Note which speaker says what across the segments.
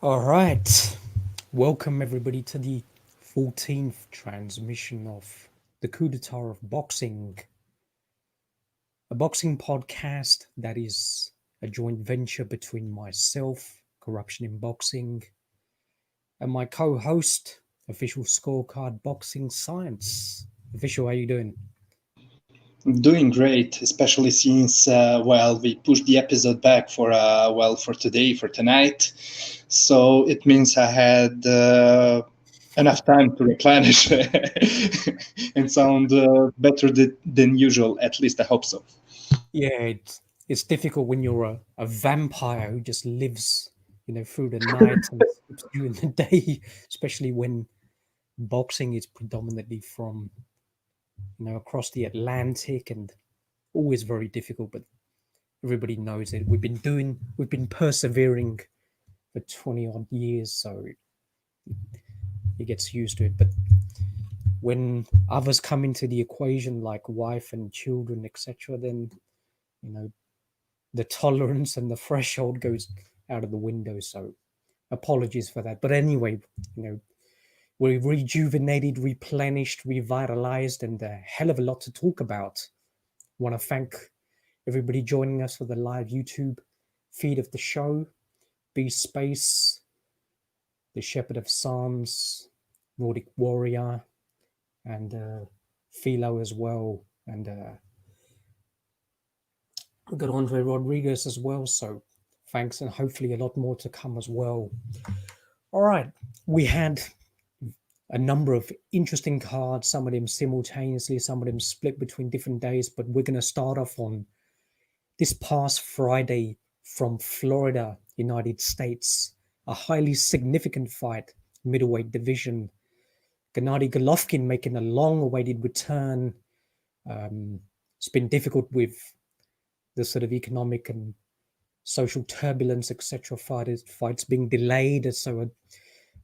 Speaker 1: All right. Welcome everybody to the 14th transmission of the coup d'etat of boxing, a boxing podcast that is a joint venture between myself, Corruption in Boxing, and my co-host, Official Scorecard Boxing Science. Official, how you doing?
Speaker 2: Doing great, especially since we pushed the episode back for today, for tonight. So it means I had enough time to replenish and sound better than usual. At least I hope so.
Speaker 1: Yeah, it's difficult when you're a vampire who just lives, through the night and sleeps during the day, especially when boxing is predominantly from, across the Atlantic, and always very difficult, but everybody knows it. We've been persevering for 20 odd years, so he gets used to it. But when others come into the equation, like wife and children, etc., then the tolerance and the threshold goes out of the window. So apologies for that. But anyway, we're rejuvenated, replenished, revitalized, and a hell of a lot to talk about. Want to thank everybody joining us for the live YouTube feed of the show. B Space, the Shepherd of Psalms, Nordic Warrior, and Philo as well. And we've got Andre Rodriguez as well. So thanks, and hopefully a lot more to come as well. All right. We had a number of interesting cards, some of them simultaneously, some of them split between different days, but we're going to start off on this past Friday from Florida, United States, a highly significant fight, middleweight division. Gennadiy Golovkin making a long-awaited return. It's been difficult with the sort of economic and social turbulence, etc. Fights being delayed, so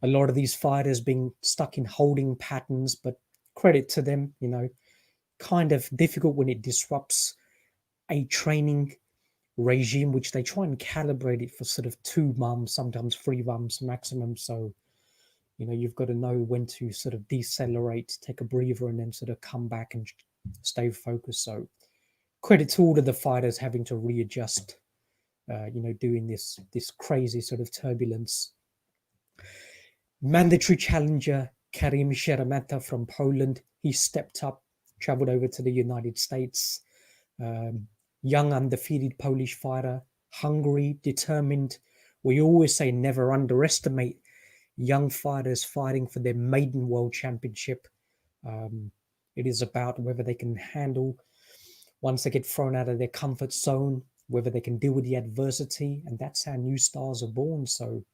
Speaker 1: a lot of these fighters being stuck in holding patterns. But credit to them, kind of difficult when it disrupts a training regime, which they try and calibrate it for sort of 2 months, sometimes 3 months maximum. So, you've got to know when to sort of decelerate, take a breather, and then sort of come back and stay focused. So credit to all of the fighters having to readjust, doing this crazy sort of turbulence. Mandatory challenger Karim Szeremeta from Poland, he stepped up, traveled over to the United States. Young, undefeated Polish fighter, hungry, determined. We always say never underestimate young fighters fighting for their maiden world championship. It is about whether they can handle, once they get thrown out of their comfort zone, whether they can deal with the adversity, and that's how new stars are born. So,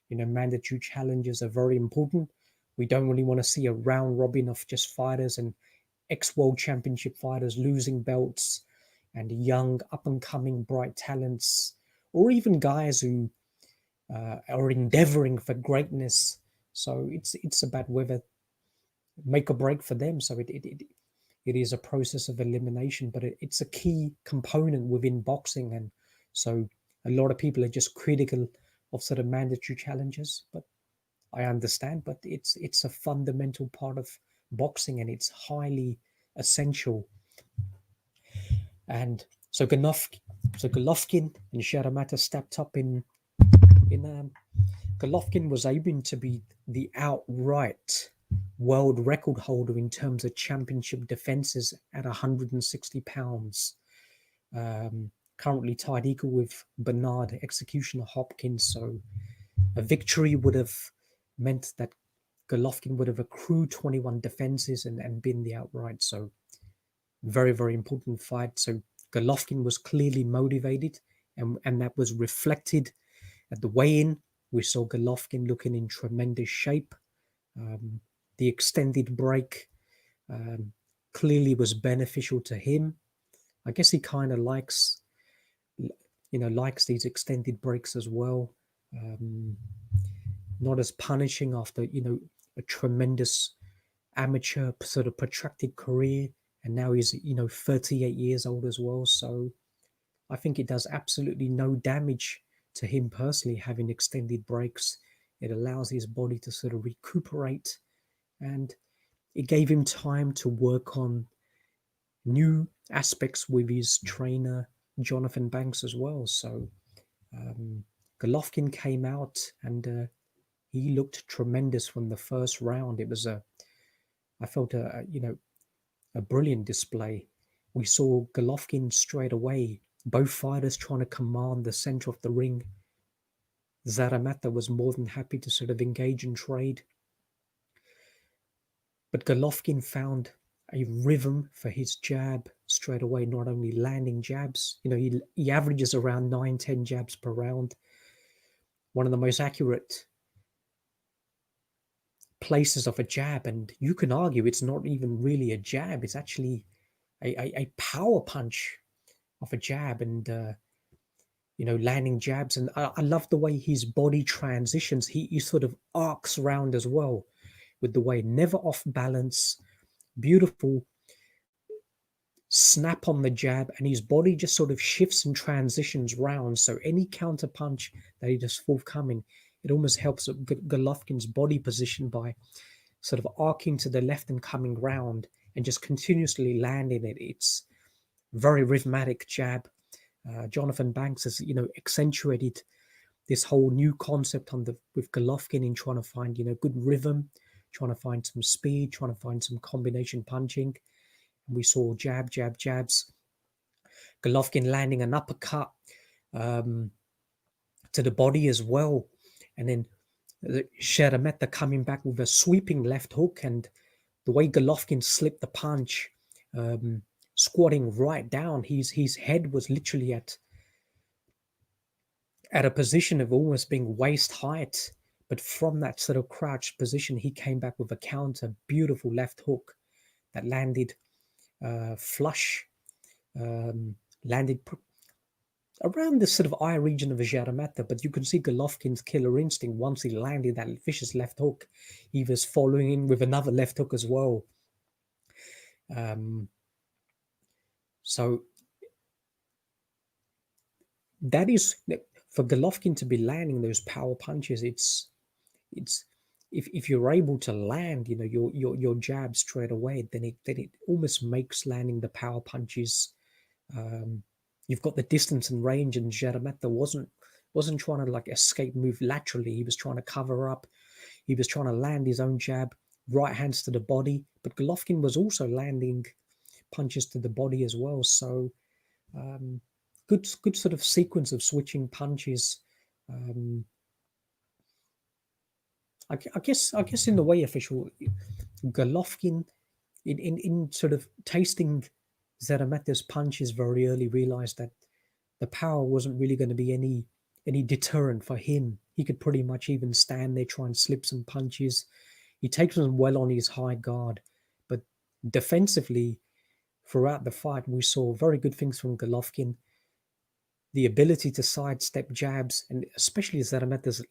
Speaker 1: mandatory challenges are very important. We don't really want to see a round robin of just fighters and ex-world championship fighters losing belts, and young, up-and-coming, bright talents, or even guys who are endeavoring for greatness. So it's about whether make or break for them. So it is a process of elimination, but it's a key component within boxing. And so a lot of people are just critical of sort of mandatory challenges, but I understand. But it's a fundamental part of boxing, and it's highly essential. And so Golovkin and Szeremeta stepped up in Golovkin was aiming to be the outright world record holder in terms of championship defenses at 160 pounds. Currently tied equal with Bernard Executioner Hopkins. So a victory would have meant that Golovkin would have accrued 21 defenses and been the outright. So very, very important fight. So Golovkin was clearly motivated, and that was reflected at the weigh-in. We saw Golovkin looking in tremendous shape. The extended break clearly was beneficial to him. I guess he kind of likes these extended breaks as well. Not as punishing after, a tremendous amateur sort of protracted career. And now he's, 38 years old as well. So I think it does absolutely no damage to him personally having extended breaks. It allows his body to sort of recuperate and it gave him time to work on new aspects with his trainer Jonathan Banks as well. So Golovkin came out and he looked tremendous from the first round. It was I felt a brilliant display. We saw Golovkin straight away, both fighters trying to command the center of the ring. Szeremeta was more than happy to sort of engage in trade. But Golovkin found a rhythm for his jab straight away, not only landing jabs. He averages around 9-10 jabs per round. One of the most accurate places of a jab, and you can argue it's not even really a jab, it's actually a power punch of a jab, and landing jabs. And I love the way his body transitions. He sort of arcs around as well, with the way, never off balance, beautiful snap on the jab, and his body just sort of shifts and transitions round. So any counter punch that he does forthcoming, it almost helps Golovkin's body position by sort of arcing to the left and coming round and just continuously landing it. It's very rhythmic jab. Jonathan Banks has, accentuated this whole new concept with Golovkin in trying to find, good rhythm, trying to find some speed, trying to find some combination punching. And we saw jabs. Golovkin landing an uppercut to the body as well. And then Szeremeta coming back with a sweeping left hook, and the way Golovkin slipped the punch, squatting right down, his head was literally at a position of almost being waist height. But from that sort of crouched position, he came back with a counter, beautiful left hook that landed flush, landed around the sort of eye region of the Szeremeta. But you can see Golovkin's killer instinct. Once he landed that vicious left hook, he was following in with another left hook as well. So that is, for Golovkin to be landing those power punches, it's if you're able to land, your jab straight away, then it almost makes landing the power punches. You've got the distance and range, and Szeremeta wasn't trying to like escape move laterally. He was trying to cover up. He was trying to land his own jab, right hands to the body. But Golovkin was also landing punches to the body as well. So good sort of sequence of switching punches. I guess in the way, official, Golovkin in sort of tasting Szeremeta's punches very early realized that the power wasn't really going to be any deterrent for him. He could pretty much even stand there, try and slip some punches. He takes them well on his high guard, but defensively throughout the fight, we saw very good things from Golovkin. The ability to sidestep jabs, and especially Szeremeta's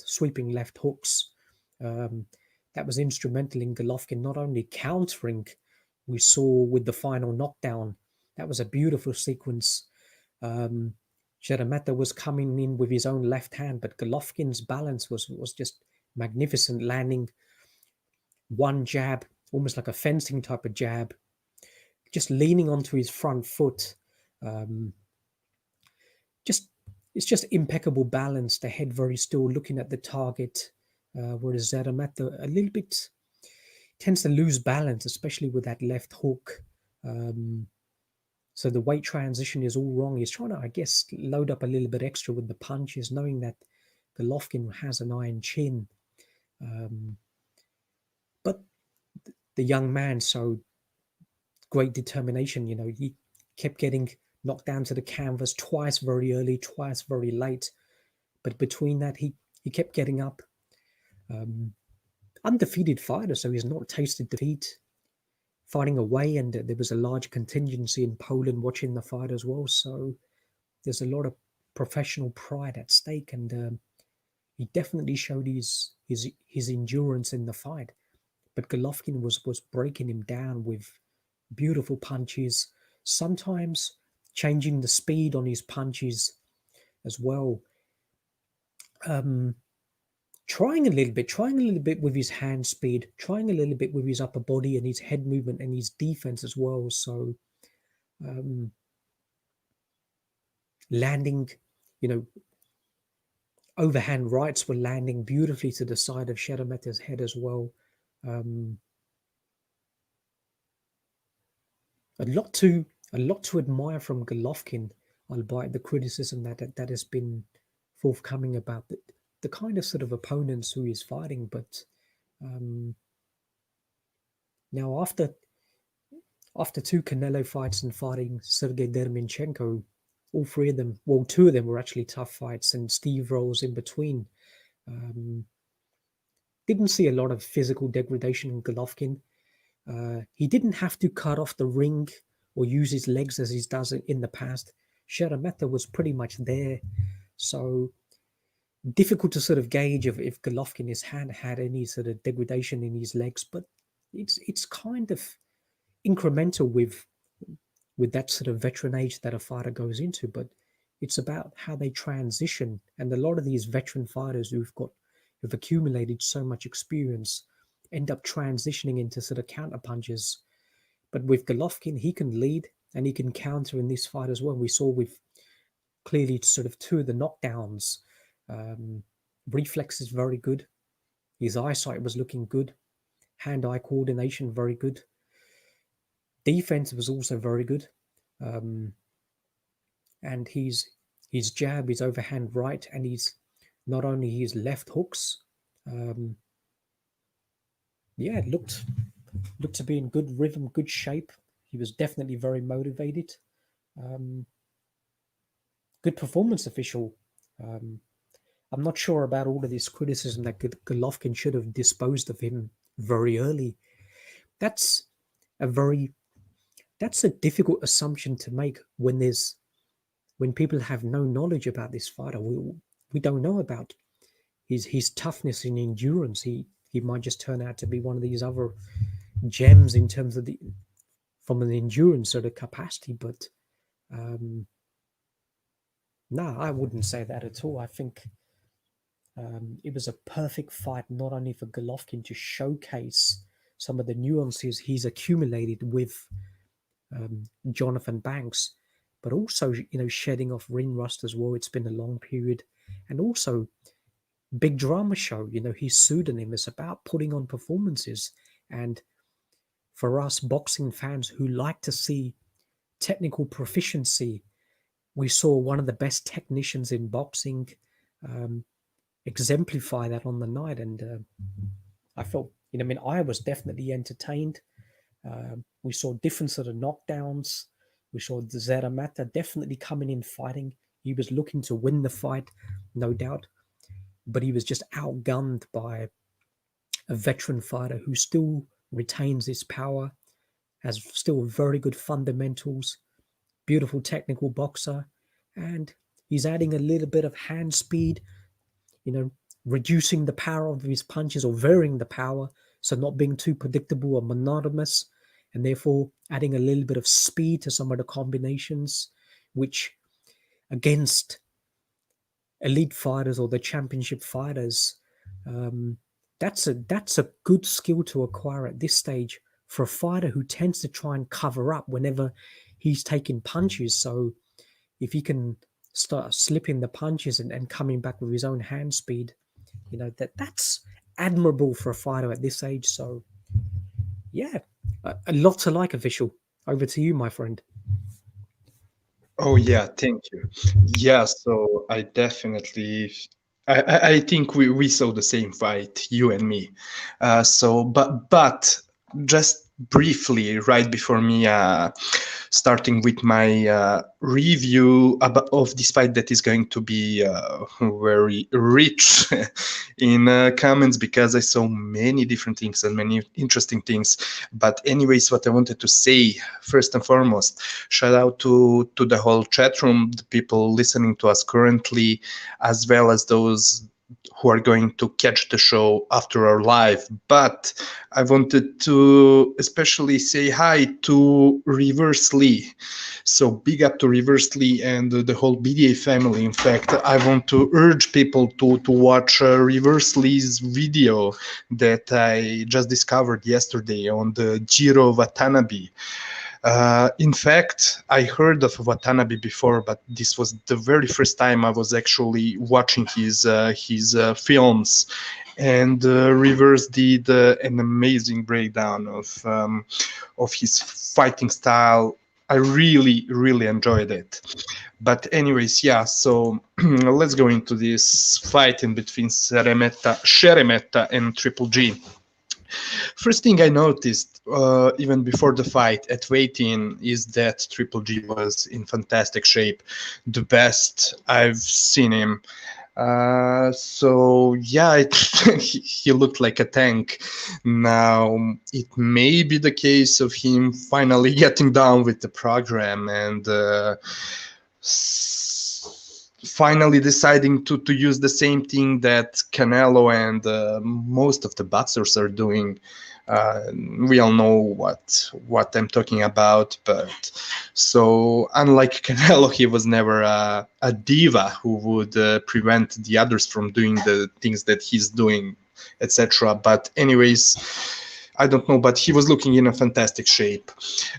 Speaker 1: sweeping left hooks, that was instrumental in Golovkin not only countering. We saw with the final knockdown, that was a beautiful sequence. Szeremeta was coming in with his own left hand, but Golovkin's balance was just magnificent, landing one jab, almost like a fencing type of jab, just leaning onto his front foot. It's just impeccable balance. The head very still, looking at the target, whereas Szeremeta a little bit tends to lose balance, especially with that left hook. So the weight transition is all wrong. He's trying to, I guess, load up a little bit extra with the punches, knowing that Golovkin has an iron chin. But the young man, so great determination. He kept getting knocked down to the canvas twice very early, twice very late. But between that, he kept getting up. Undefeated fighter, so he's not tasted defeat, fighting away, and there was a large contingency in Poland watching the fight as well. So there's a lot of professional pride at stake, and he definitely showed his endurance in the fight. But Golovkin was breaking him down with beautiful punches, sometimes changing the speed on his punches as well. trying a little bit with his hand speed, trying a little bit with his upper body and his head movement and his defense as well. So landing, overhand rights were landing beautifully to the side of Szeremeta's head as well. A lot to admire from Golovkin, albeit the criticism that has been forthcoming about the kind of sort of opponents who he's fighting. But now after two Canelo fights and fighting Sergey Derminchenko, all three of them, well, two of them were actually tough fights, and Steve Rolls in between. Didn't see a lot of physical degradation in Golovkin. He didn't have to cut off the ring or use his legs as he does in the past. Szeremeta was pretty much there. So difficult to sort of gauge if Golovkin had any sort of degradation in his legs, but it's kind of incremental with that sort of veteran age that a fighter goes into. But it's about how they transition. And a lot of these veteran fighters who've accumulated so much experience end up transitioning into sort of counter punches. But with Golovkin, he can lead and he can counter in this fight as well. We saw with clearly sort of two of the knockdowns. Reflex is very good. His eyesight was looking good. Hand-eye coordination, very good. Defense was also very good. And his jab, his overhand right, and he's not only his left hooks. It looked to be in good rhythm, good shape. He was definitely very motivated. Good performance official. I'm not sure about all of this criticism that Golovkin should have disposed of him very early. That's a difficult assumption to make when people have no knowledge about this fighter. We don't know about his toughness and endurance. He might just turn out to be one of these other gems in terms of from an endurance sort of capacity. But no, I wouldn't say that at all. I think it was a perfect fight, not only for Golovkin to showcase some of the nuances he's accumulated with Jonathan Banks, but also, shedding off ring rust as well. It's been a long period. And also big drama show, his pseudonym is about putting on performances. And for us boxing fans who like to see technical proficiency, we saw one of the best technicians in boxing exemplify that on the night. And I felt, I was definitely entertained. We saw different sort of knockdowns. We saw Szeremeta definitely coming in fighting. He was looking to win the fight, no doubt. But he was just outgunned by a veteran fighter who still retains his power, has still very good fundamentals, beautiful technical boxer, and he's adding a little bit of hand speed, reducing the power of his punches or varying the power, so not being too predictable or monotonous, and therefore adding a little bit of speed to some of the combinations, which against elite fighters or the championship fighters, that's a good skill to acquire at this stage for a fighter who tends to try and cover up whenever he's taking punches. So if he can start slipping the punches and coming back with his own hand speed, that's admirable for a fighter at this age. So yeah, a lot to like, official. Over to you, my friend.
Speaker 2: Oh yeah, thank you. Yeah, so I think we saw the same fight, you and me. But just briefly, right before me starting with my review of this fight that is going to be very rich in comments, because I saw many different things and many interesting things. But anyways, what I wanted to say first and foremost, shout out to the whole chat room, the people listening to us currently, as well as those who are going to catch the show after our live. But I wanted to especially say hi to Reverse Lee. So big up to Reverse Lee and the whole BDA family. In fact, I want to urge people to watch Reverse Lee's video that I just discovered yesterday on the Jiro Watanabe. In fact, I heard of Watanabe before, but this was the very first time I was actually watching his films. And Rivers did an amazing breakdown of his fighting style. I really, really enjoyed it. But anyways, yeah, so let's go into this fight in between Szeremeta and Triple G. First thing I noticed, even before the fight at weight-in, is that Triple G was in fantastic shape, the best I've seen him. So yeah, he looked like a tank. Now it may be the case of him finally getting down with the program and finally deciding to use the same thing that Canelo and most of the boxers are doing. We all know what I'm talking about, but so unlike Canelo, he was never a diva who would prevent the others from doing the things that he's doing, etc. But anyways, I don't know, but he was looking in a fantastic shape.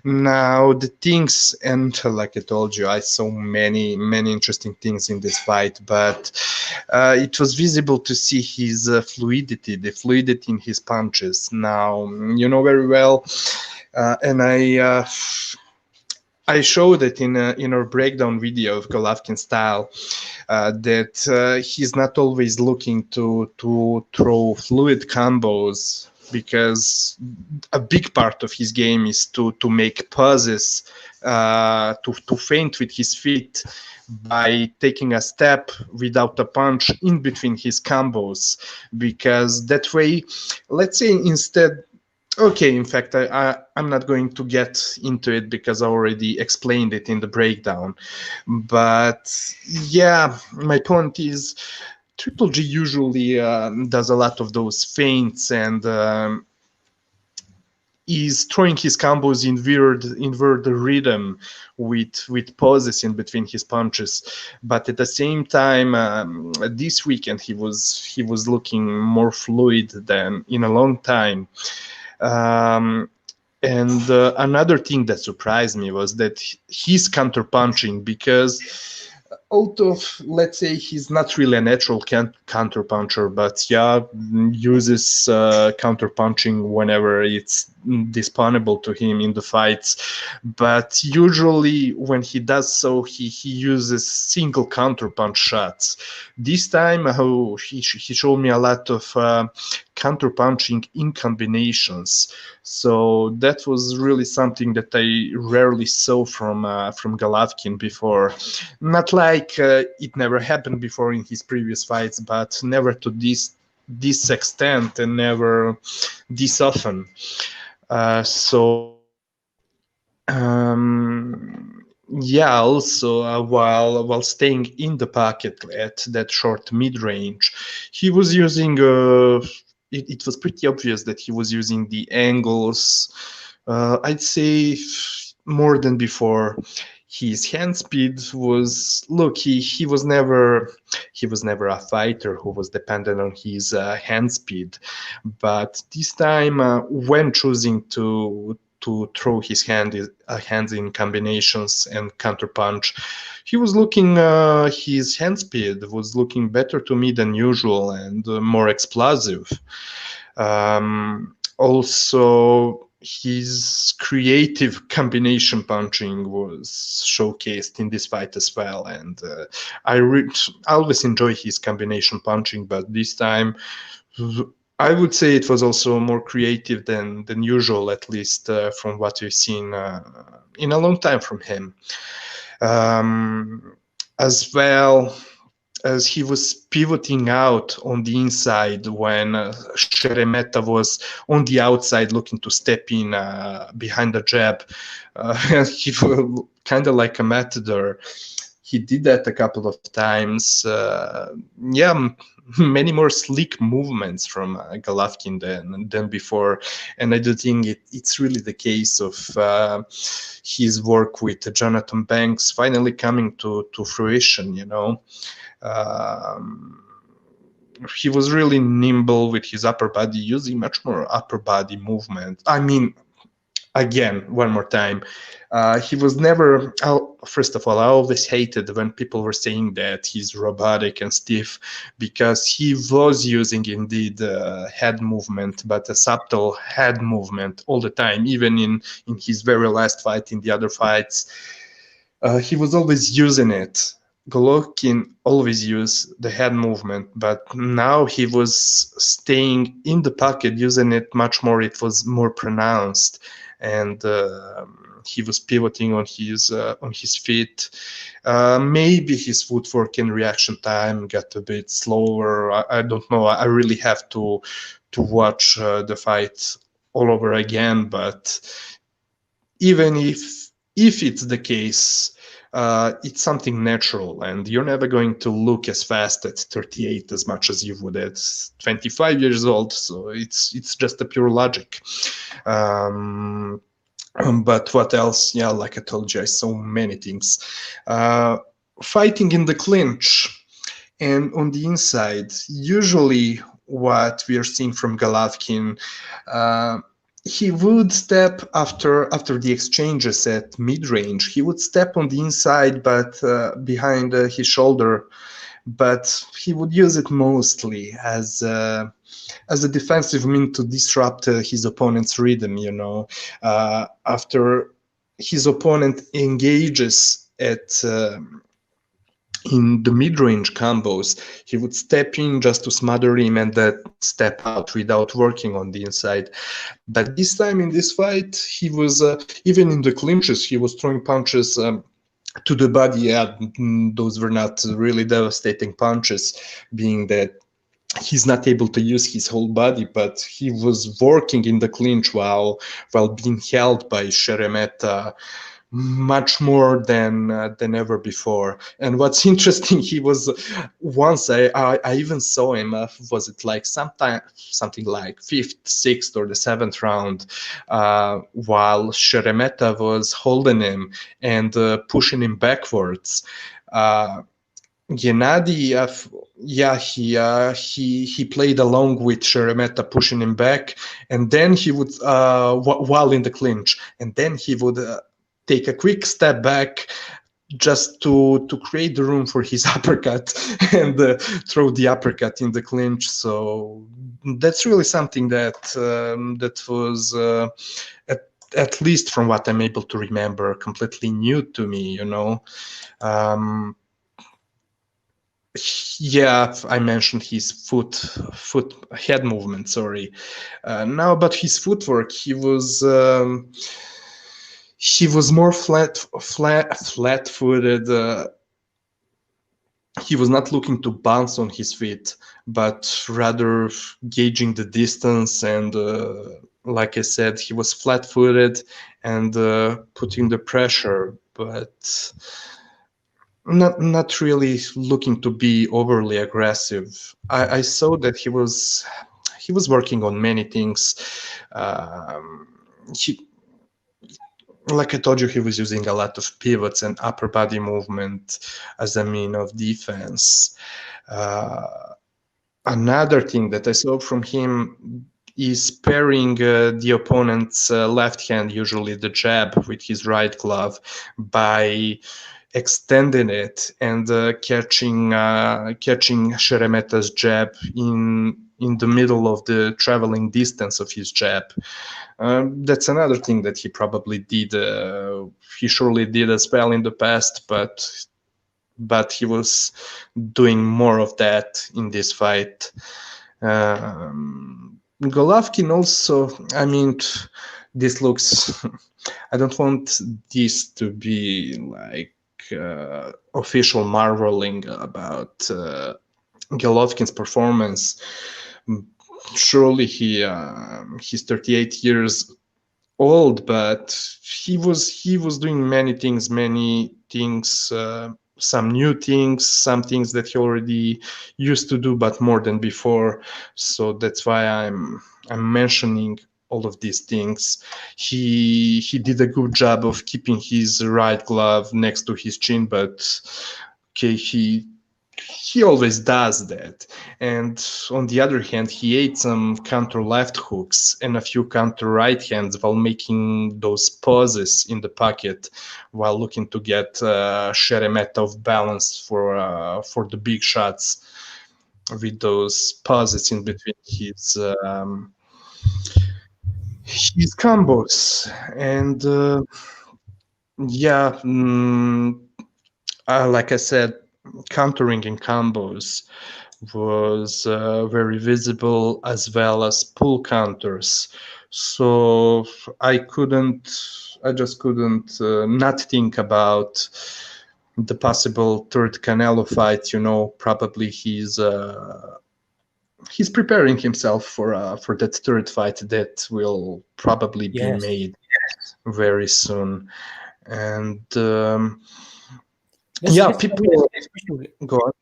Speaker 2: Now the things, and like I told you, I saw many interesting things in this fight, but it was visible to see his fluidity, the fluidity in his punches. Now, you know very well, and I showed it in our breakdown video of Golovkin style, that he's not always looking to throw fluid combos, because a big part of his game is to make pauses, to feint with his feet by taking a step without a punch in between his combos, because that way, let's say instead, okay, in fact, I'm not going to get into it because I already explained it in the breakdown, but yeah, my point is, Triple G usually does a lot of those feints and is throwing his combos in weird rhythm with pauses in between his punches. But at the same time, this weekend he was looking more fluid than in a long time. And another thing that surprised me was that he's counter punching, because out of, let's say, he's not really a natural counter puncher, but yeah, uses counter punching whenever it's discernible to him in the fights. But usually when he does so, he uses single counter punch shots. This time he showed me a lot of counter punching in combinations. So that was really something that I rarely saw from Golovkin before. Not like it never happened before in his previous fights, but never to this extent and never this often. Yeah, also while staying in the pocket at that short mid-range, he was using it was pretty obvious that he was using the angles, I'd say more than before. His hand speed was, look, he was never a fighter who was dependent on his hand speed, but this time when choosing to throw his hands in combinations and counterpunch, he was looking, his hand speed was looking better to me than usual and more explosive. Also, his creative combination punching was showcased in this fight as well, and I always enjoy his combination punching, but this time I would say it was also more creative than usual, at least from what we've seen in a long time from him. As well as he was pivoting out on the inside when Szeremeta was on the outside looking to step in behind the jab. He kind of like a matador. he did that a couple of times. Many more slick movements from Golovkin than before, and I do think it's really the case of his work with Jonathan Banks finally coming to fruition. He was really nimble with his upper body, using much more upper body movement. I mean, again, one more time, he was never, first of all, I always hated when people were saying that he's robotic and stiff, because he was using indeed head movement, but a subtle head movement all the time, even in his very last fight. In the other fights, he was always using it. Golovkin always used the head movement, but now he was staying in the pocket, using it much more. It was more pronounced, and he was pivoting on his feet. Maybe his footwork and reaction time got a bit slower. I don't know. I really have to watch the fight all over again. But even if it's the case, it's something natural, and you're never going to look as fast at 38 as much as you would at 25 years old. So it's just a pure logic. But what else? Yeah, like I told you, I saw many things. Fighting in the clinch and on the inside, usually what we are seeing from Golovkin, he would step after the exchanges at mid-range. He would step on the inside, but behind his shoulder. But he would use it mostly as a defensive means to disrupt his opponent's rhythm. After his opponent engages in the mid-range combos, he would step in just to smother him and then step out without working on the inside. But this time in this fight, he was, even in the clinches, he was throwing punches to the body. Yeah, those were not really devastating punches, being that he's not able to use his whole body, but he was working in the clinch while being held by Szeremeta much more than ever before. And what's interesting, he was once I even saw him. Was it like something like 5th, 6th, or the 7th round, while Szeremeta was holding him and pushing him backwards. Gennadiy, he played along with Szeremeta, pushing him back, and then he would, while in the clinch, and then he would take a quick step back just to create the room for his uppercut and throw the uppercut in the clinch. So that's really something that was, at least from what I'm able to remember, completely new to me. Yeah, I mentioned his head movement. Sorry. Now about his footwork, he was more flat-footed. He was not looking to bounce on his feet, but rather gauging the distance. And like I said, he was flat-footed and putting the pressure, but not really looking to be overly aggressive. I saw that he was working on many things. Like I told you, he was using a lot of pivots and upper body movement as a mean of defense. Another thing that I saw from him is pairing the opponent's left hand, usually the jab, with his right glove by extending it and catching Szeremeta's jab in the middle of the traveling distance of his jab. That's another thing that he probably did. He surely did as well in the past, but he was doing more of that in this fight. Golovkin also, I mean, this looks, I don't want this to be like official marveling about Golovkin's performance. Surely he's 38 years old, but he was doing many things some new things, some things that he already used to do, but more than before. So that's why I'm mentioning all of these things. He did a good job of keeping his right glove next to his chin, but okay, he always does that. And on the other hand, he ate some counter left hooks and a few counter right hands while making those pauses in the pocket, while looking to get Szeremeta off balance for the big shots with those pauses in between his combos. And yeah, like I said, countering in combos was very visible, as well as pull counters. So I just couldn't not think about the possible third Canelo fight. Probably he's preparing himself for that third fight that will probably be
Speaker 1: Yes.
Speaker 2: made very soon. And
Speaker 1: Let's-
Speaker 2: yeah,
Speaker 1: let's-
Speaker 2: people go on.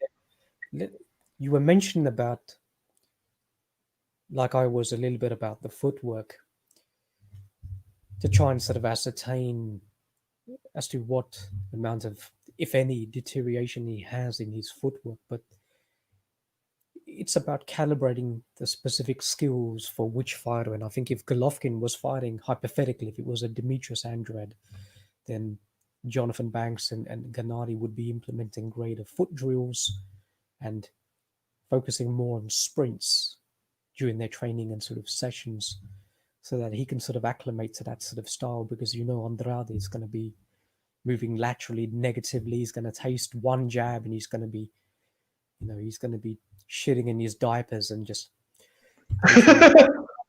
Speaker 1: You were mentioning about, like I was a little bit about the footwork, to try and sort of ascertain as to what amount of, if any, deterioration he has in his footwork. But it's about calibrating the specific skills for which fighter. And I think if Golovkin was fighting, hypothetically, if it was a Demetrius Andrade, then Jonathan Banks and Gennadiy would be implementing greater foot drills and focusing more on sprints during their training and sort of sessions, so that he can sort of acclimate to that sort of style. Because Andrade is going to be moving laterally negatively. He's going to taste one jab and he's going to be shitting in his diapers and just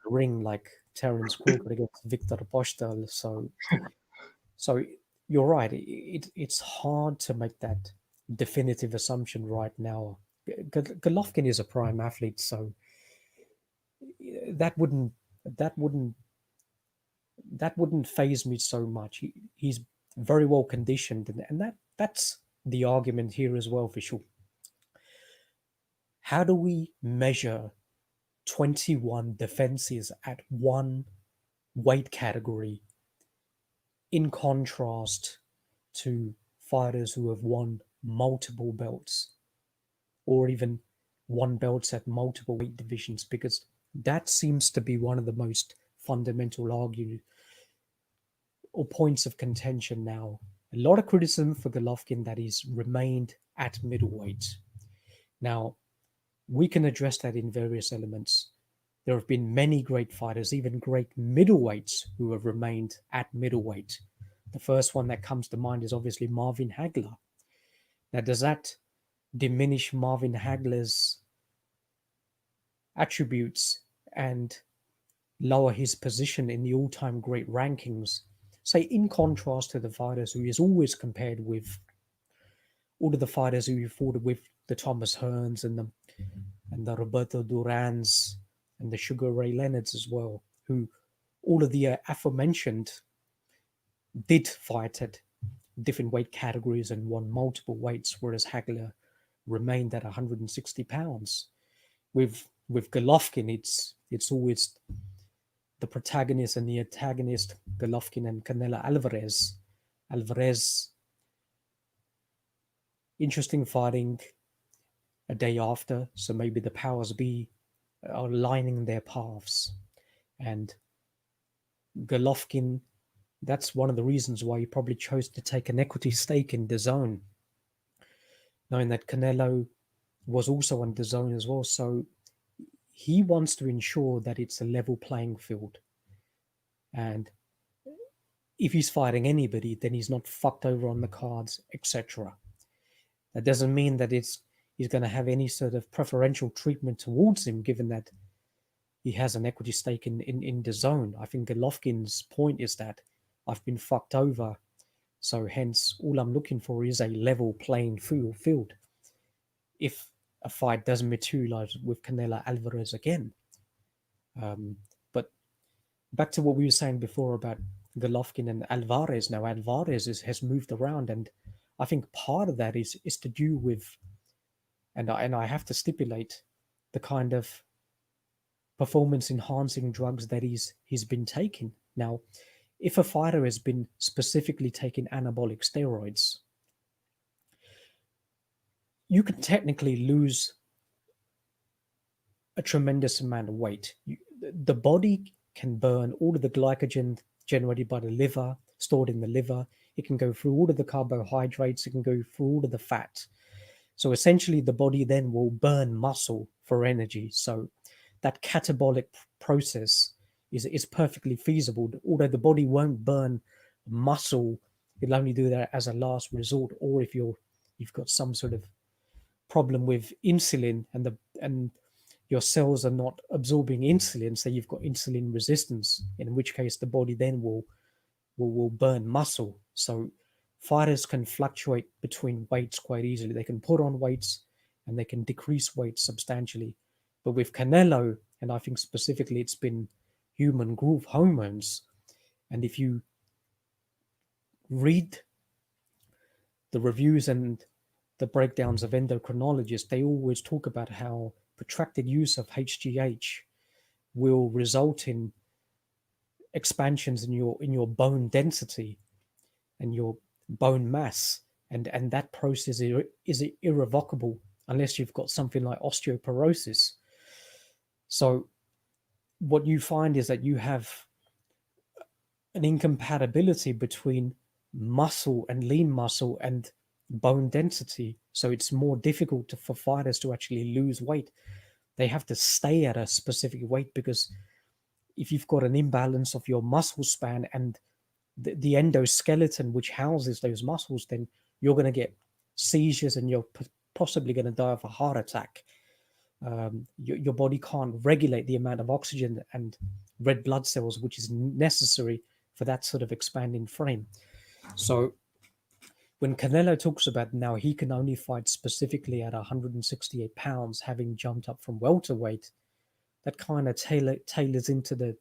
Speaker 1: ring like Terence Crawford against Victor Postel. So you're right. It's hard to make that definitive assumption right now. Golovkin is a prime athlete, so that wouldn't phase me so much. He's very well conditioned, and that's the argument here as well, for sure. How do we measure 21 defenses at one weight category in contrast to fighters who have won multiple belts, or even won belts at multiple weight divisions? Because that seems to be one of the most fundamental arguments or points of contention now. A lot of criticism for Golovkin that he's remained at middleweight. Now, we can address that in various elements. There have been many great fighters, even great middleweights, who have remained at middleweight. The first one that comes to mind is obviously Marvin Hagler. Now, does that diminish Marvin Hagler's attributes and lower his position in the all-time great rankings? Say, in contrast to the fighters who is always compared with, all of the fighters who he fought with, the Thomas Hearns and the Roberto Durans and the Sugar Ray Leonards as well, who all of the aforementioned did fight at different weight categories and won multiple weights, whereas Hagler remained at 160 pounds. With Golovkin, it's always the protagonist and the antagonist, Golovkin and Canelo Alvarez. Alvarez, interesting fighting a day after, so maybe the powers be are aligning their paths. And Golovkin, that's one of the reasons why he probably chose to take an equity stake in DAZN, knowing that Canelo was on DAZN as well. So he wants to ensure that it's a level playing field. And if he's fighting anybody, then he's not fucked over on the cards, etc. That doesn't mean that he's going to have any sort of preferential treatment towards him, given that he has an equity stake in DAZN. I think Golovkin's point is that I've been fucked over, so hence all I'm looking for is a level playing field. If a fight doesn't materialize with Canelo Alvarez again. But back to what we were saying before about Golovkin and Alvarez. Now Alvarez has moved around, and I think part of that is to do with, and I have to stipulate, the kind of performance enhancing drugs that he's been taking. Now, if a fighter has been specifically taking anabolic steroids, you can technically lose a tremendous amount of weight. The body can burn all of the glycogen generated by the liver, stored in the liver. It can go through all of the carbohydrates. It can go through all of the fat. So essentially, the body then will burn muscle for energy. So that catabolic process is perfectly feasible. Although the body won't burn muscle, it'll only do that as a last resort, or if you've got some sort of problem with insulin and your cells are not absorbing insulin, so you've got insulin resistance, in which case the body then will burn muscle. So fighters can fluctuate between weights quite easily. They can put on weights and they can decrease weight substantially. But with Canelo, and I think specifically it's been human growth hormones, and if you read the reviews and the breakdowns of endocrinologists, they always talk about how protracted use of HGH will result in expansions in your bone density and your bone mass, and that process is irrevocable unless you've got something like osteoporosis. So what you find is that you have an incompatibility between muscle and lean muscle and bone density. So it's more difficult for fighters to actually lose weight. They have to stay at a specific weight, because if you've got an imbalance of your muscle span and the endoskeleton which houses those muscles, then you're going to get seizures and you're possibly going to die of a heart attack. Your body can't regulate the amount of oxygen and red blood cells which is necessary for that sort of expanding frame. So when Canelo talks about now he can only fight specifically at 168 pounds, having jumped up from welterweight, that kind of tailors into the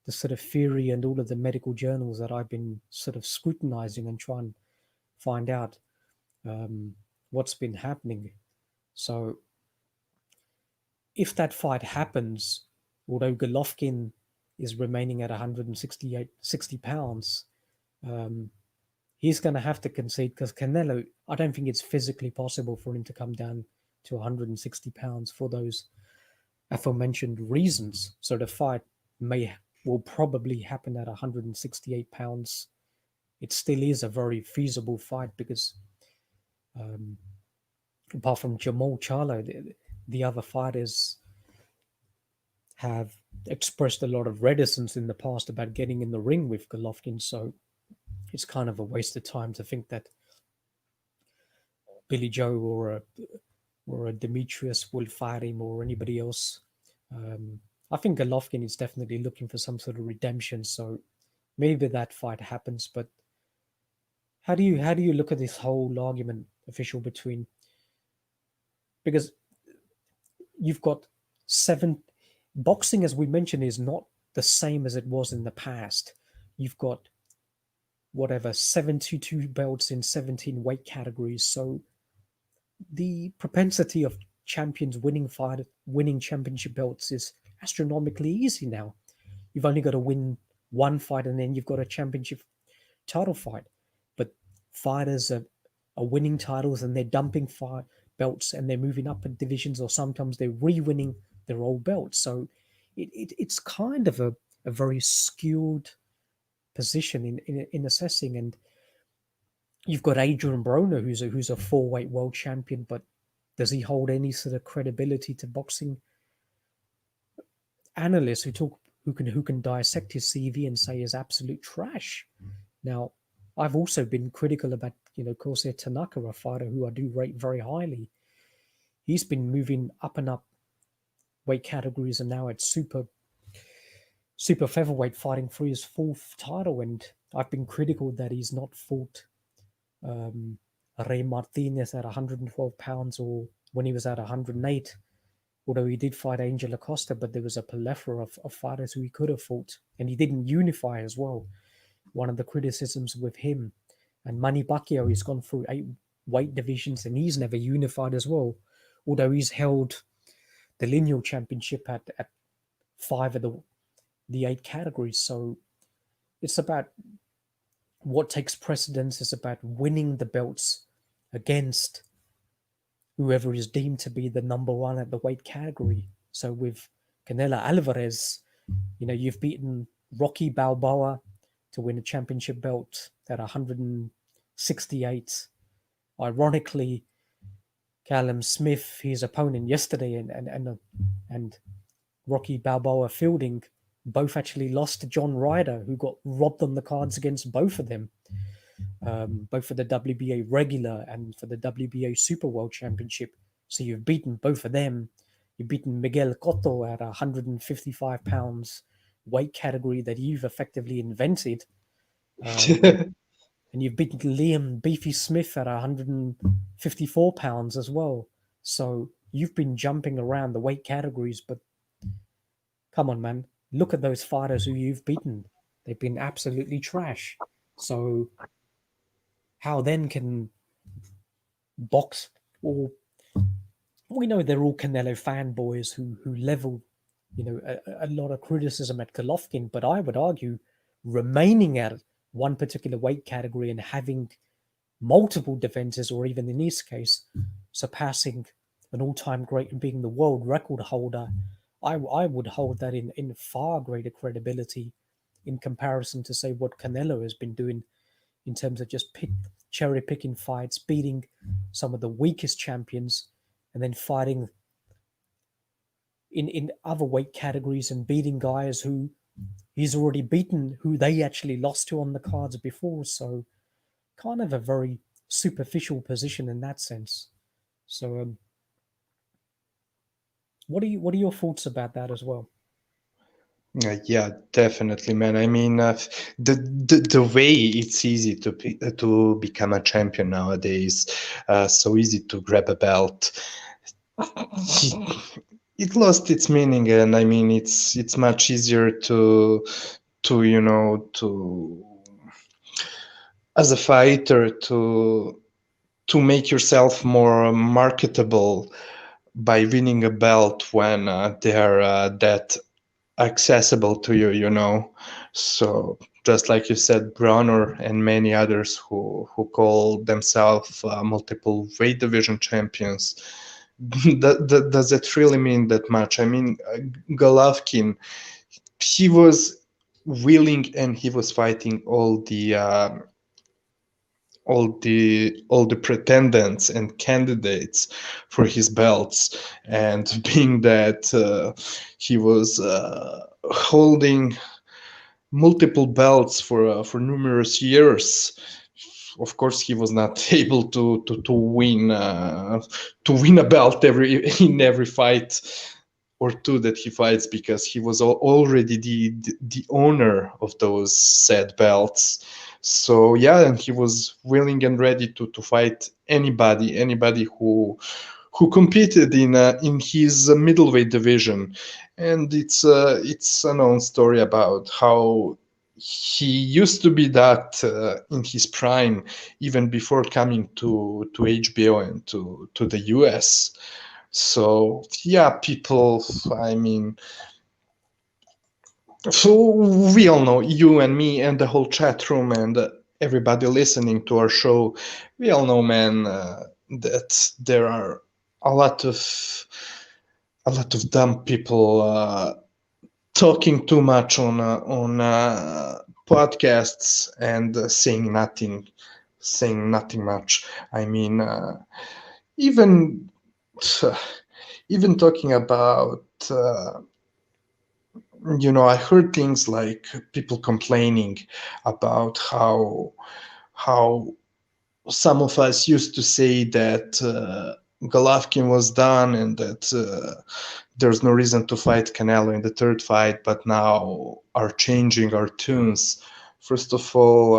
Speaker 1: sort of theory and all of the medical journals that I've been sort of scrutinizing and trying to find out what's been happening. So if that fight happens, although Golovkin is remaining at 60 pounds, he's going to have to concede, because Canelo, I don't think it's physically possible for him to come down to 160 pounds for those aforementioned reasons. So the fight will probably happen at 168 pounds. It still is a very feasible fight, because apart from Jamal Charlo, the other fighters have expressed a lot of reticence in the past about getting in the ring with Golovkin. So it's kind of a waste of time to think that Billy Joe or a Demetrius will fight him, or anybody else. I think Golovkin is definitely looking for some sort of redemption, so maybe that fight happens. But how do you look at this whole argument, official, between, because you've got boxing, as we mentioned, is not the same as it was in the past. You've got 72 belts in 17 weight categories, so the propensity of champions winning championship belts is astronomically easy now. You've only got to win one fight and then you've got a championship title fight. But fighters are winning titles and they're dumping belts and they're moving up in divisions, or sometimes they're re-winning their old belts. So it's kind of a very skewed position in assessing. And you've got Adrian Broner, who's a 4-weight world champion, but does he hold any sort of credibility to boxing analysts who can dissect his CV and say is absolute trash? Now, I've also been critical about Kosei Tanaka, a fighter who I do rate very highly. He's been moving up and up weight categories, and now at super featherweight, fighting for his 4th title. And I've been critical that he's not fought Reymart at 112 pounds, or when he was at 108, although he did fight Angel Acosta, but there was a plethora of fighters who he could have fought, and he didn't unify as well. One of the criticisms with him And Manny Pacquiao has gone through 8 weight divisions and he's never unified as well, although he's held the lineal championship at 5 of the 8 categories. So it's about what takes precedence is about winning the belts against whoever is deemed to be the number one at the weight category. So with Canelo Alvarez, you've beaten Rocky Balboa to win a championship belt at 168. Ironically, Callum Smith, his opponent yesterday, and Rocky Balboa Fielding both actually lost to John Ryder, who got robbed on the cards against both of them, both for the WBA regular and for the WBA Super World Championship. So you've beaten both of them. You've beaten Miguel Cotto at 155 pounds weight category that you've effectively invented. And you've beaten Liam Beefy Smith at 154 pounds as well. So you've been jumping around the weight categories, but come on, man. Look at those fighters who you've beaten. They've been absolutely trash. So how then can box, or we know they're all Canelo fanboys who level, a lot of criticism at Golovkin, but I would argue remaining at one particular weight category and having multiple defenses, or even in this case, surpassing an all-time great and being the world record holder, I would hold that in far greater credibility in comparison to, say, what Canelo has been doing in terms of just cherry picking fights, beating some of the weakest champions, and then fighting in other weight categories and beating guys who he's already beaten, who they actually lost to on the cards before. So kind of a very superficial position in that sense. So what are your thoughts about that as well?
Speaker 2: Yeah, definitely, man. I mean, the way it's easy to become a champion nowadays, so easy to grab a belt. It lost its meaning, and I mean, it's much easier to as a fighter to make yourself more marketable by winning a belt when they're that accessible to you. So just like you said, Bronner and many others who call themselves multiple weight division champions, does it really mean that much? I mean, Golovkin, he was willing and he was fighting all the pretendants and candidates for his belts, and being that he was holding multiple belts for numerous years, of course he was not able to win a belt in every fight or two that he fights, because he was already the owner of those said belts. So yeah, and he was willing and ready to fight anybody who competed in his middleweight division. And it's a known story about how he used to be that in his prime, even before coming to HBO and to the US. So yeah, people, I mean, so we all know, you and me and the whole chat room and everybody listening to our show, we all know, man, that there are a lot of dumb people talking too much on podcasts and saying nothing much. I mean, even talking about I heard things like people complaining about how some of us used to say that Golovkin was done and that there's no reason to fight Canelo in the third fight, but now are changing our tunes. First of all,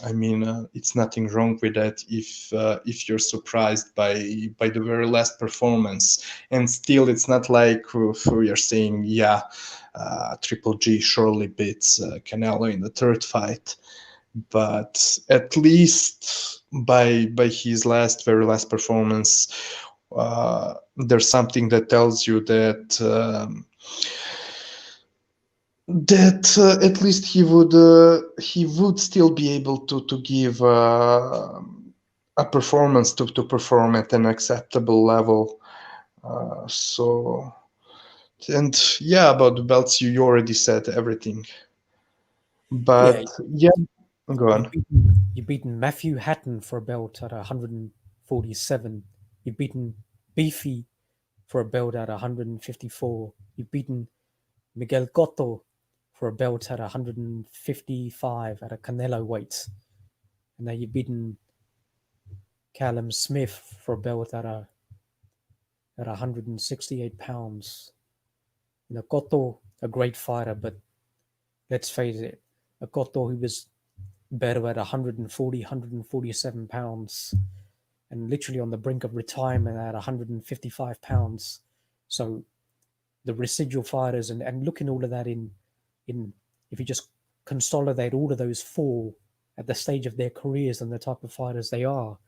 Speaker 2: I mean, it's nothing wrong with that if you're surprised by the very last performance, and still it's not like we are saying, yeah, Triple G surely beats Canelo in the third fight. but at least by his very last performance, there's something that tells you that at least he would still be able to give a performance to perform at an acceptable level. So, and yeah, about the belts, you already said everything.
Speaker 1: Yeah,
Speaker 2: But yeah, go on.
Speaker 1: you've beaten Matthew Hatton for a belt at 147. You've beaten Beefy for a belt at 154. You've beaten Miguel Cotto for a belt at 155 at a Canelo weight. And now you've beaten Callum Smith for a belt at 168 pounds. You know, Cotto, a great fighter, but let's face it, a Cotto who was better at 140, 147 pounds and literally on the brink of retirement at 155 pounds. So the residual fighters and looking all of that in if you just consolidate all of those four at the stage of their careers and the type of fighters they are,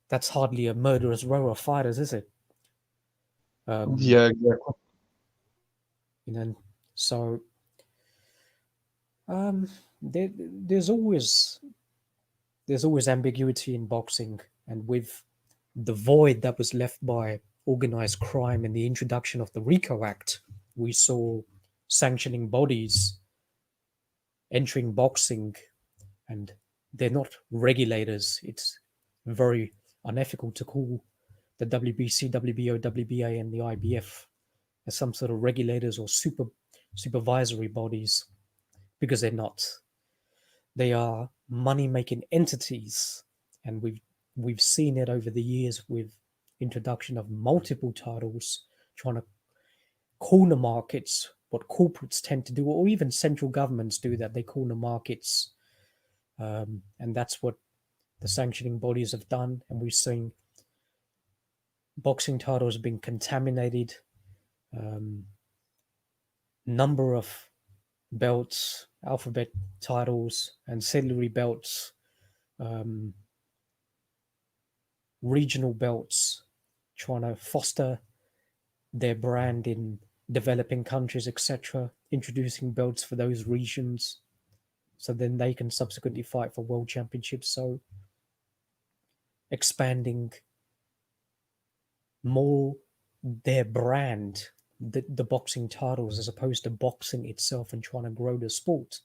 Speaker 1: that's hardly a murderer's row of fighters, is it?
Speaker 2: Yeah, exactly.
Speaker 1: You know, so there, there's always ambiguity in boxing, and with the void that was left by organized crime and the introduction of the RICO Act, we saw sanctioning bodies entering boxing, and they're not regulators. It's very unethical to call the WBC, WBO, WBA, and the IBF as some sort of regulators or supervisory bodies, because they're not. They are money-making entities, and we've seen it over the years with introduction of multiple titles, trying to corner markets. What corporates tend to do, or even central governments do, that they corner markets, and that's what the sanctioning bodies have done. And we've seen boxing titles being contaminated. Number of belts, alphabet titles, ancillary belts, regional belts, trying to foster their brand in developing countries, etc., introducing belts for those regions so then they can subsequently fight for world championships. So expanding more their brand, the boxing titles, as opposed to boxing itself and trying to grow the sport.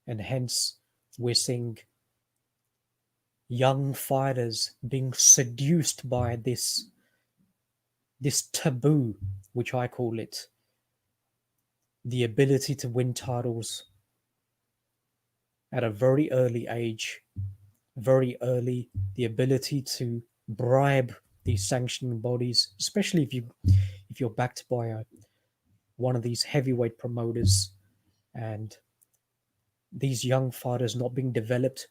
Speaker 1: And hence we're seeing young fighters being seduced by this taboo, which I call it, the ability to win titles at a very early age, very early, the ability to bribe these sanctioning bodies, especially if you're backed by one of these heavyweight promoters, and these young fighters not being developed,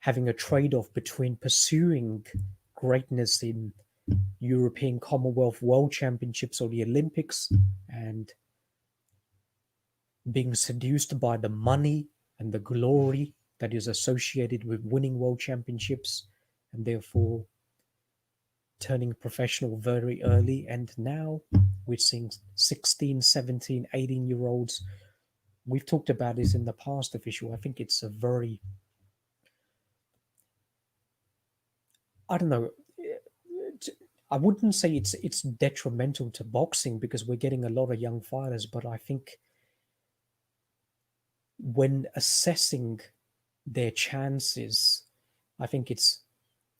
Speaker 1: having a trade-off between pursuing greatness in European, Commonwealth, World Championships, or the Olympics, and being seduced by the money and the glory that is associated with winning World Championships, and therefore turning professional very early. And now we're seeing 16, 17, 18-year-olds. We've talked about this in the past, official. I think it's a very, I don't know, I wouldn't say it's detrimental to boxing because we're getting a lot of young fighters, but I think when assessing their chances, I think it's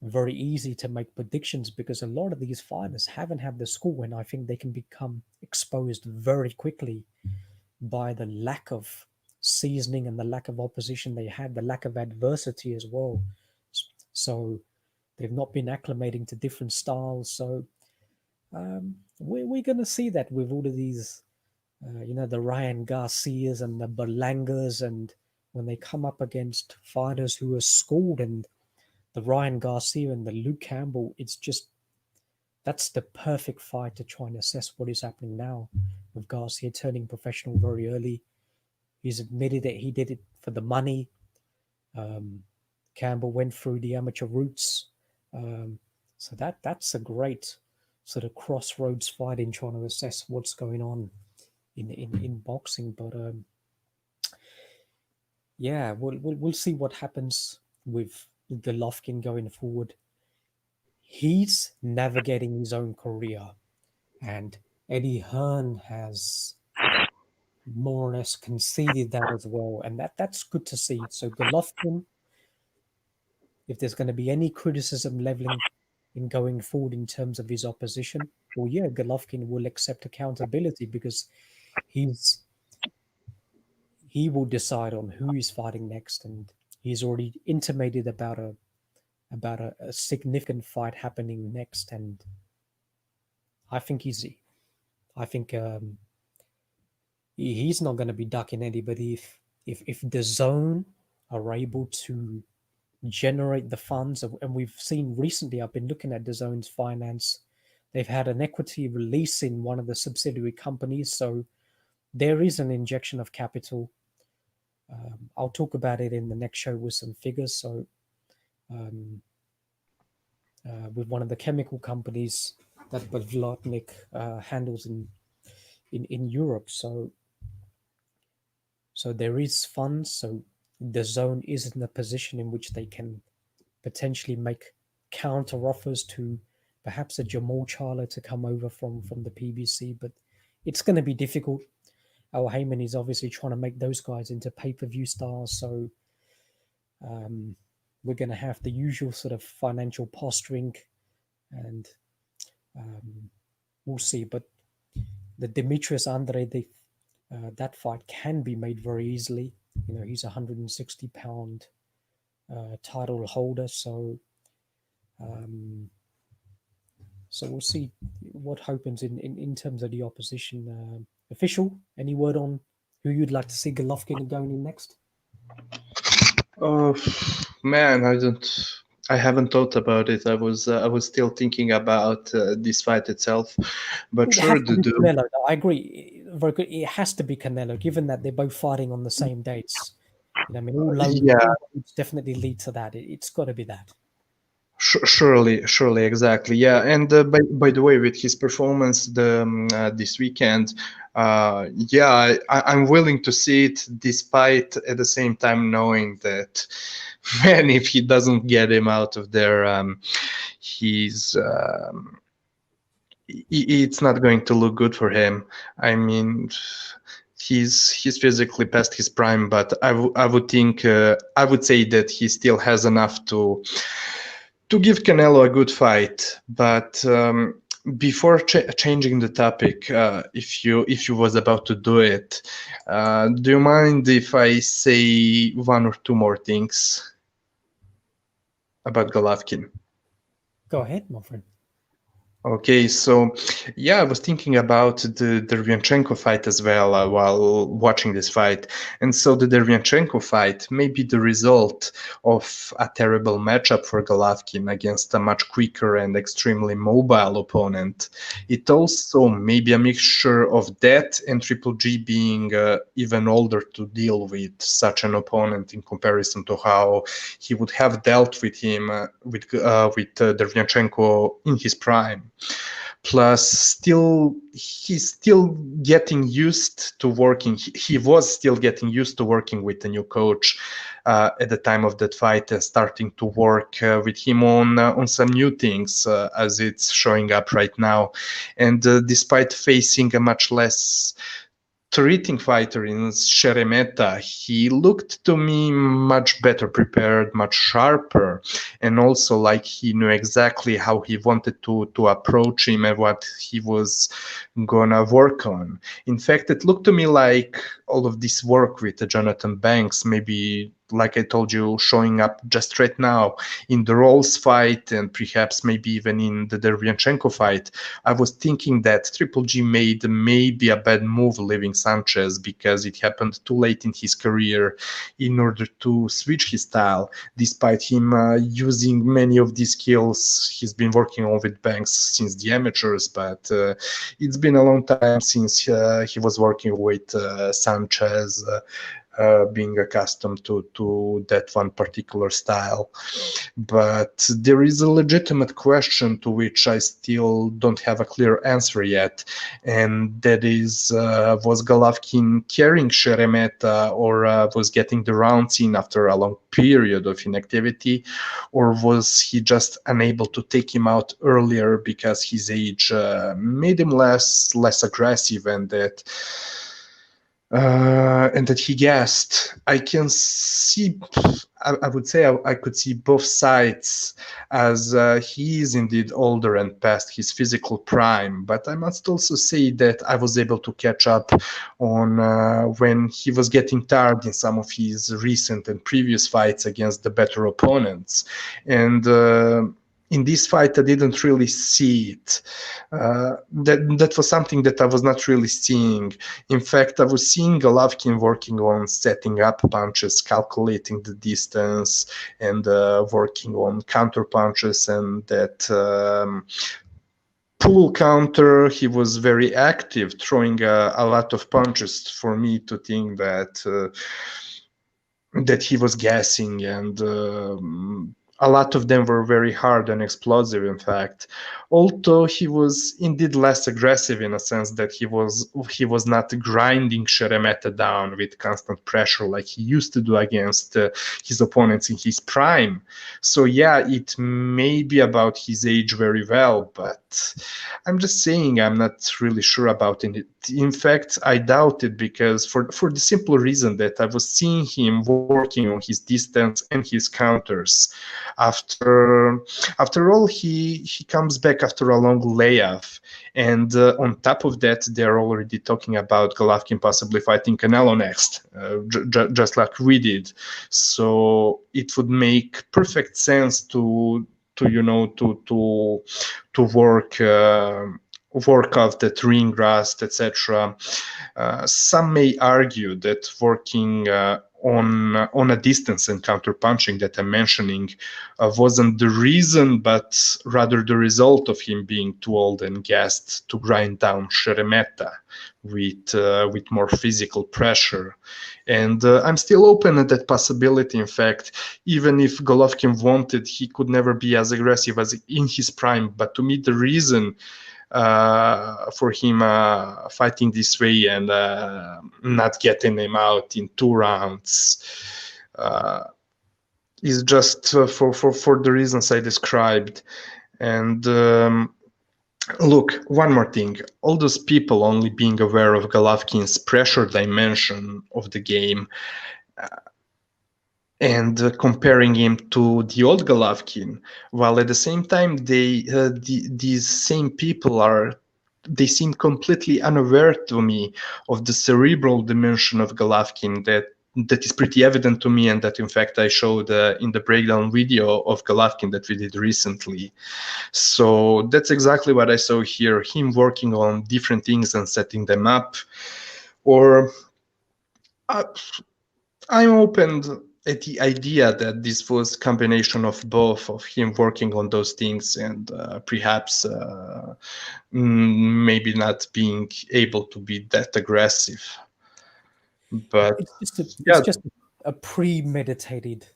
Speaker 1: very easy to make predictions because a lot of these fighters haven't had the school, and I think they can become exposed very quickly by the lack of seasoning and the lack of opposition they had, the lack of adversity as well. So they've not been acclimating to different styles. So we're going to see that with all of these, the Ryan Garcias and the Berlangas, and when they come up against fighters who are schooled, and the Ryan Garcia and the Luke Campbell, it's just, that's the perfect fight to try and assess what is happening now with Garcia turning professional very early. He's admitted that he did it for the money. Campbell went through the amateur routes. So that's a great sort of crossroads fight in trying to assess what's going on in boxing. But yeah, we'll see what happens with Golovkin going forward. He's navigating his own career, and Eddie Hearn has more or less conceded that as well, and that's good to see. So Golovkin, if there's going to be any criticism leveling in going forward in terms of his opposition, well, yeah, Golovkin will accept accountability because he will decide on who he's fighting next, and he's already intimated about a significant fight happening next, and I think he's not going to be ducking anybody if the zone are able to generate the funds. And we've seen recently, I've been looking at the zone's finance, they've had an equity release in one of the subsidiary companies, so there is an injection of capital. I'll talk about it in the next show with some figures. So with one of the chemical companies that Bavlotnik handles in Europe, so there is funds. So the zone is in a position in which they can potentially make counter offers to perhaps a Jamal Charlo to come over from the PBC, but it's going to be difficult. Al Heyman is obviously trying to make those guys into pay-per-view stars, so we're going to have the usual sort of financial posturing, and we'll see. But the Demetrius Andre, that fight can be made very easily. You know, he's a 160-pound title holder, so we'll see what happens in terms of the opposition. Official, any word on who you'd like to see Golovkin going in next?
Speaker 2: Oh man, I haven't thought about it. I was still thinking about this fight itself, but
Speaker 1: It
Speaker 2: sure,
Speaker 1: has to be Canelo. I agree. Very good. It has to be Canelo, given that they're both fighting on the same dates. You know, I mean, all roads definitely lead to that. It's got to be that.
Speaker 2: Surely, exactly. Yeah, and by the way, with his performance this weekend, yeah, I'm willing to see it, despite at the same time knowing that, man, if he doesn't get him out of there, it's not going to look good for him. I mean, he's physically past his prime, but I would think I would say that he still has enough to give Canelo a good fight. But before changing the topic, if you was about to do it, do you mind if I say one or two more things about Golovkin?
Speaker 1: Go ahead, my friend.
Speaker 2: Okay, so yeah, I was thinking about the Derevyanchenko fight as well while watching this fight. And so the Derevyanchenko fight may be the result of a terrible matchup for Golovkin against a much quicker and extremely mobile opponent. It also may be a mixture of that and Triple G being even older to deal with such an opponent in comparison to how he would have dealt with him, with Derevyanchenko in his prime. Plus, he's still getting used to working. He was still getting used to working with the new coach at the time of that fight, and starting to work with him on some new things, as it's showing up right now. And despite facing a much less treating fighter in Szeremeta, he looked to me much better prepared, much sharper, and also like he knew exactly how he wanted to approach him and what he was gonna work on. In fact, it looked to me like all of this work with Jonathan Banks, maybe like I told you, showing up just right now in the Rolls fight and perhaps maybe even in the Derevyanchenko fight. I was thinking that Triple G made maybe a bad move leaving Sanchez because it happened too late in his career in order to switch his style, despite him using many of these skills he's been working on with Banks since the amateurs, but it's been a long time since he was working with Sanchez. being accustomed to that one particular style. But there is a legitimate question to which I still don't have a clear answer yet, and that is, was Golovkin carrying Szeremeta, or was getting the rounds in after a long period of inactivity, or was he just unable to take him out earlier because his age made him less aggressive, and that he gassed? I can see, I would say I could see both sides, as he is indeed older and past his physical prime, but I must also say that I was able to catch up on when he was getting tired in some of his recent and previous fights against the better opponents. And in this fight, I didn't really see it. That was something that I was not really seeing. In fact, I was seeing Golovkin working on setting up punches, calculating the distance, and working on counter punches, and that pull counter. He was very active, throwing a lot of punches for me to think that he was gassing, and a lot of them were very hard and explosive, in fact. Although he was indeed less aggressive, in a sense that he was not grinding Szeremeta down with constant pressure like he used to do against his opponents in his prime. So yeah, it may be about his age very well, but I'm just saying I'm not really sure about it. In fact, I doubt it, because for the simple reason that I was seeing him working on his distance and his counters. After all, he comes back after a long layoff, and on top of that, they're already talking about Golovkin possibly fighting Canelo next, just like we did. So it would make perfect sense to work off that ring rust, etc. Some may argue that working on a distance and counter punching that I'm mentioning wasn't the reason, but rather the result of him being too old and gassed to grind down Szeremeta with more physical pressure. And I'm still open at that possibility. In fact, even if Golovkin wanted, he could never be as aggressive as in his prime. But to me, the reason for him fighting this way and not getting him out in 2 rounds is just for the reasons I described. And look, one more thing. All those people only being aware of Golovkin's pressure dimension of the game and comparing him to the old Golovkin, while at the same time these same people they seem completely unaware to me of the cerebral dimension of Golovkin that is pretty evident to me, and that in fact I showed in the breakdown video of Golovkin that we did recently. So that's exactly what I saw here, him working on different things and setting them up. Or I'm open at the idea that this was a combination of both, of him working on those things and perhaps maybe not being able to be that aggressive. But
Speaker 1: it's just a premeditated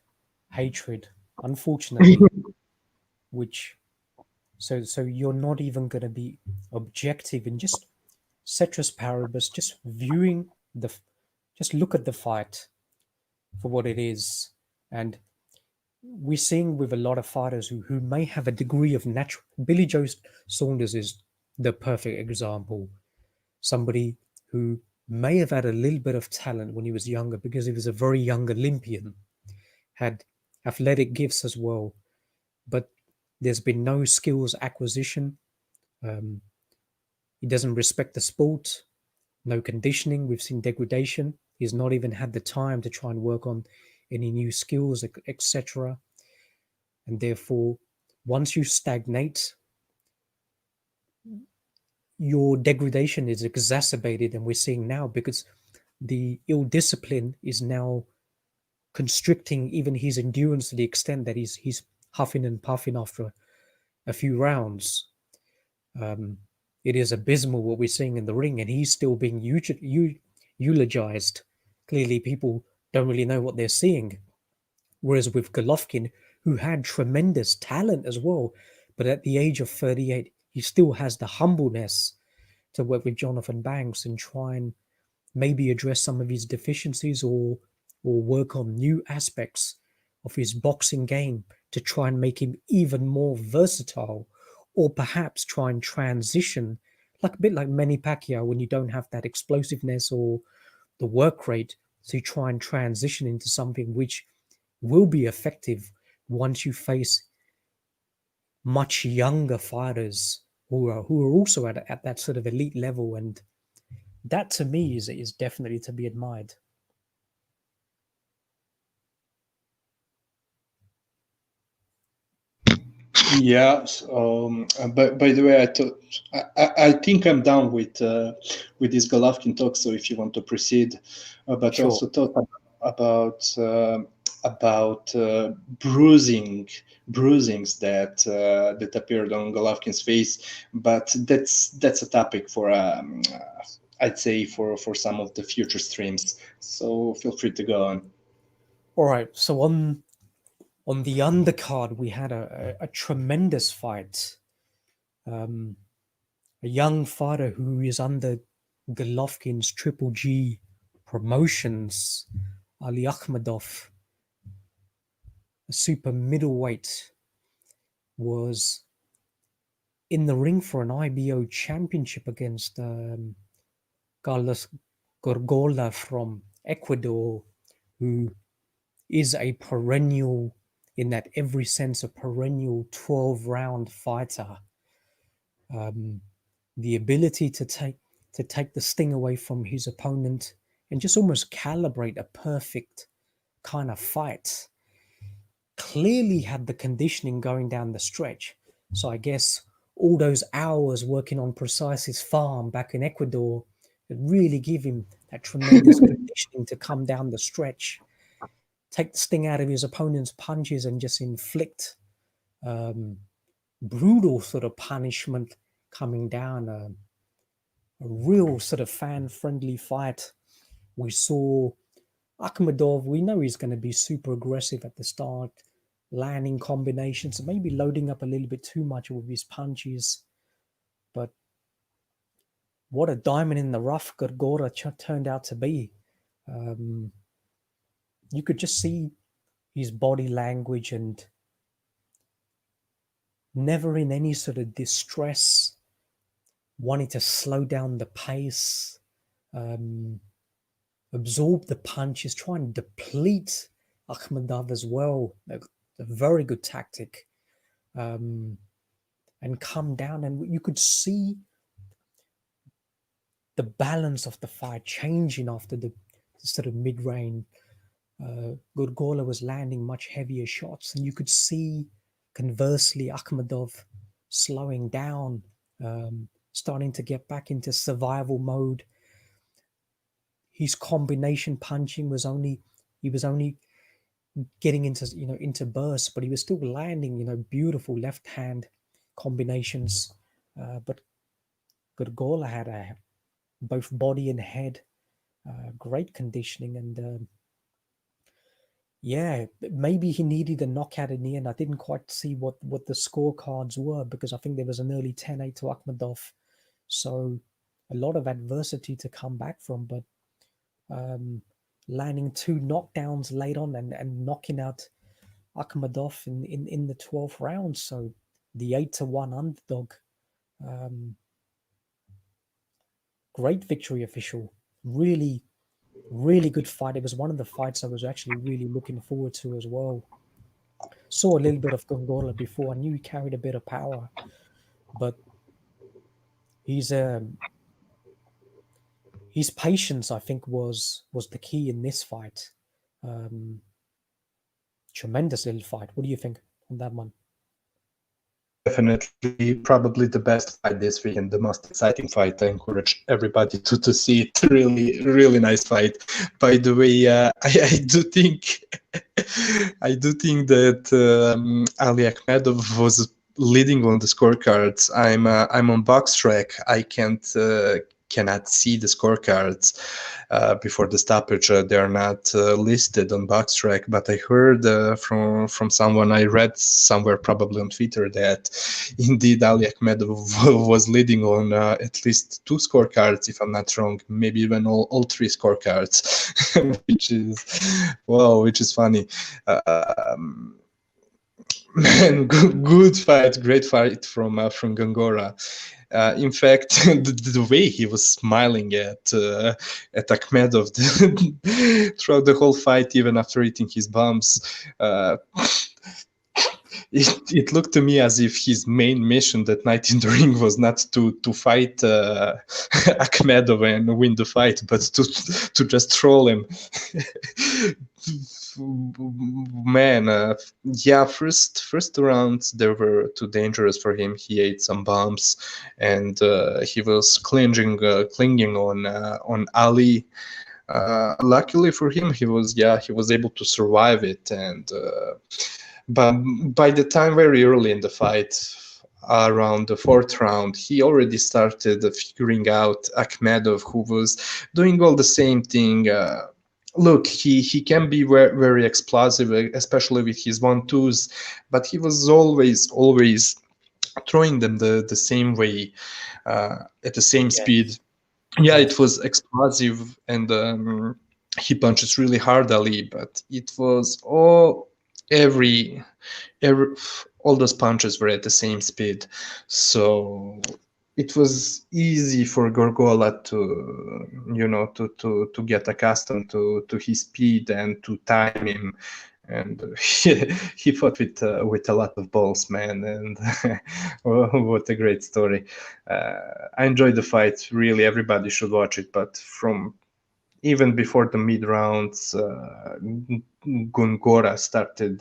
Speaker 1: hatred, unfortunately, which so you're not even going to be objective in just ceteris paribus, just viewing just look at the fight for what it is. And we're seeing with a lot of fighters who may have a degree of natural. Billy Joe Saunders is the perfect example. Somebody who may have had a little bit of talent when he was younger, because he was a very young Olympian, had athletic gifts as well, but there's been no skills acquisition. He doesn't respect the sport, no conditioning. We've seen degradation. He's not even had the time to try and work on any new skills, etc. And therefore, once you stagnate, your degradation is exacerbated. And we're seeing now, because the ill discipline is now constricting even his endurance to the extent that he's huffing and puffing after a few rounds. It is abysmal what we're seeing in the ring, and he's still being eulogized. Clearly, people don't really know what they're seeing. Whereas with Golovkin, who had tremendous talent as well, but at the age of 38, he still has the humbleness to work with Jonathan Banks and try and maybe address some of his deficiencies or work on new aspects of his boxing game to try and make him even more versatile, or perhaps try and transition, like a bit like Manny Pacquiao, when you don't have that explosiveness or the work rate, so you try and transition into something which will be effective once you face much younger fighters who are also at that sort of elite level. And that to me is definitely to be admired.
Speaker 2: Yeah. But by the way, I think I'm done with this Golovkin talk. So if you want to proceed, but
Speaker 1: Sure.
Speaker 2: also talk about bruisings that appeared on Golovkin's face. But that's a topic for I'd say for some of the future streams. So feel free to go on.
Speaker 1: All right. So on the undercard, we had a tremendous fight. A young fighter who is under Golovkin's Triple G promotions, Ali Akhmedov, a super middleweight, was in the ring for an IBO championship against Carlos Gongora from Ecuador, who is a perennial, in that every sense, a perennial 12-round fighter. The ability to take the sting away from his opponent and just almost calibrate a perfect kind of fight. Clearly had the conditioning going down the stretch. So I guess all those hours working on Precise's farm back in Ecuador really give him that tremendous conditioning to come down the stretch, take the sting out of his opponent's punches and just inflict brutal sort of punishment coming down. A real sort of fan-friendly fight. We saw Akhmedov, we know he's going to be super aggressive at the start, landing combinations, maybe loading up a little bit too much with his punches. But what a diamond in the rough Gongora turned out to be. You could just see his body language and never in any sort of distress, wanting to slow down the pace, absorb the punches, try and deplete Akhmedov as well. A very good tactic. And come down, and you could see the balance of the fight changing after the sort of mid-range. Gongora was landing much heavier shots, and you could see, conversely, Akhmedov slowing down, starting to get back into survival mode. His combination punching was only getting into bursts, but he was still landing beautiful left hand combinations. But Gongora had both body and head great conditioning, and yeah, maybe he needed a knockout in the end. I didn't quite see what the scorecards were, because I think there was an early 10-8 to Akhmedov, so a lot of adversity to come back from. But landing 2 knockdowns late on and knocking out Akhmedov in the 12th round, so the 8-1 underdog. Great victory official. Really, really good fight. It was one of the fights I was actually really looking forward to as well. Saw a little bit of Gongora before. I knew he carried a bit of power, but his patience, I think, was the key in this fight. Tremendous little fight. What do you think on that one?
Speaker 2: Definitely, probably the best fight this week and the most exciting fight. I encourage everybody to see it. Really, really nice fight. By the way, I do think that Ali Akhmedov was leading on the scorecards. I'm on box track. I can't cannot see the scorecards before the stoppage. They are not listed on BoxTrack. But I heard from someone, I read somewhere probably on Twitter, that indeed Ali Akhmedov was leading on at least 2 scorecards, if I'm not wrong, maybe even all 3 scorecards, which is funny. Man, good fight, great fight from Gongora. In fact, the way he was smiling at Akhmedov throughout the whole fight, even after eating his bumps, it looked to me as if his main mission that night in the ring was not to fight Akhmedov and win the fight, but to just troll him. Man, yeah, first rounds they were too dangerous for him. He ate some bombs, and he was clinging on Ali. Luckily for him, he was able to survive it, and but by the time very early in the fight, around the 4th round, he already started figuring out Akhmedov, who was doing all the same thing. Look, he can be very, very explosive, especially with his 1-2s, but he was always throwing them the same way, at the same speed. Yeah, it was explosive, and he punches really hard, Ali, but it was all those punches were at the same speed, so it was easy for Gorgola to get accustomed to his speed and to time him, and he fought with a lot of balls, man, and what a great story. I enjoyed the fight, really. Everybody should watch it, but from even before the mid rounds, Gongora started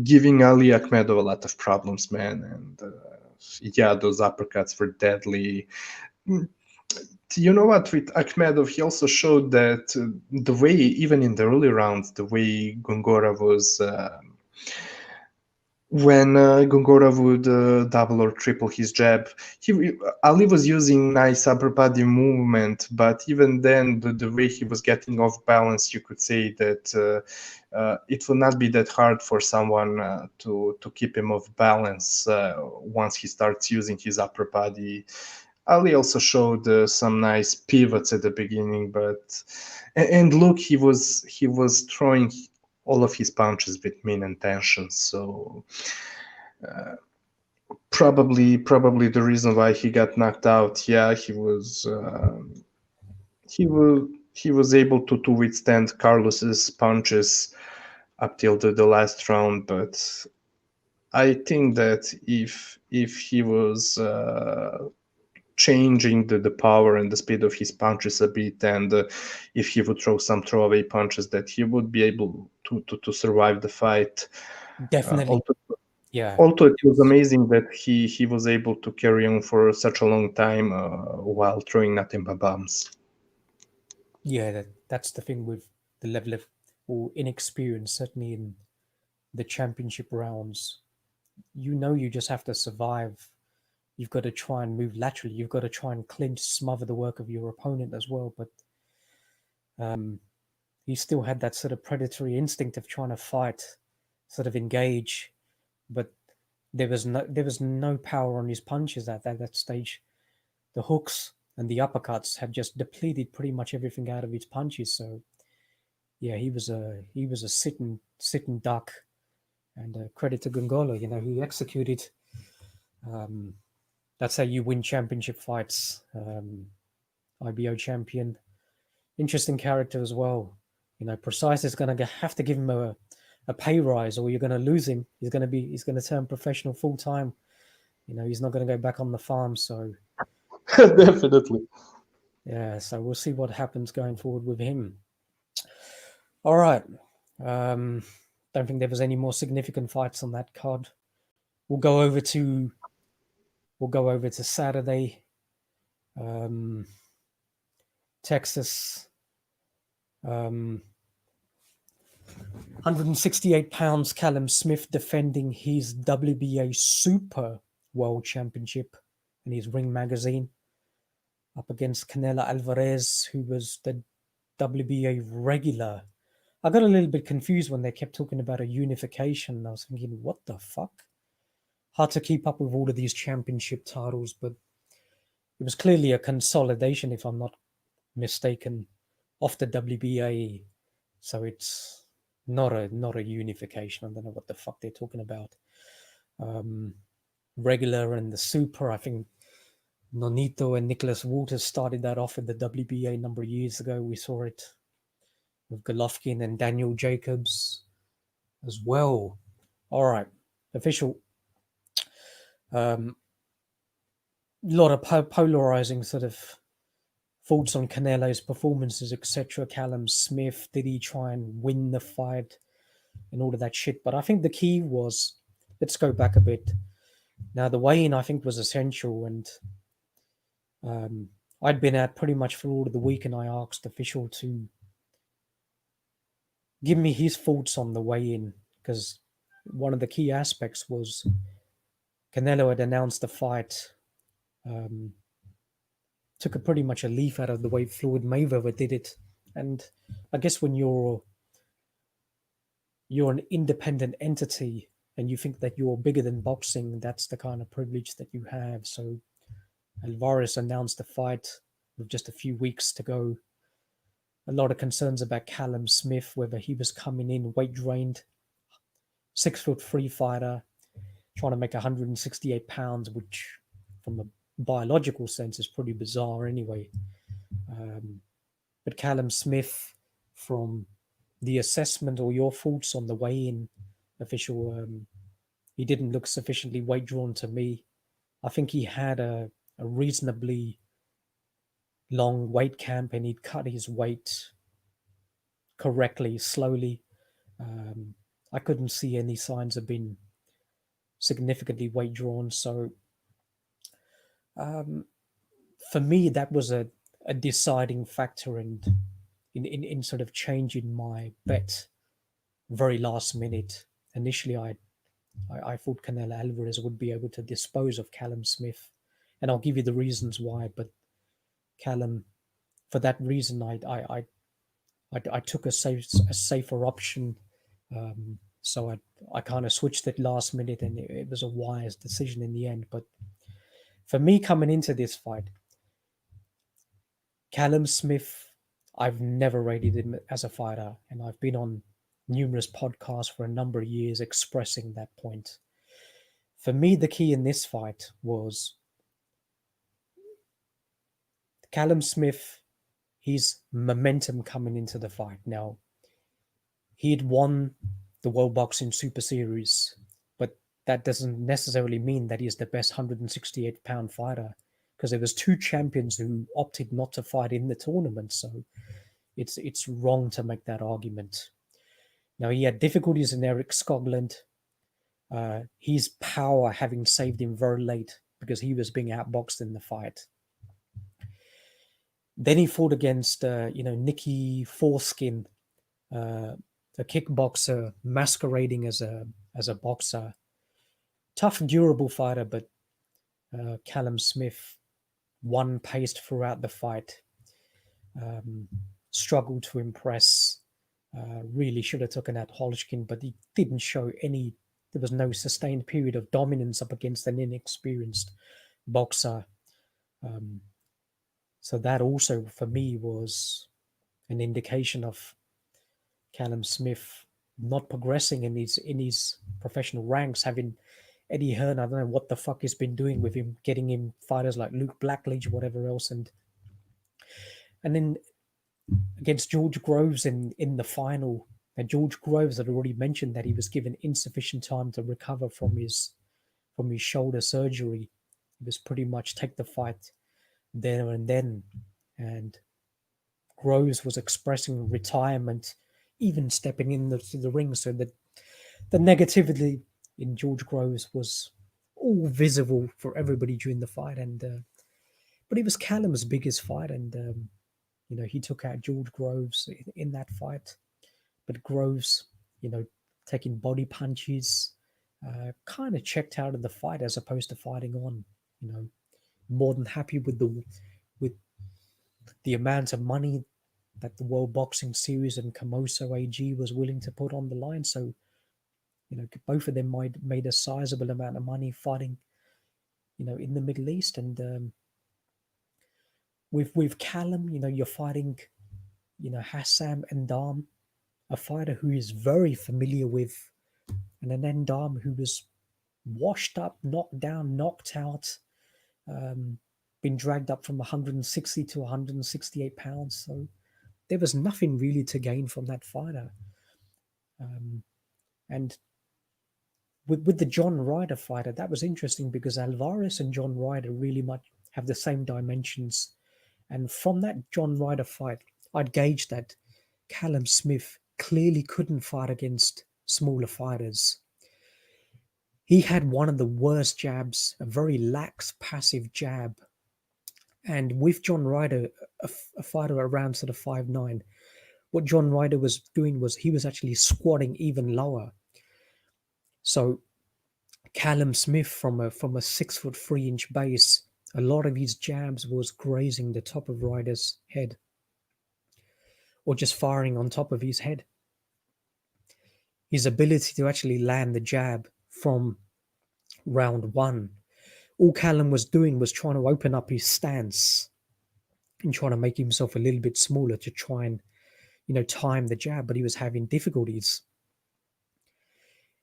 Speaker 2: giving Ali Akhmedov a lot of problems, man, and those uppercuts were deadly. You know what, with Akhmedov, he also showed that the way, even in the early rounds, the way Gongora was, when Gongora would double or triple his jab, Ali was using nice upper body movement, but even then, the way he was getting off balance, you could say that it will not be that hard for someone to keep him off balance once he starts using his upper body. Ali also showed some nice pivots at the beginning, and look, he was throwing all of his punches with mean intention. So probably the reason why he got knocked out. Yeah, he was able to withstand Carlos's punches up till the last round, but I think that if he was changing the power and the speed of his punches a bit, and if he would throw some throwaway punches, that he would be able to survive the fight.
Speaker 1: Definitely.
Speaker 2: Also, it was amazing that he was able to carry on for such a long time while throwing nothing but bombs.
Speaker 1: Yeah, that's the thing with the level of inexperience, certainly in the championship rounds. You just have to survive. You've got to try and move laterally. You've got to try and clinch, smother the work of your opponent as well. But he still had that sort of predatory instinct of trying to fight, sort of engage. But there was no power on his punches at that stage. The hooks and the uppercuts had just depleted pretty much everything out of his punches. So yeah, he was a sitting duck. And credit to Gongora, he executed. That's how you win championship fights. IBO champion, interesting character as well. Precise is going to have to give him a pay rise, or you're going to lose him. He's going to turn professional full time. He's not going to go back on the farm. So
Speaker 2: definitely,
Speaker 1: yeah. So we'll see what happens going forward with him. All right. Don't think there was any more significant fights on that card. We'll go over to Saturday. Texas. 168 pounds, Callum Smith defending his WBA Super World Championship in his Ring magazine. up against Canelo Alvarez, who was the WBA regular. I got a little bit confused when they kept talking about a unification. I was thinking, what the fuck? Hard to keep up with all of these championship titles, but it was clearly a consolidation, if I'm not mistaken, of the WBA. So it's not a unification. I don't know what the fuck they're talking about. Regular and the super, I think Nonito and Nicholas Walters started that off in the WBA a number of years ago. We saw it with Golovkin and Daniel Jacobs as well. All right, official. A lot of polarizing sort of thoughts on Canelo's performances, etc. Callum Smith, did he try and win the fight and all of that shit? But I think the key was, let's go back a bit. Now, the weigh-in, I think, was essential, and I'd been out pretty much for all of the week, and I asked the official to give me his thoughts on the weigh-in, because one of the key aspects was Canelo had announced the fight, took a pretty much a leaf out of the way Floyd Mayweather did it. And I guess when you're an independent entity and you think that you're bigger than boxing, that's the kind of privilege that you have. So Alvarez announced the fight with just a few weeks to go. A lot of concerns about Callum Smith, whether he was coming in weight drained, 6'3" fighter, trying to make 168 pounds, which from a biological sense is pretty bizarre anyway. But Callum Smith, from the assessment or your thoughts on the weigh-in official, he didn't look sufficiently weight drawn to me. I think he had a reasonably long weight camp and he'd cut his weight correctly, slowly. I couldn't see any signs of being significantly weight drawn. So for me, that was a deciding factor in sort of changing my bet very last minute. Initially, I thought Canelo Alvarez would be able to dispose of Callum Smith, and I'll give you the reasons why. But Callum, for that reason, I took a safer option. So I kind of switched it last minute, and it was a wise decision in the end. But for me, coming into this fight, Callum Smith, I've never rated him as a fighter, and I've been on numerous podcasts for a number of years expressing that point. For me, the key in this fight was Callum Smith, his momentum coming into the fight. Now, he had won the World Boxing Super Series, but that doesn't necessarily mean that he's the best 168-pound fighter, because there was two champions who opted not to fight in the tournament. So it's wrong to make that argument. Now, he had difficulties in Eric Skoglund. His power having saved him very late because he was being outboxed in the fight. Then he fought against, Nicky Foreskin, a kickboxer masquerading as a boxer. Tough, durable fighter, but Callum Smith won paced throughout the fight. Struggled to impress. Really should have taken out Hodgkin, but he didn't show any. There was no sustained period of dominance up against an inexperienced boxer. So that also, for me, was an indication of Callum Smith not progressing in his professional ranks, having Eddie Hearn, I don't know what the fuck he's been doing with him, getting him fighters like Luke Blackledge, whatever else, and then against George Groves in the final. And George Groves had already mentioned that he was given insufficient time to recover from his shoulder surgery. He was pretty much take the fight there and then. And Groves was expressing retirement, even stepping into the ring. So that the negativity in George Groves was all visible for everybody during the fight. And but it was Callum's biggest fight, and he took out George Groves in that fight. But Groves, taking body punches, kind of checked out of the fight as opposed to fighting on. More than happy with the amount of money that the World Boxing Series and Komoso AG was willing to put on the line. So, both of them made a sizable amount of money fighting, in the Middle East. And with Callum, you're fighting, Hassam Endam, a fighter who is very familiar with, and an Endam who was washed up, knocked down, knocked out, been dragged up from 160 to 168 pounds. So there was nothing really to gain from that fighter. And with the John Ryder fighter, that was interesting because Alvarez and John Ryder really much have the same dimensions. And from that John Ryder fight, I'd gauge that Callum Smith clearly couldn't fight against smaller fighters. He had one of the worst jabs, a very lax, passive jab. And with John Ryder, a fighter around sort of 5'9", what John Ryder was doing was he was actually squatting even lower. So Callum Smith, from a 6'3" base, a lot of his jabs was grazing the top of Ryder's head, or just firing on top of his head. His ability to actually land the jab from round one, all Callum was doing was trying to open up his stance and trying to make himself a little bit smaller to try and, time the jab, but he was having difficulties.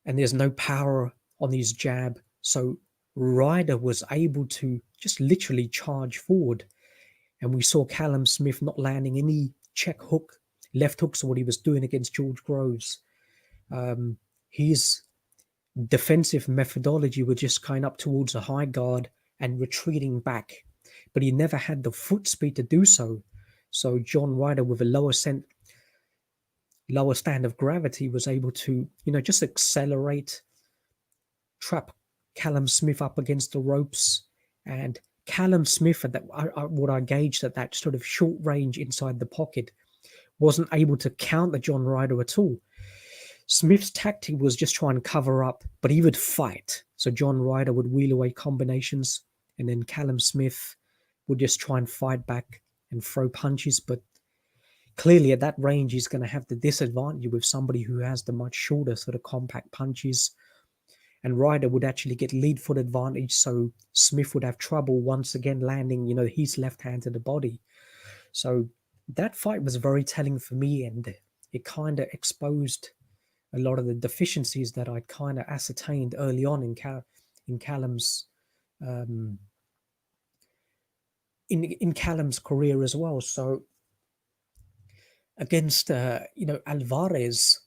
Speaker 1: And there's no power on his jab, so Ryder was able to just literally charge forward. And we saw Callum Smith not landing any check hook, left hooks, or what he was doing against George Groves. His defensive methodology was just kind of up towards a high guard and retreating back, but he never had the foot speed to do so. So John Ryder, with a lower stand of gravity, was able to, just accelerate, trap Callum Smith up against the ropes. And Callum Smith, at that, what I gauged at that sort of short range inside the pocket, wasn't able to counter John Ryder at all. Smith's tactic was just try and cover up, but he would fight. So John Ryder would wheel away combinations, and then Callum Smith would just try and fight back and throw punches. But clearly at that range, he's going to have the disadvantage with somebody who has the much shorter sort of compact punches. And Ryder would actually get lead foot advantage, so Smith would have trouble once again landing, his left hand to the body. So that fight was very telling for me, and it kind of exposed a lot of the deficiencies that I'd kind of ascertained early on in Callum's in Callum's career as well. So against Alvarez,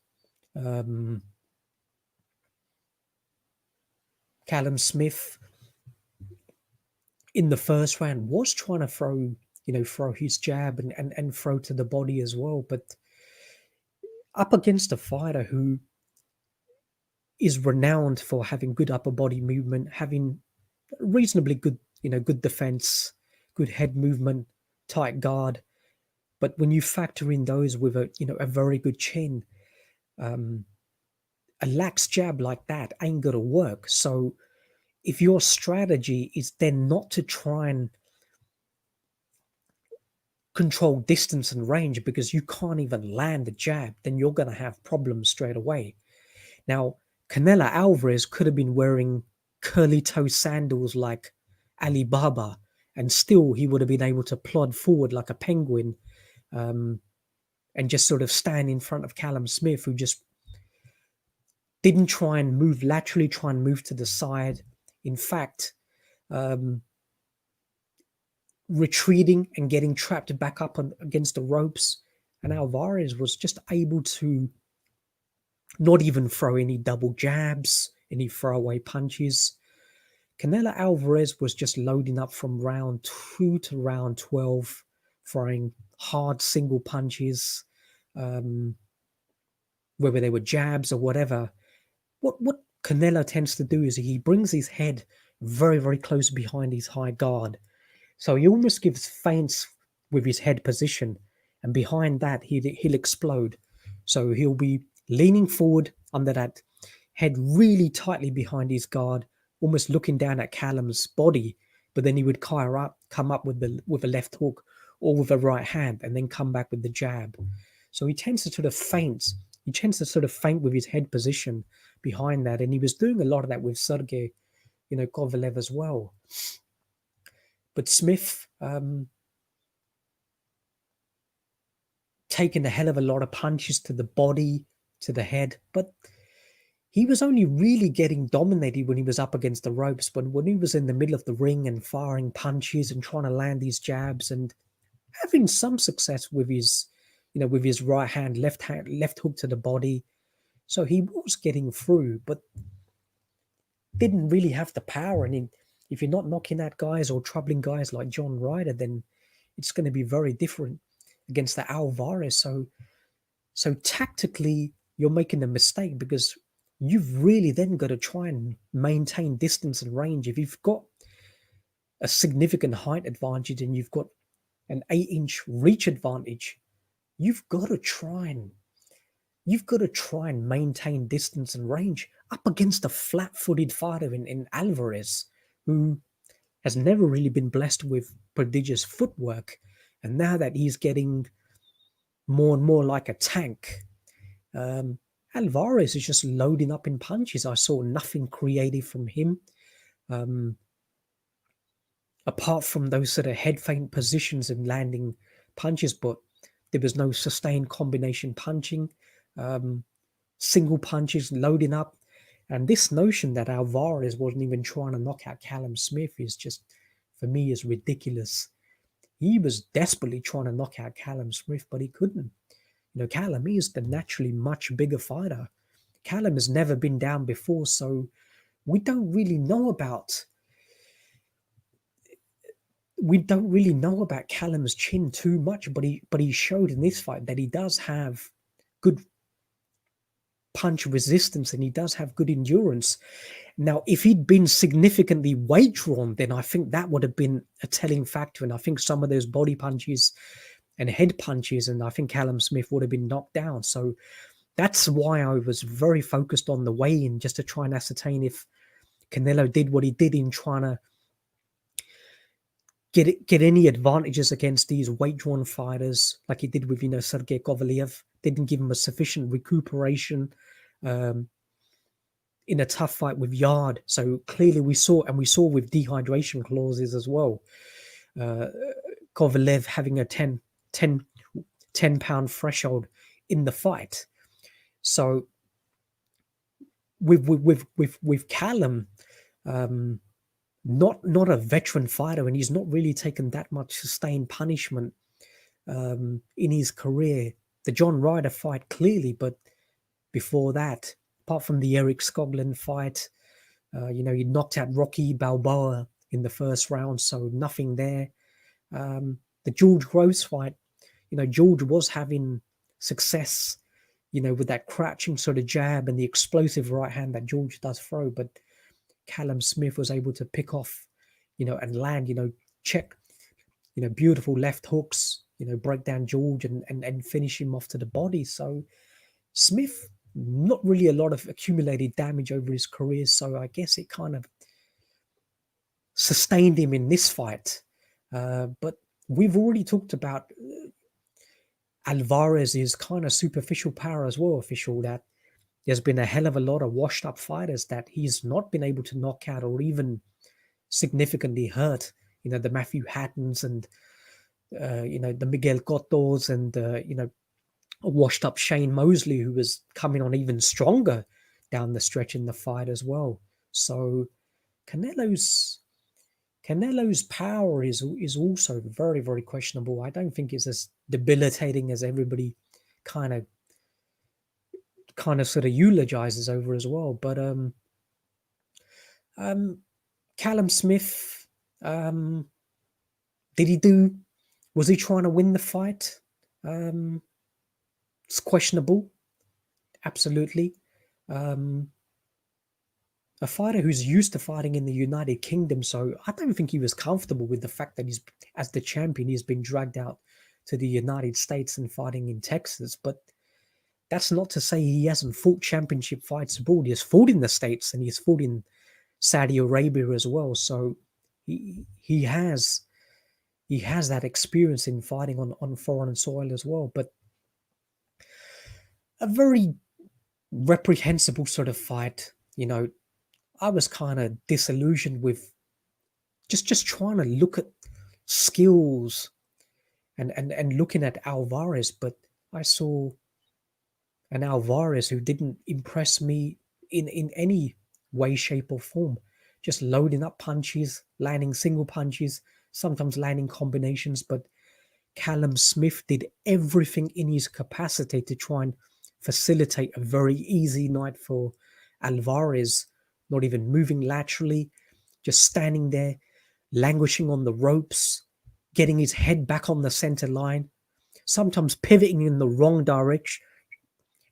Speaker 1: Callum Smith in the first round was trying to throw his jab and throw to the body as well, but up against a fighter who is renowned for having good upper body movement, having reasonably good, good defense, good head movement, tight guard. But when you factor in those with a very good chin, a lax jab like that ain't gonna work. So if your strategy is then not to try and control distance and range because you can't even land the jab, then you're going to have problems straight away. Now, Canelo Alvarez could have been wearing curly toe sandals like Ali Baba, and still he would have been able to plod forward like a penguin, and just sort of stand in front of Callum Smith, who just didn't try and move laterally, try and move to the side. In fact, retreating and getting trapped back up against the ropes. And Alvarez was just able to not even throw any double jabs, any throwaway punches. Canelo Alvarez was just loading up from round 2 to round 12, throwing hard single punches, whether they were jabs or whatever. What Canelo tends to do is he brings his head very, very close behind his high guard. So he almost gives feints with his head position, and behind that, he'll explode. So he'll be leaning forward under that head really tightly behind his guard, almost looking down at Callum's body, but then he would come up with a left hook or with a right hand and then come back with the jab. So he tends to sort of feint. He tends to sort of feint with his head position behind that. And he was doing a lot of that with Sergey, Kovalev as well. But Smith, taking a hell of a lot of punches to the body, to the head. But he was only really getting dominated when he was up against the ropes. But when he was in the middle of the ring and firing punches and trying to land these jabs and having some success with his, with his right hand, left hook to the body. So he was getting through, but didn't really have the power. And if you're not knocking out guys or troubling guys like John Ryder, then it's going to be very different against the Alvarez. So tactically, you're making a mistake because you've really then got to try and maintain distance and range. If you've got a significant height advantage and you've got an 8-inch reach advantage, you've got to try and maintain distance and range up against a flat-footed fighter in Alvarez, who has never really been blessed with prodigious footwork. And now that he's getting more and more like a tank, Alvarez is just loading up in punches. I saw nothing creative from him. Apart from those sort of head feint positions and landing punches, but there was no sustained combination punching, single punches, loading up. And this notion that Alvarez wasn't even trying to knock out Callum Smith is just, for me, is ridiculous. He was desperately trying to knock out Callum Smith, but he couldn't. Callum is the naturally much bigger fighter. Callum has never been down before, so we don't really know about Callum's chin too much, but he showed in this fight that he does have good punch resistance and he does have good endurance. Now, if he'd been significantly weight drawn, then I think that would have been a telling factor. And I think some of those body punches and head punches, and I think Callum Smith would have been knocked down. So that's why I was very focused on the weigh-in, just to try and ascertain if Canelo did what he did in trying to get any advantages against these weight-drawn fighters, like he did with, Sergey Kovalev. Didn't give him a sufficient recuperation in a tough fight with Yard. So clearly we saw with dehydration clauses as well. Kovalev having a 10 pound threshold in the fight. So with Callum, not a veteran fighter, and he's not really taken that much sustained punishment in his career. The John Ryder fight clearly, but before that, apart from the Eric Skoglund fight, he knocked out Rocky Balboa in the first round, so nothing there. The George Groves fight, George was having success, with that crouching sort of jab and the explosive right hand that George does throw, but Callum Smith was able to pick off, and land, check, beautiful left hooks, break down George and finish him off to the body. So Smith, not really a lot of accumulated damage over his career. So I guess it kind of sustained him in this fight. But we've already talked about Alvarez's kind of superficial power as well, official, that there's been a hell of a lot of washed up fighters that he's not been able to knock out or even significantly hurt. The Matthew Hattons and, the Miguel Cottos and, a washed up Shane Mosley, who was coming on even stronger down the stretch in the fight as well. So Canelo's power is also very, very questionable. I don't think it's as debilitating as everybody kind of sort of eulogizes over as well. But Callum Smith, was he trying to win the fight? It's questionable. Absolutely. A fighter who's used to fighting in the United Kingdom, so I don't think he was comfortable with the fact that as the champion, he's been dragged out to the United States and fighting in Texas. But that's not to say he hasn't fought championship fights abroad. He has fought in the States and he's fought in Saudi Arabia as well. So he has he has that experience in fighting on foreign soil as well. But a very reprehensible sort of fight. I was kind of disillusioned with just trying to look at skills and looking at Alvarez, but I saw an Alvarez who didn't impress me in any way, shape, or form. Just loading up punches, landing single punches, sometimes landing combinations. But Callum Smith did everything in his capacity to try and facilitate a very easy night for Alvarez, not even moving laterally, just standing there, languishing on the ropes, getting his head back on the center line, sometimes pivoting in the wrong direction,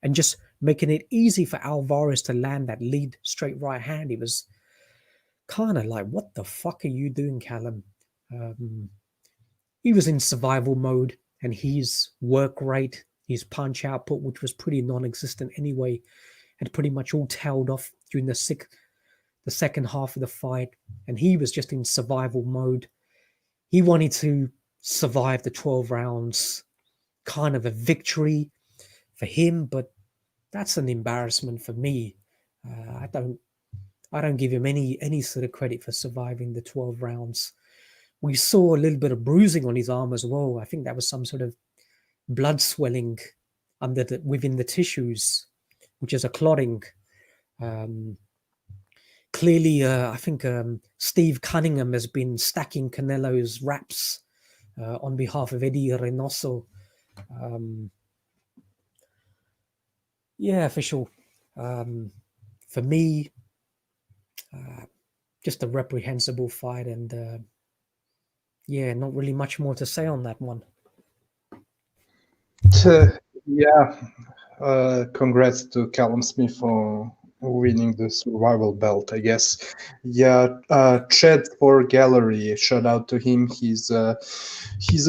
Speaker 1: and just making it easy for Alvarez to land that lead straight right hand. He was kind of like, what the fuck are you doing, Callum? He was in survival mode, and his work rate, his punch output, which was pretty non-existent anyway, had pretty much all tailed off during the second half of the fight, and he was just in survival mode. He wanted to survive the 12 rounds, kind of a victory for him, but that's an embarrassment for me. I don't give him any sort of credit for surviving the 12 rounds. We saw a little bit of bruising on his arm as well. I think that was some sort of blood swelling within the tissues, which is a clotting. Clearly, I think Steve Cunningham has been stacking Canelo's raps on behalf of Eddie Reynoso. Yeah, for sure. For me, just a reprehensible fight, and yeah, not really much more to say on that one.
Speaker 2: Yeah, congrats to Callum Smith for winning the survival belt, I guess. Yeah, Chad for Gallery, shout out to him. He's a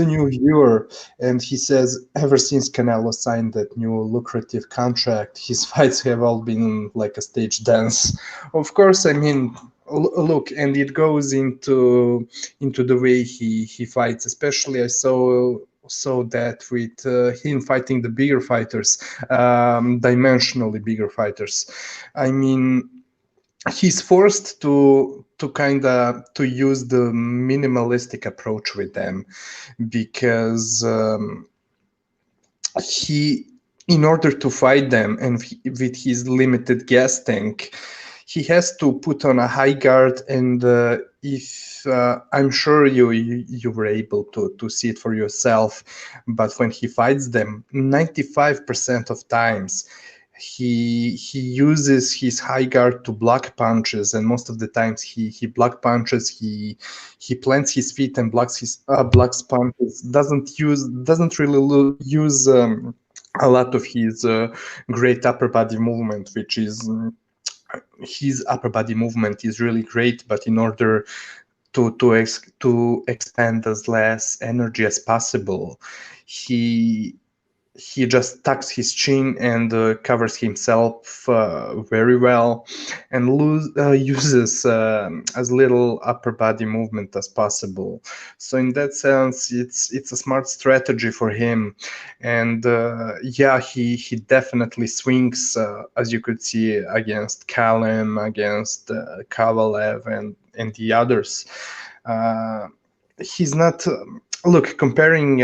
Speaker 2: new viewer, and he says ever since Canelo signed that new lucrative contract, his fights have all been like a stage dance. Of course, I mean, look, and it goes into the way he fights. Especially, I saw that with him fighting the bigger fighters, dimensionally bigger fighters. I mean, he's forced to kind of to use the minimalistic approach with them, because he, in order to fight them and with his limited gas tank, he has to put on a high guard. And if I'm sure you were able to see it for yourself, but when he fights them, 95% of times he uses his high guard to block punches, and most of the times he block punches, he plants his feet and blocks punches, doesn't really use a lot of his great upper body movement, which is his upper body movement is really great, but in order to expand as less energy as possible, he just tucks his chin and covers himself very well, and uses as little upper body movement as possible. So in that sense, it's a smart strategy for him. And yeah, he definitely swings, as you could see, against Callum, against Kovalev, and the others. He's not. Look, comparing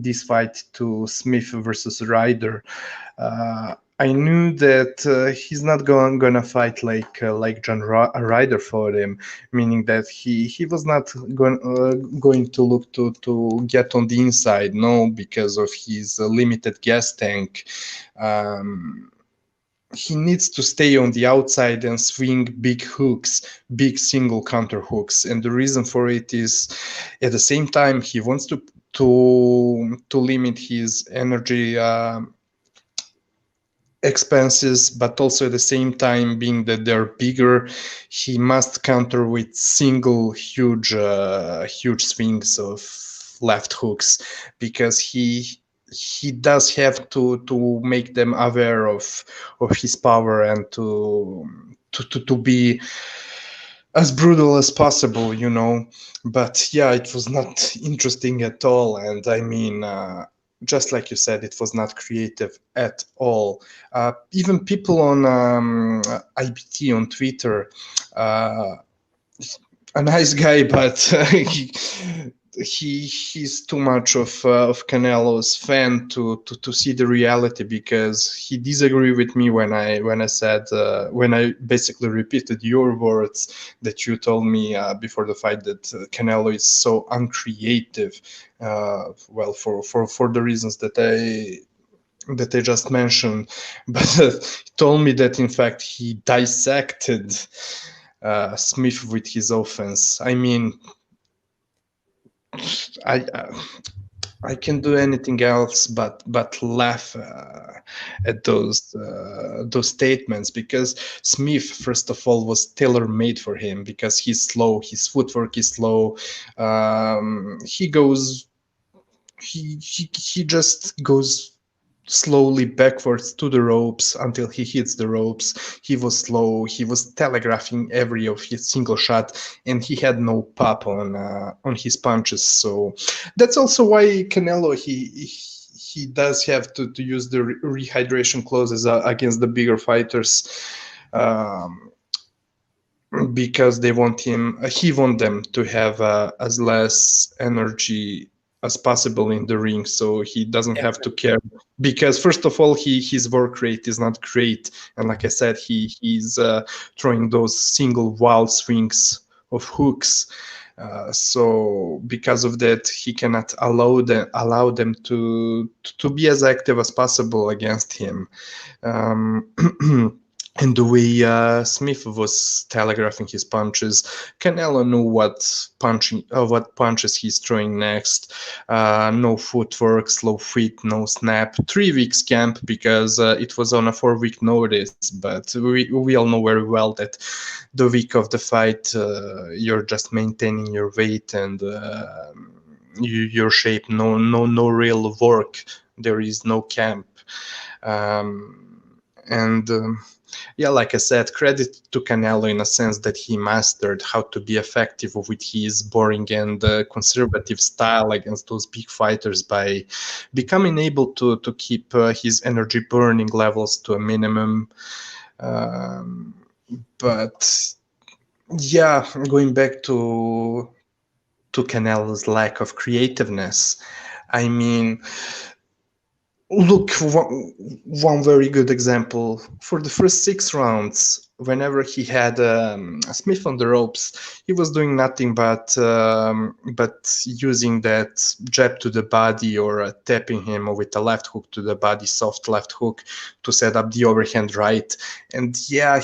Speaker 2: this fight to Smith versus Ryder, I knew that he's not gonna fight like John Ryder for him, meaning that he was not going to look to get on the inside, no, because of his limited gas tank. He needs to stay on the outside and swing big hooks, big single counter hooks. And the reason for it is, at the same time, he wants to limit his energy expenses, but also at the same time, being that they're bigger, he must counter with single huge swings of left hooks, because he does have to make them aware of his power, and to be as brutal as possible, but yeah, it was not interesting at all. And I mean, just like you said, it was not creative at all. Even people on IBT on Twitter, uh, a nice guy, but he's too much of Canelo's fan to see the reality, because he disagreed with me when I said when I basically repeated your words that you told me before the fight, that Canelo is so uncreative. Well, for the reasons that I just mentioned, but he told me that in fact he dissected Smith with his offense. I mean, I I can do anything else but laugh at those statements, because Smith, first of all, was tailor made for him, because he's slow, his footwork is slow. He goes, he just goes slowly backwards to the ropes until he hits the ropes. He was slow. He was telegraphing every of his single shot, and he had no pop on his punches. So that's also why Canelo he does have to use the rehydration clauses against the bigger fighters. Because they want him, he want them to have as less energy as possible in the ring, so he doesn't have to care. Because first of all, his work rate is not great, and like I said, he's throwing those single wild swings of hooks. So because of that, he cannot allow them to be as active as possible against him. And the way Smith was telegraphing his punches, Canelo knew what punches he's throwing next. No footwork, slow feet, no snap. 3 weeks camp, because it was on a 4-week notice. But we all know very well that the week of the fight, you're just maintaining your weight and your shape. No real work. There is no camp. And yeah, like I said, credit to Canelo in a sense that he mastered how to be effective with his boring and conservative style against those big fighters by becoming able to keep his energy burning levels to a minimum. But yeah, going back to Canelo's lack of creativeness, I mean, look, one very good example. For the first 6 rounds, whenever he had Smith on the ropes, he was doing nothing but using that jab to the body, or tapping him with a left hook to the body, soft left hook, to set up the overhand right. And yeah,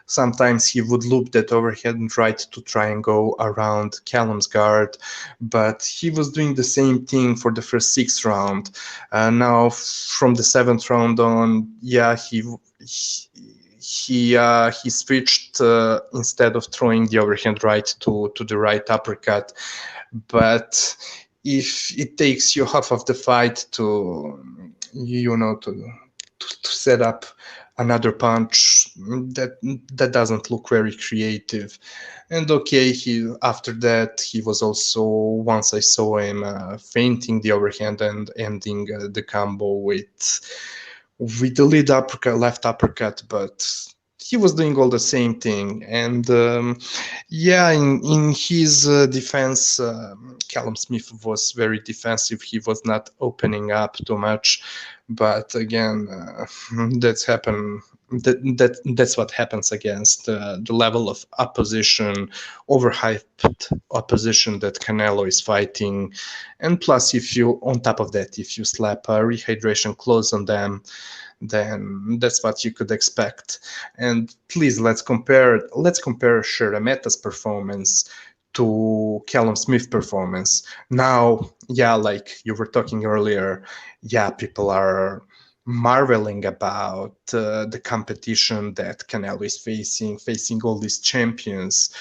Speaker 2: sometimes he would loop that overhand right to try and go around Callum's guard, but he was doing the same thing for the first 6 round. Now from the 7th round on, yeah, he switched, instead of throwing the overhand right to the right uppercut. But if it takes you half of the fight to set up another punch, that doesn't look very creative. And okay, after that he was also, once I saw him feinting the overhand and ending the combo with the lead uppercut, left uppercut, but he was doing all the same thing. And yeah, in his defense, Callum Smith was very defensive. He was not opening up too much, but again, that's what happens against the level of opposition, overhyped opposition that Canelo is fighting. And plus, on top of that, if you slap a rehydration clause on them, then that's what you could expect. And please, let's compare Szeremeta's performance to Callum Smith's performance. Now, yeah, like you were talking earlier, yeah, people are marveling about the competition that Canelo is facing all these champions,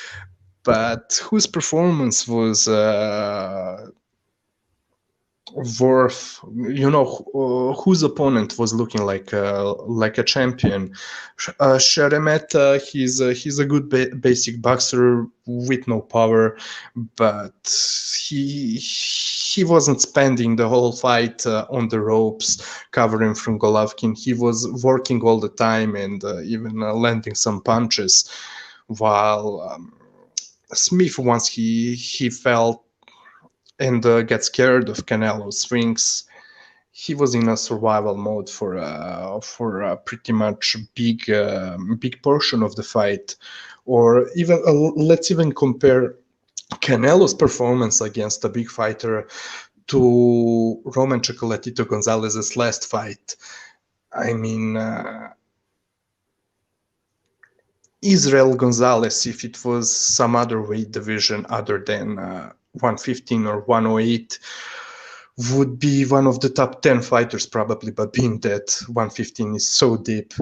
Speaker 2: but whose performance was worth, whose opponent was looking like a champion. Szeremeta, he's a good basic boxer with no power, but he wasn't spending the whole fight on the ropes covering from Golovkin. He was working all the time and even landing some punches, while Smith, once he felt and gets scared of Canelo's swings, he was in a survival mode for a pretty much big portion of the fight. Or even let's even compare Canelo's performance against a big fighter to Roman Chocolatito Gonzalez's last fight. I mean, Israel Gonzalez, if it was some other weight division other than 115 or 108, would be one of the top 10 fighters probably, but being that 115 is so deep,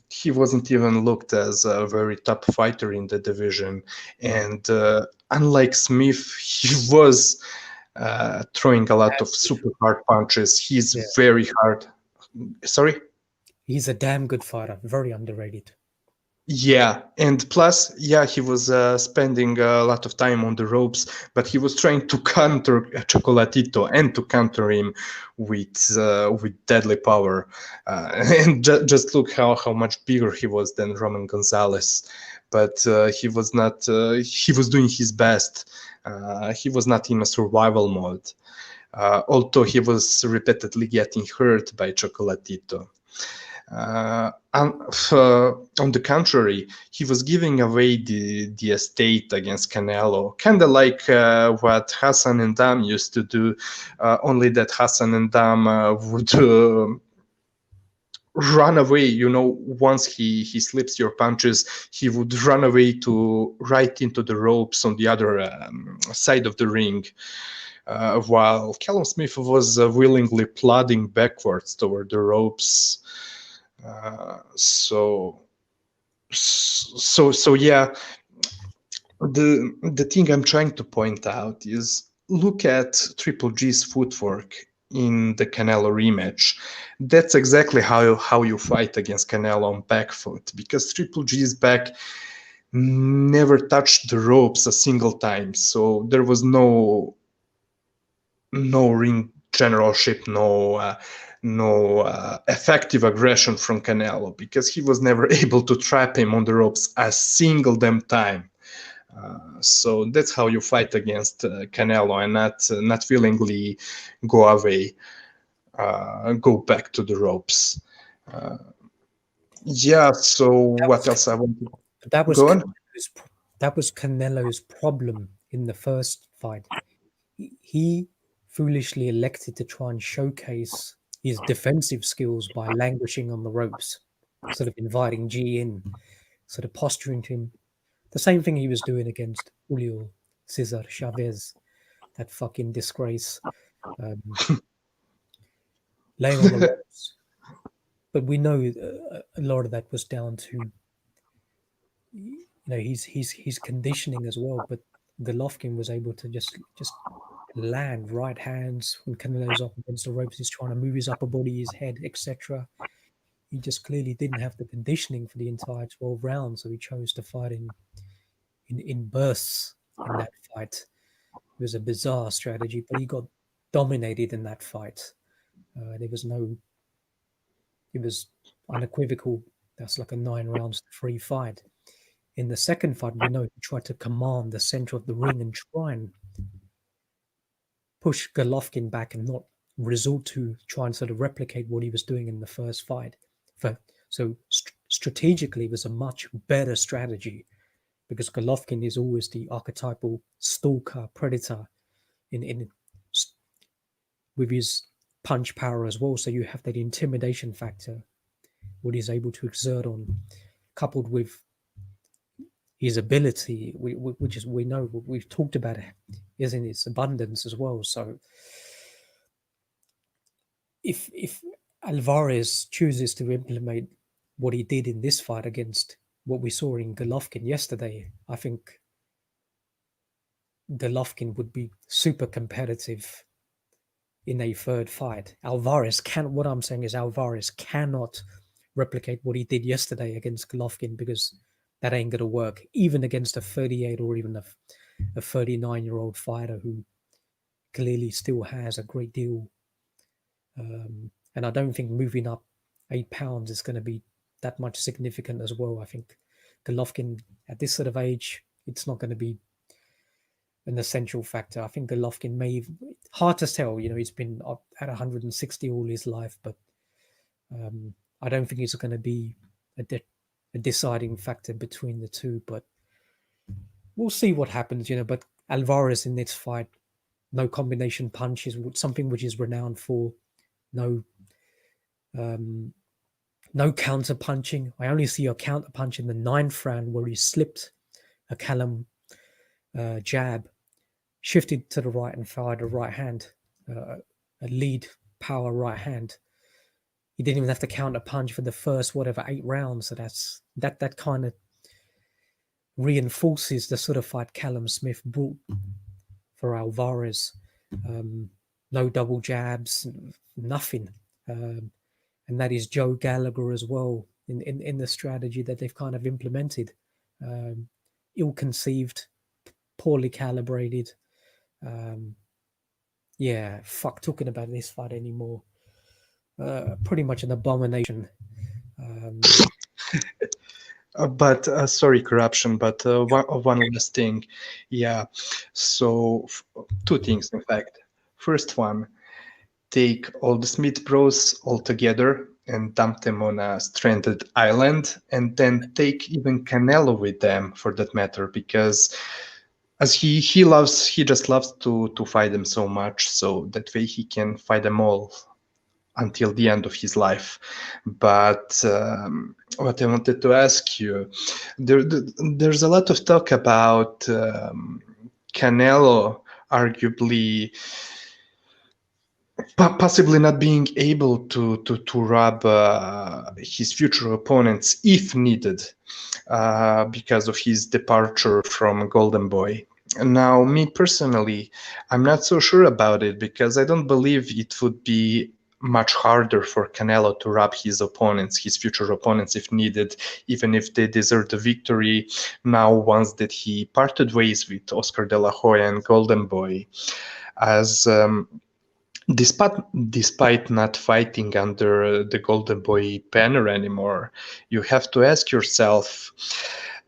Speaker 2: he wasn't even looked as a very top fighter in the division. And unlike Smith, he was throwing a lot of super hard punches. He's very hard. Sorry?
Speaker 1: He's a damn good fighter, very underrated.
Speaker 2: Yeah, and plus, he was spending a lot of time on the ropes, but he was trying to counter Chocolatito and to counter him with deadly power. And just look how much bigger he was than Roman Gonzalez. But he was not. He was doing his best. He was not in a survival mode, although he was repeatedly getting hurt by Chocolatito. On the contrary, he was giving away the estate against Canelo, kind of like what Hassan and Dam used to do, only that Hassan and Dam would run away. Once he slips your punches, he would run away to right into the ropes on the other side of the ring. While Callum Smith was willingly plodding backwards toward the ropes. So yeah, the thing I'm trying to point out is look at Triple G's footwork in the Canelo rematch. That's exactly how you fight against Canelo on back foot, because Triple G's back never touched the ropes a single time, so there was no ring generalship, no effective aggression from Canelo, because he was never able to trap him on the ropes a single damn time. So that's how you fight against Canelo, and not willingly go away, go back to the ropes. So what else I want to go on?
Speaker 1: That was Canelo's problem in the first fight. He foolishly elected to try and showcase his defensive skills by languishing on the ropes, sort of inviting G in, sort of posturing to him. The same thing he was doing against Julio Cesar Chavez, that fucking disgrace, laying on the ropes. But we know a lot of that was down to his conditioning as well. But Golovkin was able to just land right hands when Canelo's up against the ropes. He's trying to move his upper body, his head, etc. He just clearly didn't have the conditioning for the entire 12 rounds, so he chose to fight in bursts in that fight. It was a bizarre strategy, but he got dominated in that fight. It was unequivocal. That's like a 9 rounds to 3 fight. In the second fight, we know he tried to command the center of the ring and try and push Golovkin back and not resort to try and sort of replicate what he was doing in the first fight. So strategically, it was a much better strategy, because Golovkin is always the archetypal stalker, predator with his punch power as well. So you have that intimidation factor, what he's able to exert on, coupled with his ability, which is, we know, we've talked about it, is in its abundance as well. So if Alvarez chooses to implement what he did in this fight against what we saw in Golovkin yesterday, I think Golovkin would be super competitive in a third fight. What I'm saying is Alvarez cannot replicate what he did yesterday against Golovkin, because that ain't going to work, even against a 38 or even a 39-year-old fighter who clearly still has a great deal. And I don't think moving up 8 pounds is going to be that much significant as well. I think Golovkin, at this sort of age, it's not going to be an essential factor. I think Golovkin hard to tell, he's been up at 160 all his life, but I don't think it's going to be a deciding factor between the two, but we'll see what happens, but Alvarez in this fight, no combination punches, something which is renowned for, no counter punching. I only see a counter punch in the 9th round where he slipped a Callum jab, shifted to the right and fired a right hand, a lead power right hand. He didn't even have to counter punch for the first 8 rounds. So that kind of reinforces the sort of fight Callum Smith brought for Alvarez. No double jabs, nothing. And that is Joe Gallagher as well in the strategy that they've kind of implemented. Ill-conceived, poorly calibrated. Talking about this fight anymore. Pretty much an abomination.
Speaker 2: But sorry, corruption. But one last thing, yeah. So 2 things, in fact. First one, take all the Smith Bros all together and dump them on a stranded island, and then take even Canelo with them, for that matter, because as he just loves to fight them so much, so that way he can fight them all until the end of his life. But what I wanted to ask you, there's a lot of talk about Canelo arguably possibly not being able to rob his future opponents if needed, because of his departure from Golden Boy. Now, me personally, I'm not so sure about it, because I don't believe it would be much harder for Canelo to rob his opponents, his future opponents, if needed, even if they deserve the victory. Now, once that he parted ways with Oscar De La Hoya and Golden Boy, as despite not fighting under the Golden Boy banner anymore, you have to ask yourself,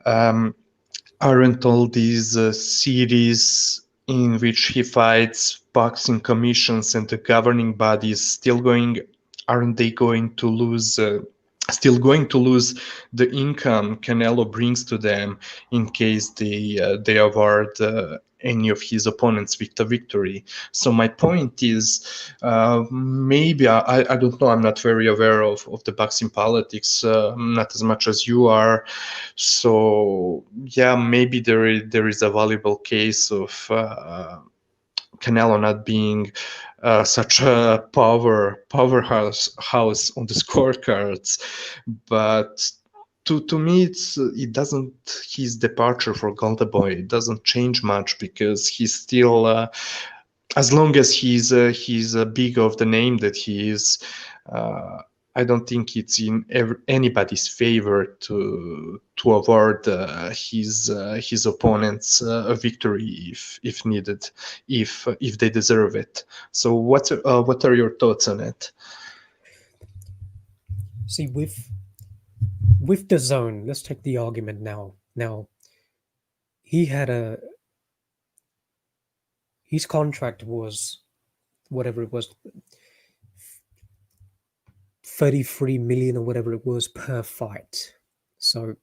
Speaker 2: aren't all these series in which he fights, boxing commissions and the governing bodies aren't they going to lose still going to lose the income Canelo brings to them in case they award any of his opponents with a victory? So my point is, maybe I don't know, I'm not very aware of the boxing politics, not as much as you are. So yeah, maybe there is a valuable case of Canelo not being such a powerhouse on the scorecards, but to me, it doesn't. His departure for Golden Boy, it doesn't change much, because he's still, as long as he's big of the name that he is. I don't think it's in anybody's favor to award his opponents a victory if needed, if they deserve it. So what are your thoughts on it?
Speaker 1: See, with the zone, let's take the argument now. Now, his contract was whatever it was, 33 million or whatever it was per fight. So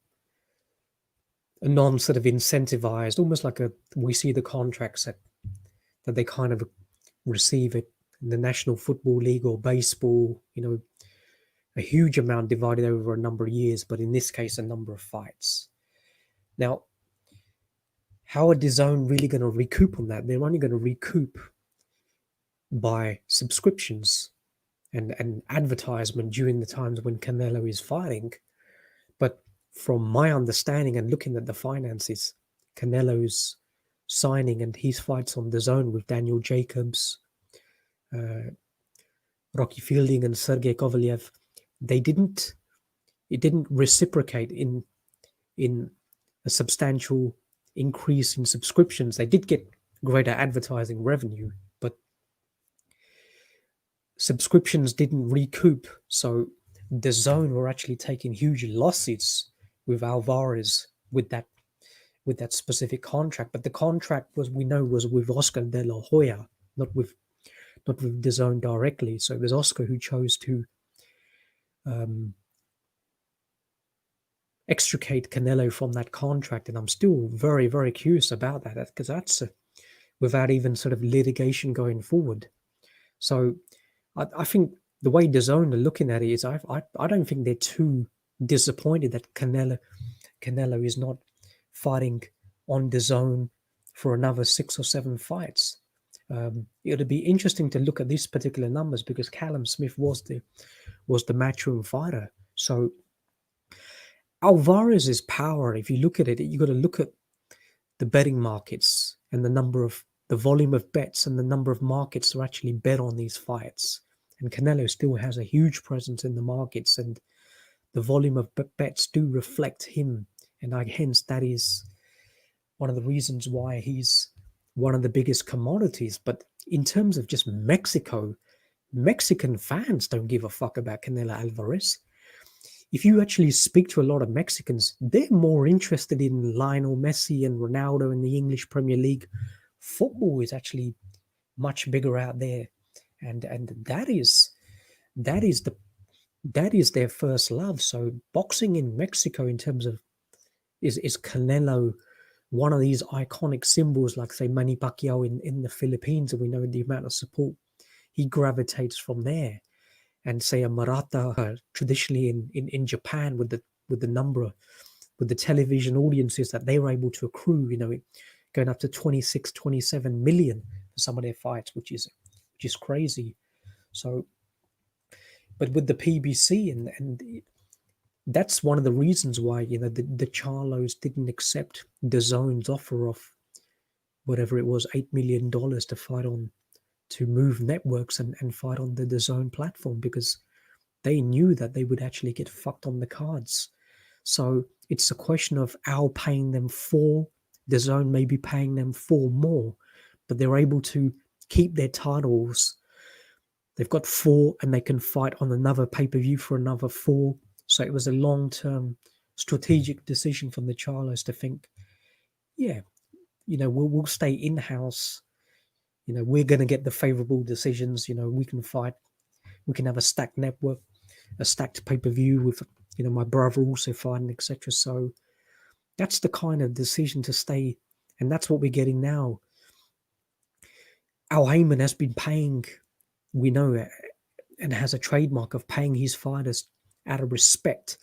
Speaker 1: a non-sort of incentivized, almost like we see the contracts that they kind of receive it in the National Football League or baseball, a huge amount divided over a number of years, but in this case, a number of fights. Now, how are DAZN really going to recoup on that? They're only going to recoup by subscriptions and advertisement during the times when Canelo is fighting. But from my understanding and looking at the finances, Canelo's signing and his fights on DAZN with Daniel Jacobs, Rocky Fielding and Sergey Kovalev, it didn't reciprocate in a substantial increase in subscriptions. They did get greater advertising revenue, but subscriptions didn't recoup. So DAZN were actually taking huge losses with Alvarez with that specific contract. But the contract was with Oscar de la Hoya, not with DAZN directly. So it was Oscar who chose to extricate Canelo from that contract, and I'm still very, very curious about that, because that's without even sort of litigation going forward. So I think the way DAZN are looking at it is I don't think they're too disappointed that Canelo is not fighting on DAZN for another 6 or 7 fights. It'll be interesting to look at these particular numbers because Callum Smith was the matchroom fighter. So Alvarez's power, if you look at it, you got to look at the betting markets and the volume of bets and the number of markets that actually bet on these fights. And Canelo still has a huge presence in the markets, and the volume of bets do reflect him. And hence that is one of the reasons why he's one of the biggest commodities. But in terms of just Mexico, Mexican fans don't give a fuck about Canelo Alvarez. If you actually speak to a lot of Mexicans, they're more interested in Lionel Messi and Ronaldo in the English Premier League. Football is actually much bigger out there, and that is their first love. So boxing in Mexico, in terms of is Canelo one of these iconic symbols, like say Manny Pacquiao in the Philippines, and we know the amount of support he gravitates from there. And say a Murata traditionally in Japan with the television audiences that they were able to accrue, going up to 26, 27 million for some of their fights, which is crazy. So, but with the PBC and that's one of the reasons why the Charlos didn't accept DAZN's offer of whatever it was, $8 million to fight on. To move networks and fight on the DAZN platform, because they knew that they would actually get fucked on the cards. So it's a question of Al paying them for, DAZN maybe paying them for more, but they're able to keep their titles. They've got 4 and they can fight on another pay-per-view for another 4. So it was a long-term strategic decision from the Charlos to think, yeah, we'll stay in-house. We're going to get the favorable decisions. We can fight. We can have a stacked network, a stacked pay-per-view with, my brother also fighting, etc. So that's the kind of decision to stay. And that's what we're getting now. Al Heyman has been paying, we know, and has a trademark of paying his fighters out of respect,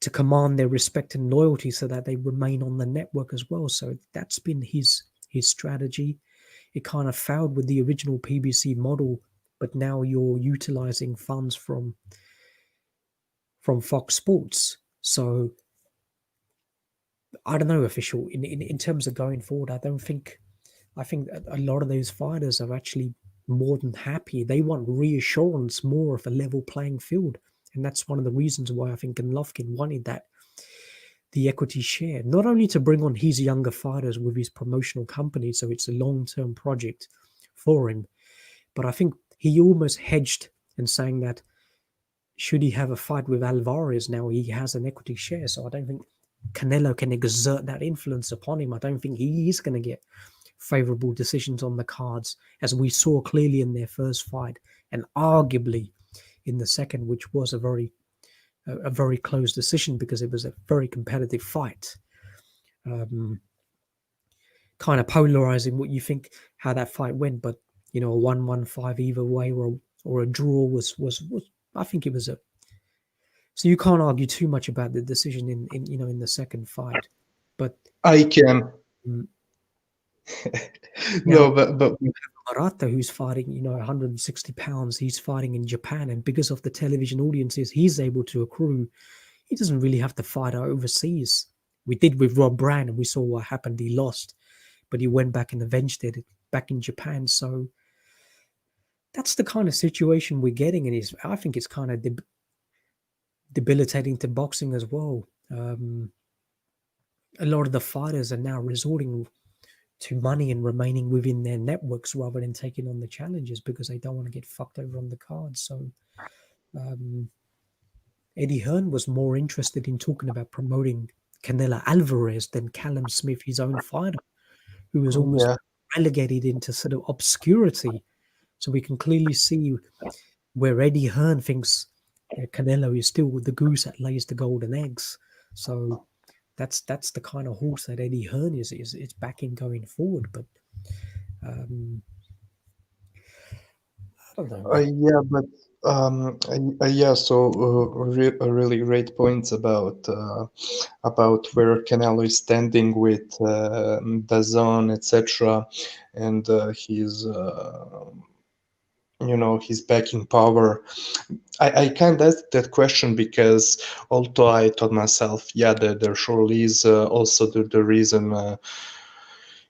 Speaker 1: to command their respect and loyalty so that they remain on the network as well. So that's been his strategy. It kind of failed with the original PBC model, but now you're utilizing funds from Fox Sports. So I don't know, official. In terms of going forward, I think a lot of those fighters are actually more than happy. They want reassurance, more of a level playing field. And that's one of the reasons why I think Golovkin wanted the equity share, not only to bring on his younger fighters with his promotional company, so it's a long-term project for him, but I think he almost hedged in saying that should he have a fight with Alvarez, now he has an equity share. So I don't think Canelo can exert that influence upon him. I don't think he is going to get favorable decisions on the cards, as we saw clearly in their first fight, and arguably in the second, which was a very close decision because it was a very competitive fight. Kind of polarizing what you think, how that fight went, but a 1-1-5 either way or a draw was I think it was so you can't argue too much about the decision in the second fight. But
Speaker 2: I can. No, but
Speaker 1: Murata, who's fighting 160 pounds, he's fighting in Japan, and because of the television audiences he's able to accrue, he doesn't really have to fight overseas. We did with Rob Brand, and we saw what happened. He lost, but he went back and avenged it back in Japan. So that's the kind of situation we're getting, and I think it's kind of debilitating to boxing as well. A lot of the fighters are now resorting to money and remaining within their networks rather than taking on the challenges because they don't want to get fucked over on the cards. So Eddie Hearn was more interested in talking about promoting Canelo Alvarez than Callum Smith, his own fighter, who was almost relegated into sort of obscurity. So we can clearly see where Eddie Hearn thinks Canelo is still the goose that lays the golden eggs. So that's the kind of horse that Eddie Hearn is backing going forward. But I don't know.
Speaker 2: Yeah, but yeah. So really great points about where Canelo is standing with DAZN, etc., and his his backing power. I kind of asked that question because although I thought myself, yeah, there surely is also the reason.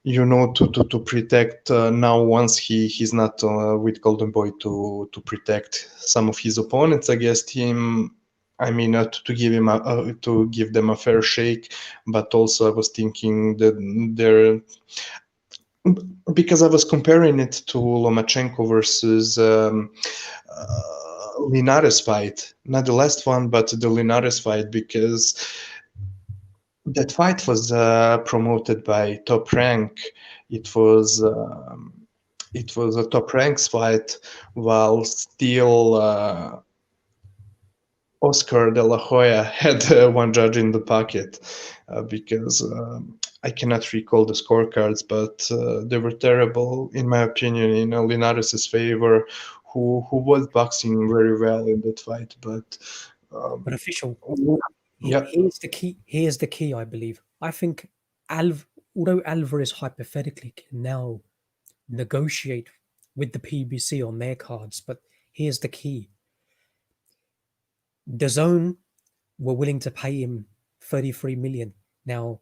Speaker 2: To protect now once he's not with Golden Boy to protect some of his opponents against him. I mean, to give him to give them a fair shake, but also I was thinking that there, because I was comparing it to Lomachenko versus Linares fight, not the last one, but the Linares fight, because that fight was promoted by Top Rank. It was a Top Ranks fight, while still Oscar De La Hoya had one judge in the pocket, because I cannot recall the scorecards, but they were terrible in my opinion in Linares' favor, who was boxing very well in that fight, but
Speaker 1: official.
Speaker 2: yeah.
Speaker 1: Here's the key. I believe. I think although Alvarez hypothetically can now negotiate with the PBC on their cards, but here's the key: DAZN were willing to pay him 33 million. Now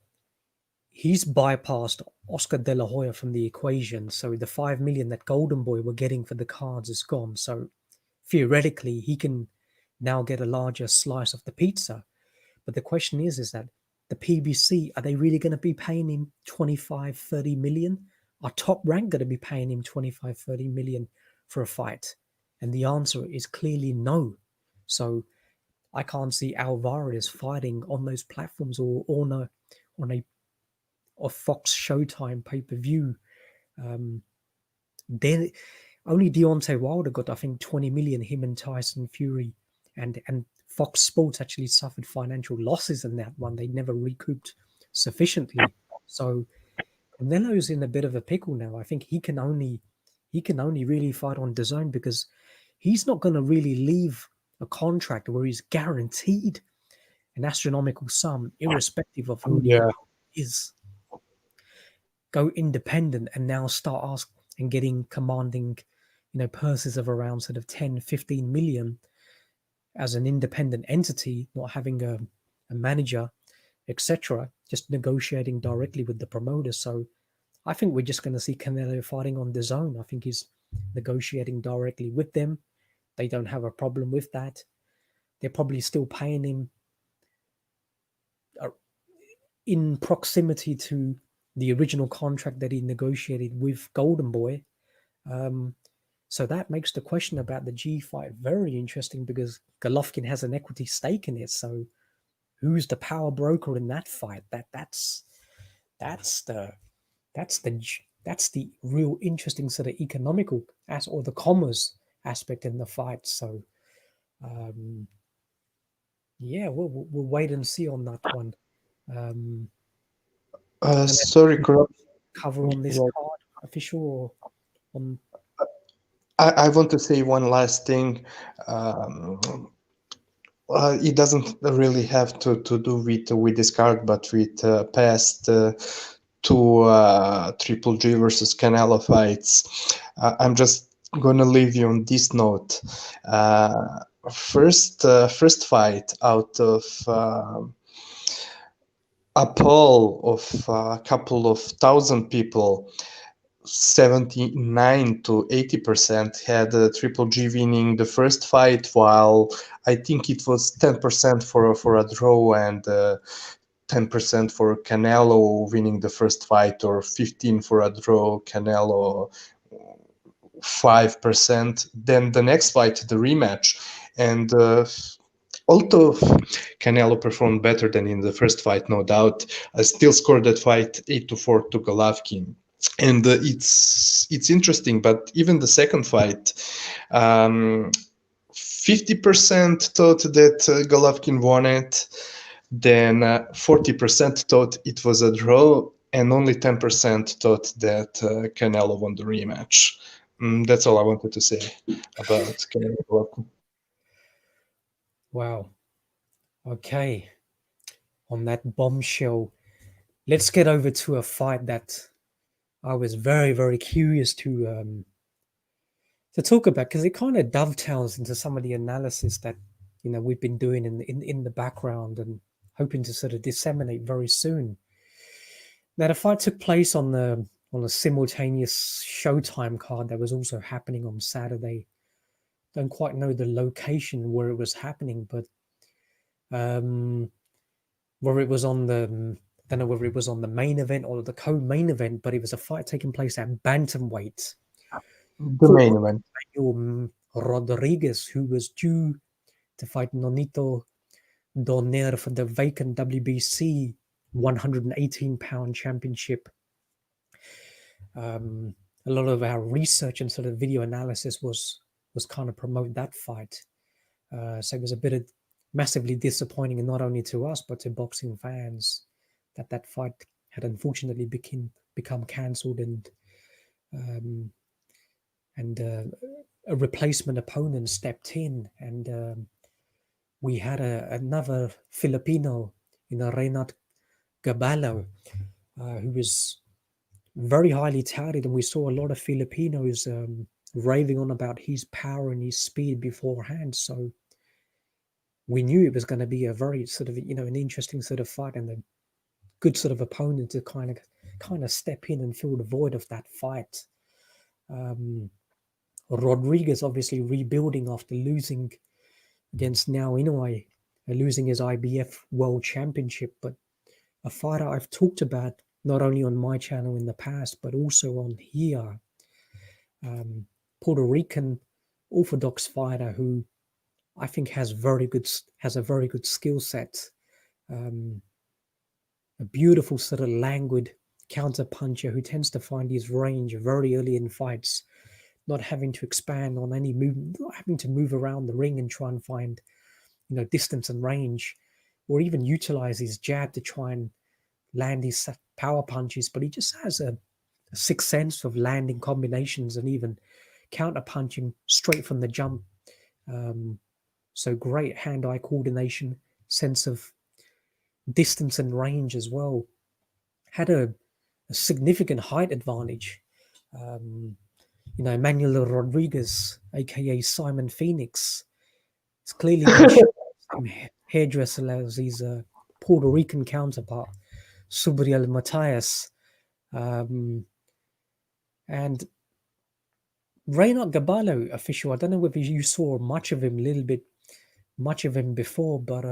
Speaker 1: he's bypassed Oscar De La Hoya from the equation, so the 5 million that Golden Boy were getting for the cards is gone. So theoretically, he can now get a larger slice of the pizza. But the question is that the PBC, are they really going to be paying him 25, 30 million? Are Top Rank going to be paying him 25, 30 million for a fight? And the answer is clearly no. So I can't see Alvarez fighting on those platforms or on a Fox Showtime pay-per-view. Then only Deontay Wilder got, I think, 20 million, him and Tyson Fury, and Fox Sports actually suffered financial losses in that one. They never recouped sufficiently. So Canelo's in a bit of a pickle now. I think he can only really fight on DAZN because he's not going to really leave a contract where he's guaranteed an astronomical sum, irrespective of who the opponent is. Go independent and now start getting commanding, purses of around sort of 10, 15 million as an independent entity, not having a manager, etc., just negotiating directly with the promoter. So I think we're just going to see Canelo fighting on DAZN. I think he's negotiating directly with them. They don't have a problem with that. They're probably still paying him in proximity to the original contract that he negotiated with Golden Boy. So that makes the question about the G fight very interesting because Golovkin has an equity stake in it. So who's the power broker in that fight? That's the real interesting sort of economical or the commerce aspect in the fight. So yeah, we'll wait and see on that one.
Speaker 2: Sorry,
Speaker 1: cover on this card, official or on.
Speaker 2: I want to say one last thing. It doesn't really have to do with this card, but with past two Triple G versus Canelo fights. I'm just gonna leave you on this note. First fight out of a poll of a couple of thousand people, 79 to 80%, had Triple G winning the first fight, while I think it was 10% for a draw and 10% for Canelo winning the first fight, or 15 for a draw, Canelo 5%. Then the next fight, the rematch, and although Canelo performed better than in the first fight, no doubt, I still scored that fight 8-4 to Golovkin. And it's interesting, but even the second fight, 50% thought that Golovkin won it, then 40% thought it was a draw, and only 10% thought that Canelo won the rematch. That's all I wanted to say about Canelo Golovkin.
Speaker 1: Wow. Okay. On that bombshell, let's get over to a fight that I was very, very curious to talk about, because it kind of dovetails into some of the analysis that we've been doing in the background and hoping to sort of disseminate very soon. Now, the fight took place on a simultaneous Showtime card that was also happening on Saturday. Don't quite know the location where it was happening, but where it was on the don't know whether it was on the main event or the co-main event, but it was a fight taking place at bantamweight.
Speaker 2: The main event.
Speaker 1: Rodriguez, who was due to fight Nonito Donaire for the vacant WBC 118-pound championship. A lot of our research and sort of video analysis was kind of promote that fight. So it was a bit of massively disappointing, and not only to us but to boxing fans, that fight had unfortunately become cancelled, and a replacement opponent stepped in, and we had another Filipino, Reymart Gaballo, who was very highly touted, and we saw a lot of Filipinos raving on about his power and his speed beforehand. So we knew it was going to be a very sort of an interesting sort of fight, and a good sort of opponent to kind of step in and fill the void of that fight. Rodriguez obviously rebuilding after losing against now Inoue, losing his IBF World Championship, but a fighter I've talked about not only on my channel in the past but also on here. Puerto Rican Orthodox fighter who I think has a very good skill set. A beautiful sort of languid counter puncher who tends to find his range very early in fights, not having to expand on any movement, not having to move around the ring and try and find distance and range, or even utilize his jab to try and land his power punches, but he just has a sixth sense of landing combinations and even counter punching straight from the jump. So great hand-eye coordination, sense of distance and range as well. Had a significant height advantage. Emmanuel Rodriguez, aka Simon Phoenix, it's clearly been shown hairdresser as his Puerto Rican counterpart, Subriel Matias. And Reynard Gaballo, official, I don't know whether you saw much of him before, but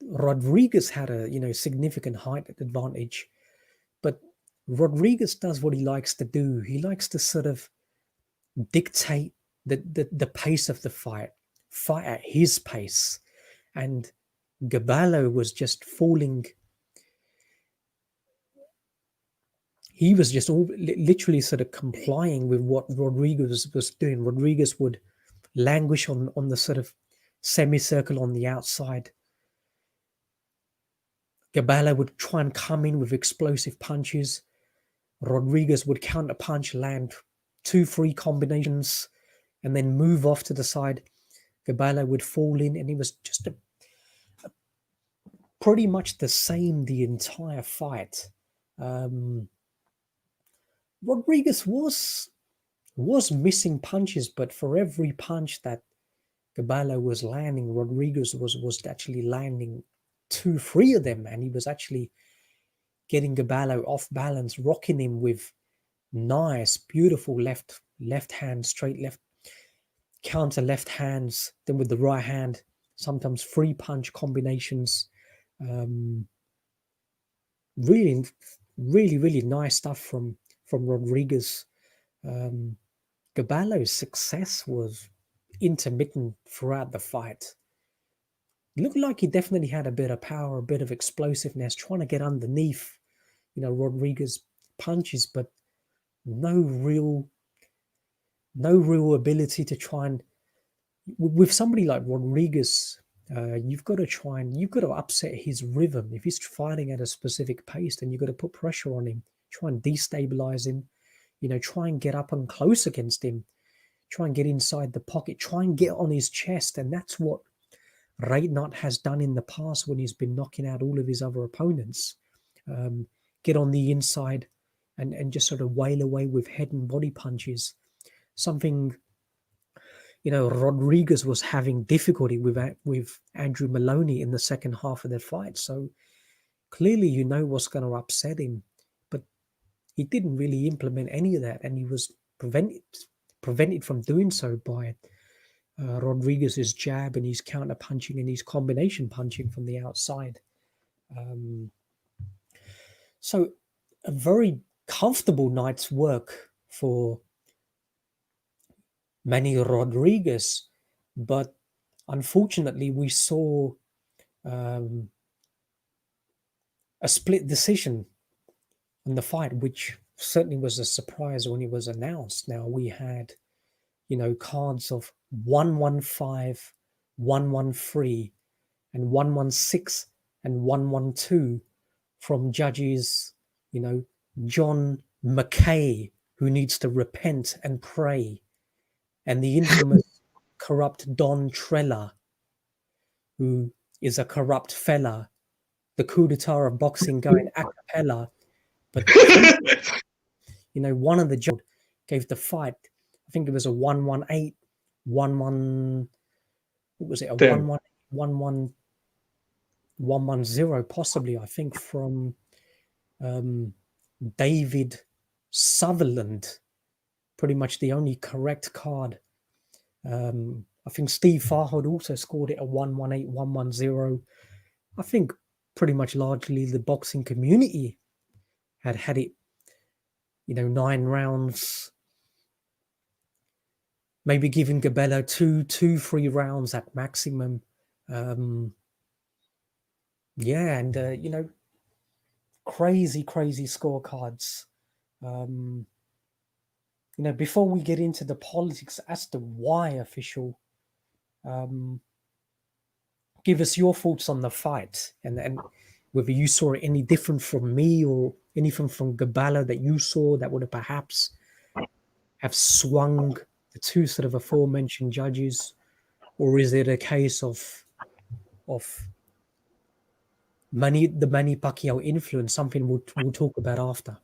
Speaker 1: Rodriguez had a significant height advantage, but Rodriguez does what he likes to do. He likes to sort of dictate the pace of the fight at his pace, and Gaballo was just falling. He was just literally sort of complying with what Rodriguez was doing. Rodriguez would languish on the sort of semicircle on the outside. Gaballo would try and come in with explosive punches. Rodriguez would counter punch, land 2-3 combinations, and then move off to the side. Gaballo would fall in, and it was just pretty much the same the entire fight. Rodriguez was missing punches, but for every punch that Gaballo was landing, Rodriguez was actually landing 2-3 of them, and he was actually getting Gaballo off balance, rocking him with nice, beautiful left hand, straight left, counter left hands, then with the right hand, sometimes free punch combinations. Really, really nice stuff from Rodriguez. Gaballo's success was intermittent throughout the fight. It looked like he definitely had a bit of power, a bit of explosiveness, trying to get underneath, Rodriguez punches, but no real ability to try and, with somebody like Rodriguez, you've got to upset his rhythm. If he's fighting at a specific pace, then you've got to put pressure on him, try and destabilize him, try and get up and close against him, try and get inside the pocket, try and get on his chest. And that's what Reymart has done in the past when he's been knocking out all of his other opponents. Get on the inside and just sort of wail away with head and body punches. Something, Rodriguez was having difficulty with Andrew Maloney in the second half of the fight. So clearly, what's going to upset him. But he didn't really implement any of that, and he was prevented from doing so by Rodriguez's jab and his counter punching and his combination punching from the outside. So a very comfortable night's work for Manny Rodriguez, but unfortunately we saw a split decision in the fight, which certainly was a surprise when it was announced. Now we had, cards of 115, 113, and 116 and 112 from judges, John McKay, who needs to repent and pray, and the infamous corrupt Don Trella, who is a corrupt fella, the coup d'etat of boxing going a cappella. But, one of the judges gave the fight, I think it was a 118, 11, what was it, a 118, 11, 110, possibly, I think, from David Sutherland, pretty much the only correct card. I think Steve Farhood also scored it a 118, 110. I think pretty much largely the boxing community had it, 9 rounds, maybe giving Gaballo 3 rounds at maximum. And crazy scorecards. Before we get into the politics as to why, official, give us your thoughts on the fight and whether you saw it any different from me or anything from Gaballo that you saw that would have perhaps have swung the two sort of aforementioned judges, or is it a case of the Manny Pacquiao influence, something we'll talk about after?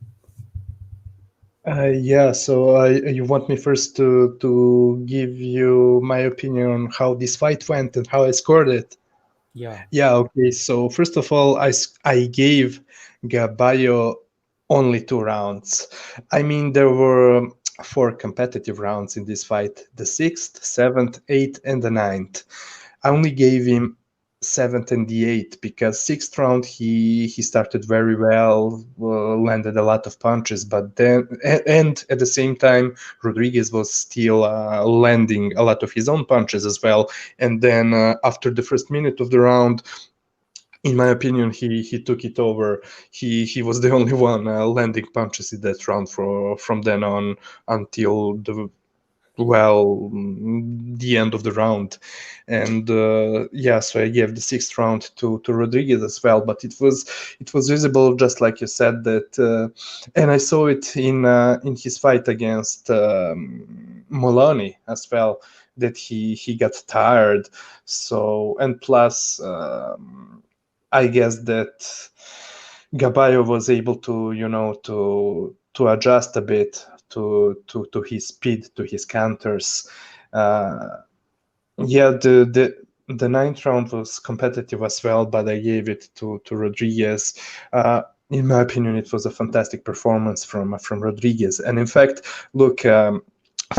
Speaker 2: So you want me first to give you my opinion on how this fight went and how I scored it?
Speaker 1: Yeah.
Speaker 2: Okay. So first of all, I gave Gaballo only 2 rounds. I mean, there were 4 competitive rounds in this fight: the 6th, 7th, 8th, and the 9th. I only gave him 7th and the 8th because 6th round he started very well, landed a lot of punches, but then and at the same time Rodriguez was still landing a lot of his own punches as well. And then after the first minute of the round, in my opinion, he took it over. He was the only one landing punches in that round from then on until the end of the round. And so I gave the 6th round to Rodriguez as well, but it was visible, just like you said, that and I saw it in his fight against Maloney as well, that he got tired. So, and plus I guess that Gaballo was able to adjust a bit to his speed, to his counters. The 9th round was competitive as well, but I gave it to Rodriguez.
Speaker 3: in my opinion, it was a fantastic performance from Rodriguez. And in fact, look,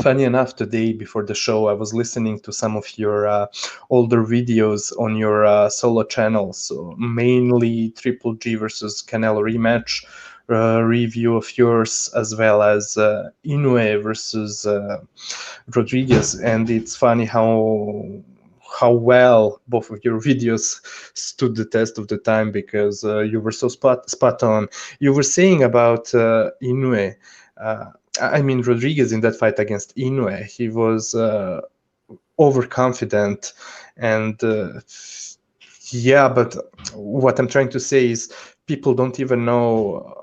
Speaker 3: funny enough, today before the show, I was listening to some of your older videos on your solo channel. So mainly Triple G versus Canelo rematch review of yours, as well as Inoue versus Rodriguez. And it's funny how well both of your videos stood the test of the time, because you were so spot on. You were saying about Inoue. I mean, Rodriguez in that fight against Inoue, he was overconfident, and yeah. But what I'm trying to say is, people don't even know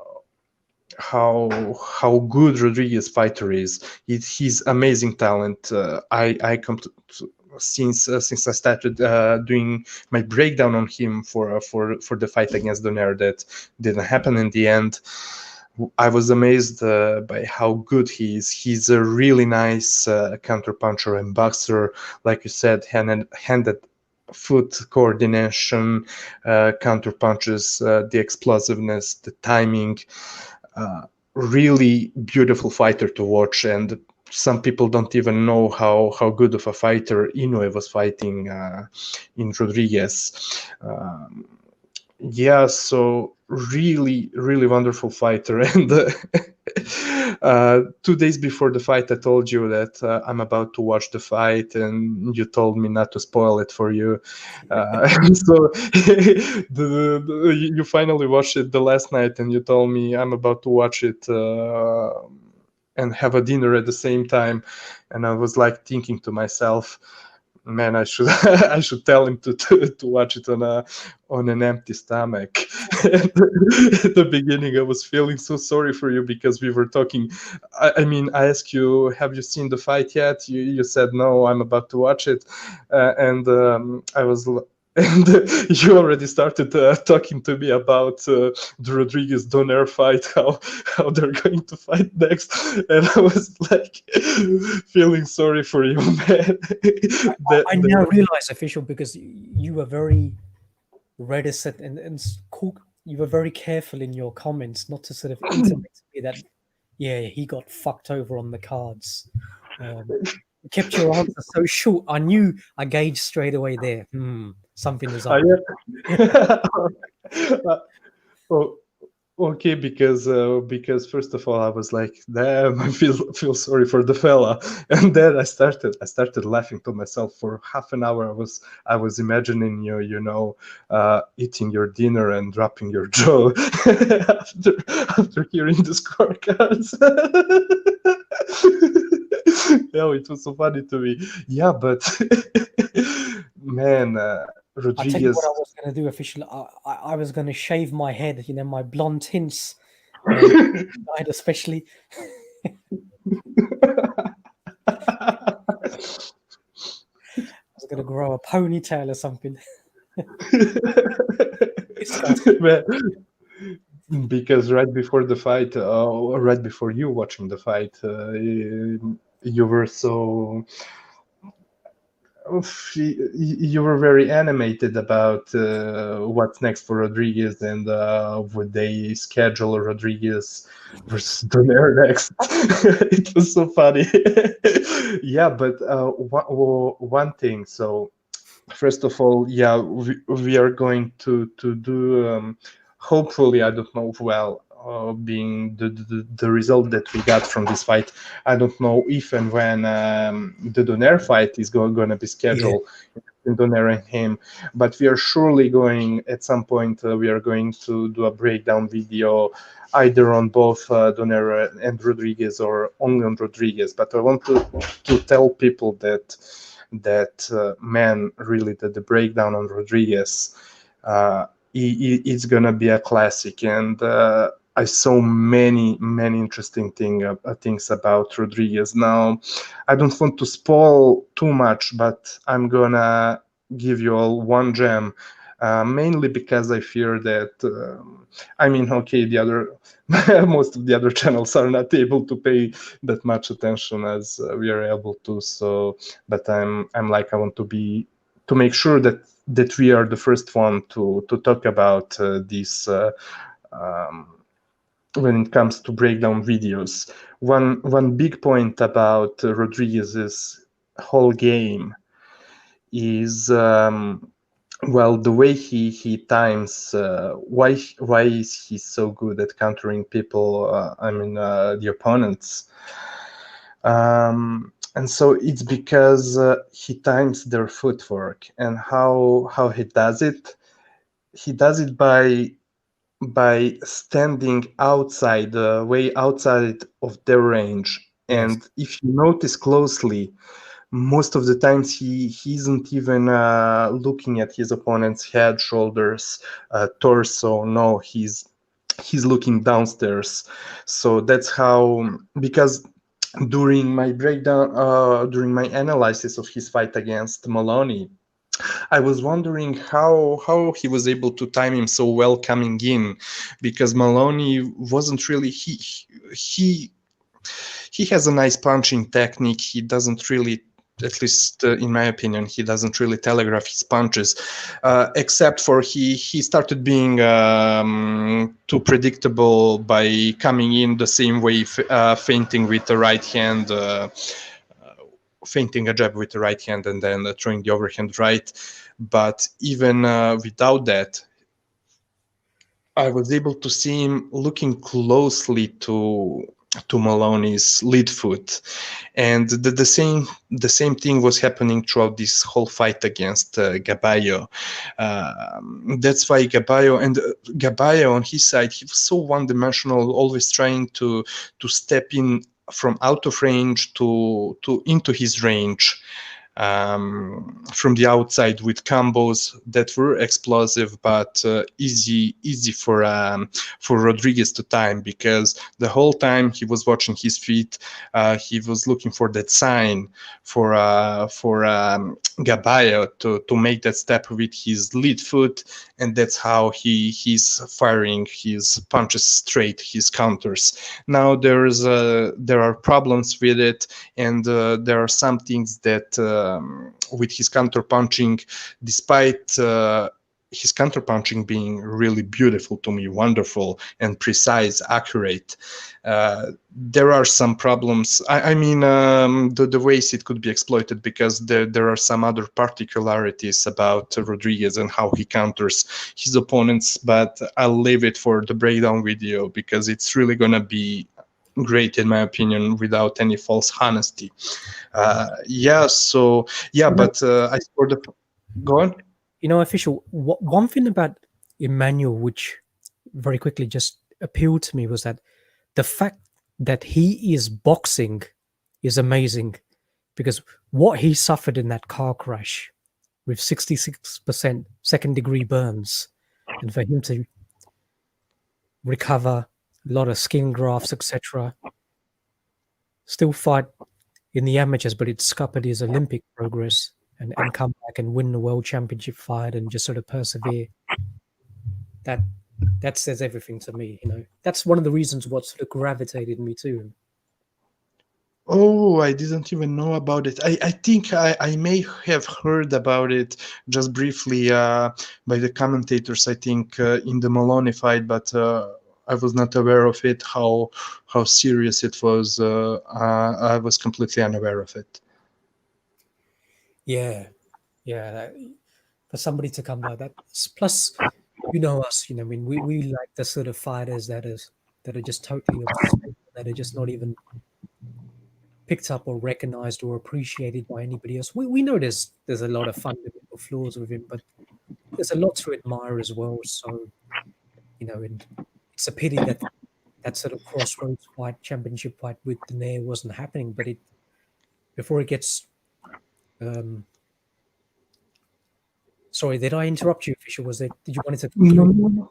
Speaker 3: how good Rodriguez fighter is. He's amazing talent. I come to since I started doing my breakdown on him for the fight against Donaire that didn't happen in the end. I was amazed by how good he is. He's a really nice counterpuncher and boxer, like you said, handed foot coordination, counterpunches, the explosiveness, the timing. Really beautiful fighter to watch, and some people don't even know how good of a fighter Inoue was fighting in Rodriguez. Yeah, so really wonderful fighter. And 2 days before the fight, I told you that I'm about to watch the fight, and you told me not to spoil it for you. So you finally watched it the last night, and you told me I'm about to watch it and have a dinner at the same time. And I was like thinking to myself, man, I should I should tell him to watch it on an empty stomach. At the beginning, I was feeling so sorry for you, because we were talking. I mean, I asked you, have you seen the fight yet? You said no, I'm about to watch it, and I was. And you already started talking to me about the Rodriguez Donaire fight, how they're going to fight next, and I was like feeling sorry for you, man.
Speaker 1: I now realize, official, because you were very reticent and you were very careful in your comments not to sort of intimate to me that, yeah, he got fucked over on the cards. You kept your answer so short. I gauged straight away there. Something is up.
Speaker 3: Oh, okay, because first of all, I was like, damn, I feel sorry for the fella, and then I started laughing to myself for half an hour. I was imagining you, eating your dinner and dropping your jaw after hearing the scorecards. Yeah, it was so funny to me. Yeah, but man, Rodriguez.
Speaker 1: I tell you what I was going to do, officially. I was going to shave my head, my blonde tints, especially. I was going to grow a ponytail or something.
Speaker 3: Man, because right before the fight, right before you watching the fight, you were so. You were very animated about what's next for Rodriguez, and would they schedule Rodriguez versus Donaire next? It was so funny. Yeah, but one thing. So first of all, yeah, we are going to do. Hopefully, I don't know. Well, being the result that we got from this fight, I don't know if and when the Donaire fight is going to be scheduled. Yeah. In Donaire and him, but we are surely going at some point. We are going to do a breakdown video, either on both Donaire and Rodriguez, or only on Rodriguez. But I want to tell people that man, really, that the breakdown on Rodriguez, it's gonna be a classic. And I saw many interesting things about Rodriguez. Now, I don't want to spoil too much, but I'm gonna give you all one gem, mainly because I fear that okay, the other most of the other channels are not able to pay that much attention as we are able to. So, but I'm like, I want to make sure that we are the first one to talk about this when it comes to breakdown videos. One big point about Rodriguez's whole game is the way he times. Why is he so good at countering people? The opponents. And so it's because he times their footwork, and how he does it. He does it by standing outside, way outside of their range.
Speaker 1: Yes.
Speaker 3: And if you notice closely, most of the times he isn't even looking at his opponent's head, shoulders, torso. No, he's looking downstairs. So that's how, because during my breakdown, during my analysis of his fight against Maloney, I was wondering how he was able to time him so well coming in, because Maloney wasn't really he has a nice punching technique. He doesn't really, at least in my opinion, he doesn't really telegraph his punches, except for he started being too predictable by coming in the same way, feinting with the right hand. Feinting a jab with the right hand and then throwing the overhand right. But even without that, I was able to see him looking closely to Maloney's lead foot, and the same thing was happening throughout this whole fight against Gaballo. That's why Gaballo on his side, he was so one-dimensional, always trying to step in from out of range to into his range, from the outside with combos that were explosive but easy for Rodriguez to time, because the whole time he was watching his feet. He was looking for that sign for Gaballo to make that step with his lead foot, and that's how he's firing his punches straight, his counters. Now there are problems with it, and there are some things that with his counter punching, despite his counterpunching being really beautiful to me, wonderful and precise, accurate, there are some problems. I mean, the ways it could be exploited, because there are some other particularities about Rodriguez and how he counters his opponents, but I'll leave it for the breakdown video, because it's really gonna be great in my opinion, without any false honesty. But I scored the... Go on.
Speaker 1: Official, one thing about Emmanuel, which very quickly just appealed to me, was that the fact that he is boxing is amazing, because what he suffered in that car crash with 66% second-degree burns, and for him to recover a lot of skin grafts, etc., still fight in the amateurs, but it's scuppered his Olympic progress, and come back and win the world championship fight and just sort of persevere. That says everything to me. That's one of the reasons what sort of gravitated me to him.
Speaker 3: Oh, I didn't even know about it. I think I may have heard about it just briefly by the commentators, I think, in the Maloney fight, but I was not aware of it, how serious it was. I was completely unaware of it.
Speaker 1: Yeah. For somebody to come like that, plus, us, I mean, we like the sort of fighters that are just totally obsessed, that are just not even picked up or recognized or appreciated by anybody else. We know there's a lot of fundamental flaws with him, but there's a lot to admire as well. So, and it's a pity that sort of crossroads fight, championship fight with Daenerys wasn't happening. But before it gets, sorry, did I interrupt you, Fisher? Did you want to conclude?
Speaker 3: No.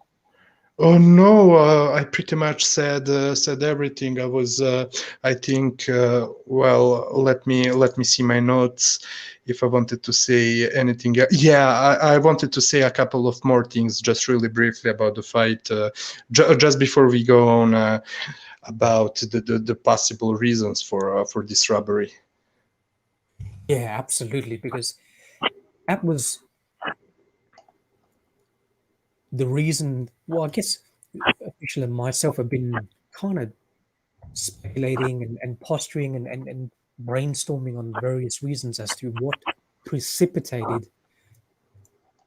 Speaker 3: Oh no! I pretty much said everything. I was, I think. Let me see my notes. If I wanted to say anything, I wanted to say a couple of more things, just really briefly about the fight, just before we go on about the possible reasons for this robbery.
Speaker 1: Yeah, absolutely, because that was the reason. Well, I guess official and myself have been kind of speculating and posturing and brainstorming on various reasons as to what precipitated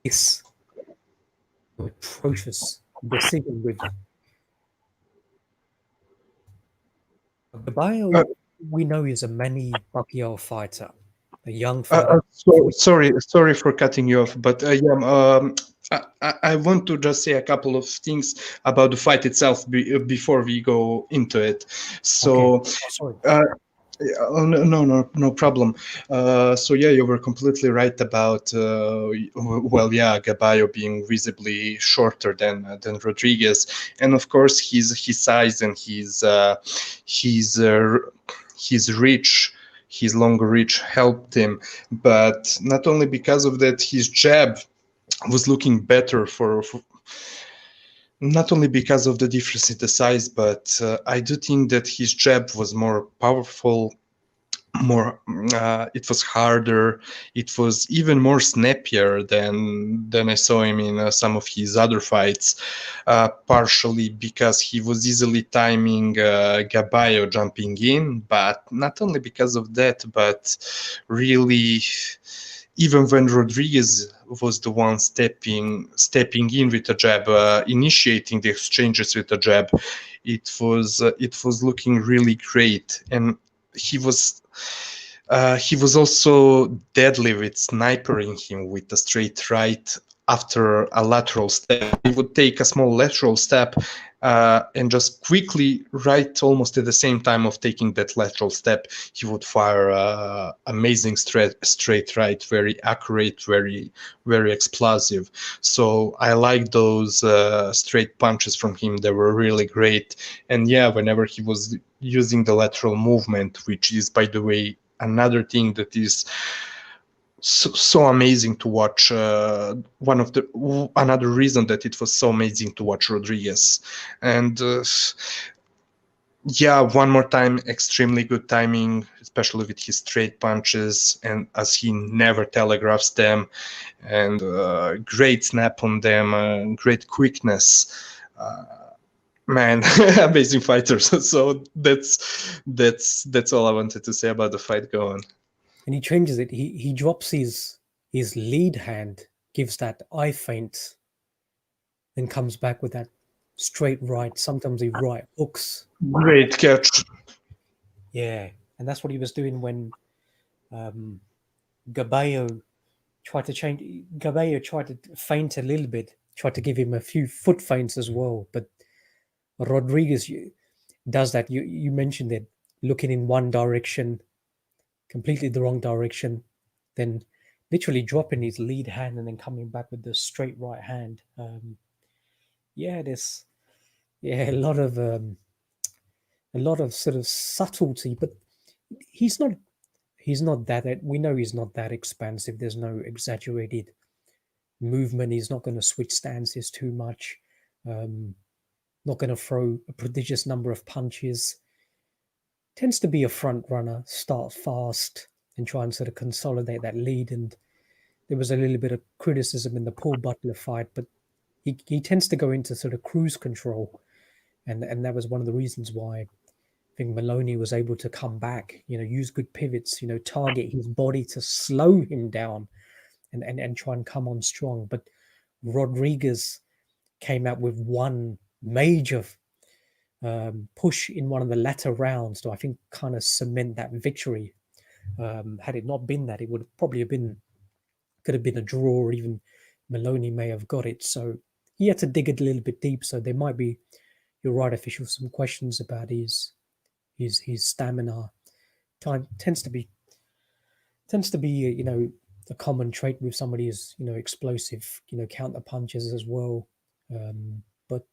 Speaker 1: this atrocious decision with Gaballo. We know is a Manny Pacquiao fighter, a young fighter.
Speaker 3: Sorry for cutting you off, but I want to just say a couple of things about the fight itself before we go into it. So,
Speaker 1: Okay. Oh, sorry.
Speaker 3: No problem. So yeah, you were completely right about Gaballo being visibly shorter than Rodriguez, and of course his size and his reach. His longer reach helped him, but not only because of that, his jab was looking better for not only because of the difference in the size, but I do think that his jab was more powerful, it was harder, it was even more snappier than I saw him in some of his other fights, partially because he was easily timing Gaballo jumping in, but not only because of that, but really even when Rodriguez was the one stepping in with a jab, initiating the exchanges with a jab, it was looking really great, and he was also deadly with snipering him with a straight right after a lateral step. He would take a small lateral step and just quickly, right almost at the same time of taking that lateral step, he would fire amazing straight right, very accurate, very, very explosive. So I like those straight punches from him. They were really great. And yeah, whenever he was using the lateral movement, which is, by the way, another thing that is so amazing to watch. Another reason that it was so amazing to watch Rodriguez. And one more time, extremely good timing, especially with his straight punches, and as he never telegraphs them, and great snap on them, great quickness. Man, amazing fighters. So that's all I wanted to say about the fight. Go on.
Speaker 1: And he changes it. He drops his lead hand, gives that eye feint, then comes back with that straight right. Sometimes he right hooks.
Speaker 3: Great catch.
Speaker 1: Yeah, and that's what he was doing when Gaballo tried to change. Gaballo tried to feint a little bit, tried to give him a few foot feints as well. But Rodriguez does that. You mentioned it, looking in one direction, completely the wrong direction, then literally dropping his lead hand and then coming back with the straight right hand. There's a lot of sort of subtlety, but he's not that. We know he's not that expansive. There's no exaggerated movement. He's not going to switch stances too much. Not going to throw a prodigious number of punches. Tends to be a front runner, start fast and try and sort of consolidate that lead. And there was a little bit of criticism in the Paul Butler fight, but he tends to go into sort of cruise control. And that was one of the reasons why I think Maloney was able to come back, use good pivots, target his body to slow him down and try and come on strong. But Rodriguez came out with one major push in one of the latter rounds to, I think, kind of cement that victory. Had it not been that, it would probably could have been a draw, or even Maloney may have got it. So he had to dig it a little bit deep. So there might be, you're right, official, some questions about his stamina. Time tends to be a common trait with somebody who's explosive, counter punches as well. But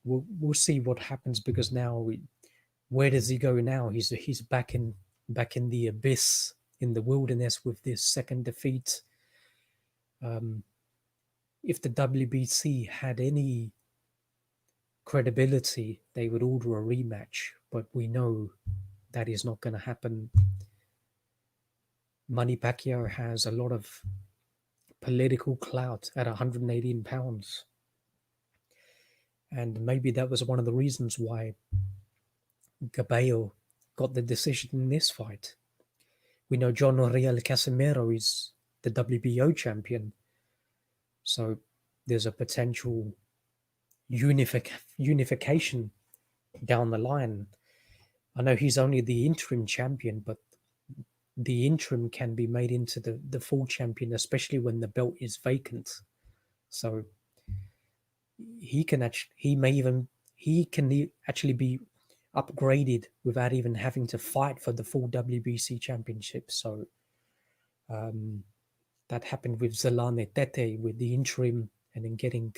Speaker 1: we'll see what happens, because now where does he go now? He's back in the abyss, in the wilderness with this second defeat. If the WBC had any credibility, they would order a rematch, but we know that is not going to happen. Manny Pacquiao has a lot of political clout at 118 pounds. And maybe that was one of the reasons why Gaballo got the decision in this fight. We know John Real Casimiro is the WBO champion, so there's a potential unification down the line. I know he's only the interim champion, but the interim can be made into the full champion, especially when the belt is vacant. So he can actually be upgraded without even having to fight for the full WBC championship. So that happened with Zelane Tete with the interim, and then getting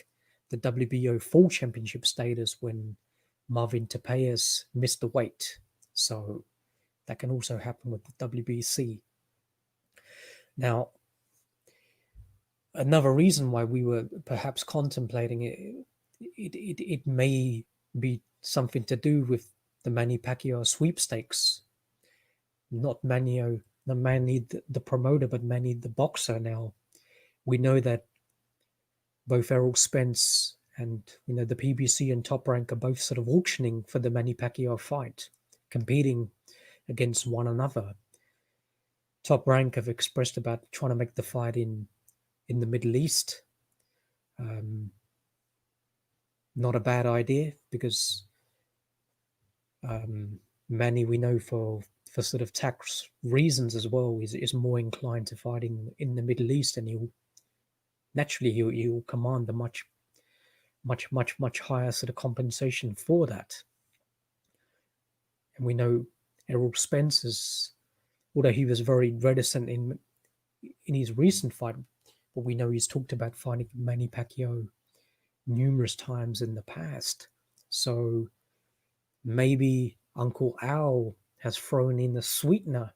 Speaker 1: the WBO full championship status when Marvin Tapias missed the weight. So that can also happen with the WBC. Now, another reason why we were perhaps contemplating it may be something to do with the Manny Pacquiao sweepstakes. Not Manny the promoter, but Manny the boxer. Now, we know that both Errol Spence and the PBC and Top Rank are both sort of auctioning for the Manny Pacquiao fight, competing against one another. Top Rank have expressed about trying to make the fight in the Middle East. Not a bad idea, because Manny, we know for sort of tax reasons as well, is more inclined to fighting in the Middle East, and he'll command a much higher sort of compensation for that. And we know Errol Spence although he was very reticent in his recent fight, but we know he's talked about fighting Manny Pacquiao numerous times in the past. So maybe Uncle Al has thrown in a sweetener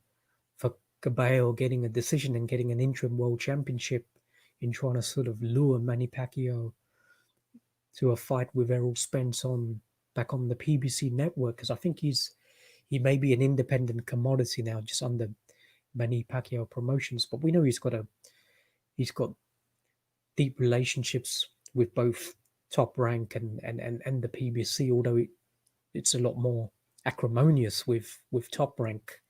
Speaker 1: for Gaballo getting a decision and getting an interim world championship, in trying to sort of lure Manny Pacquiao to a fight with Errol Spence back on the PBC network, because I think he may be an independent commodity now, just under Manny Pacquiao promotions. But we know he's got deep relationships with both Top Rank and the PBC, although it's a lot more acrimonious with Top Rank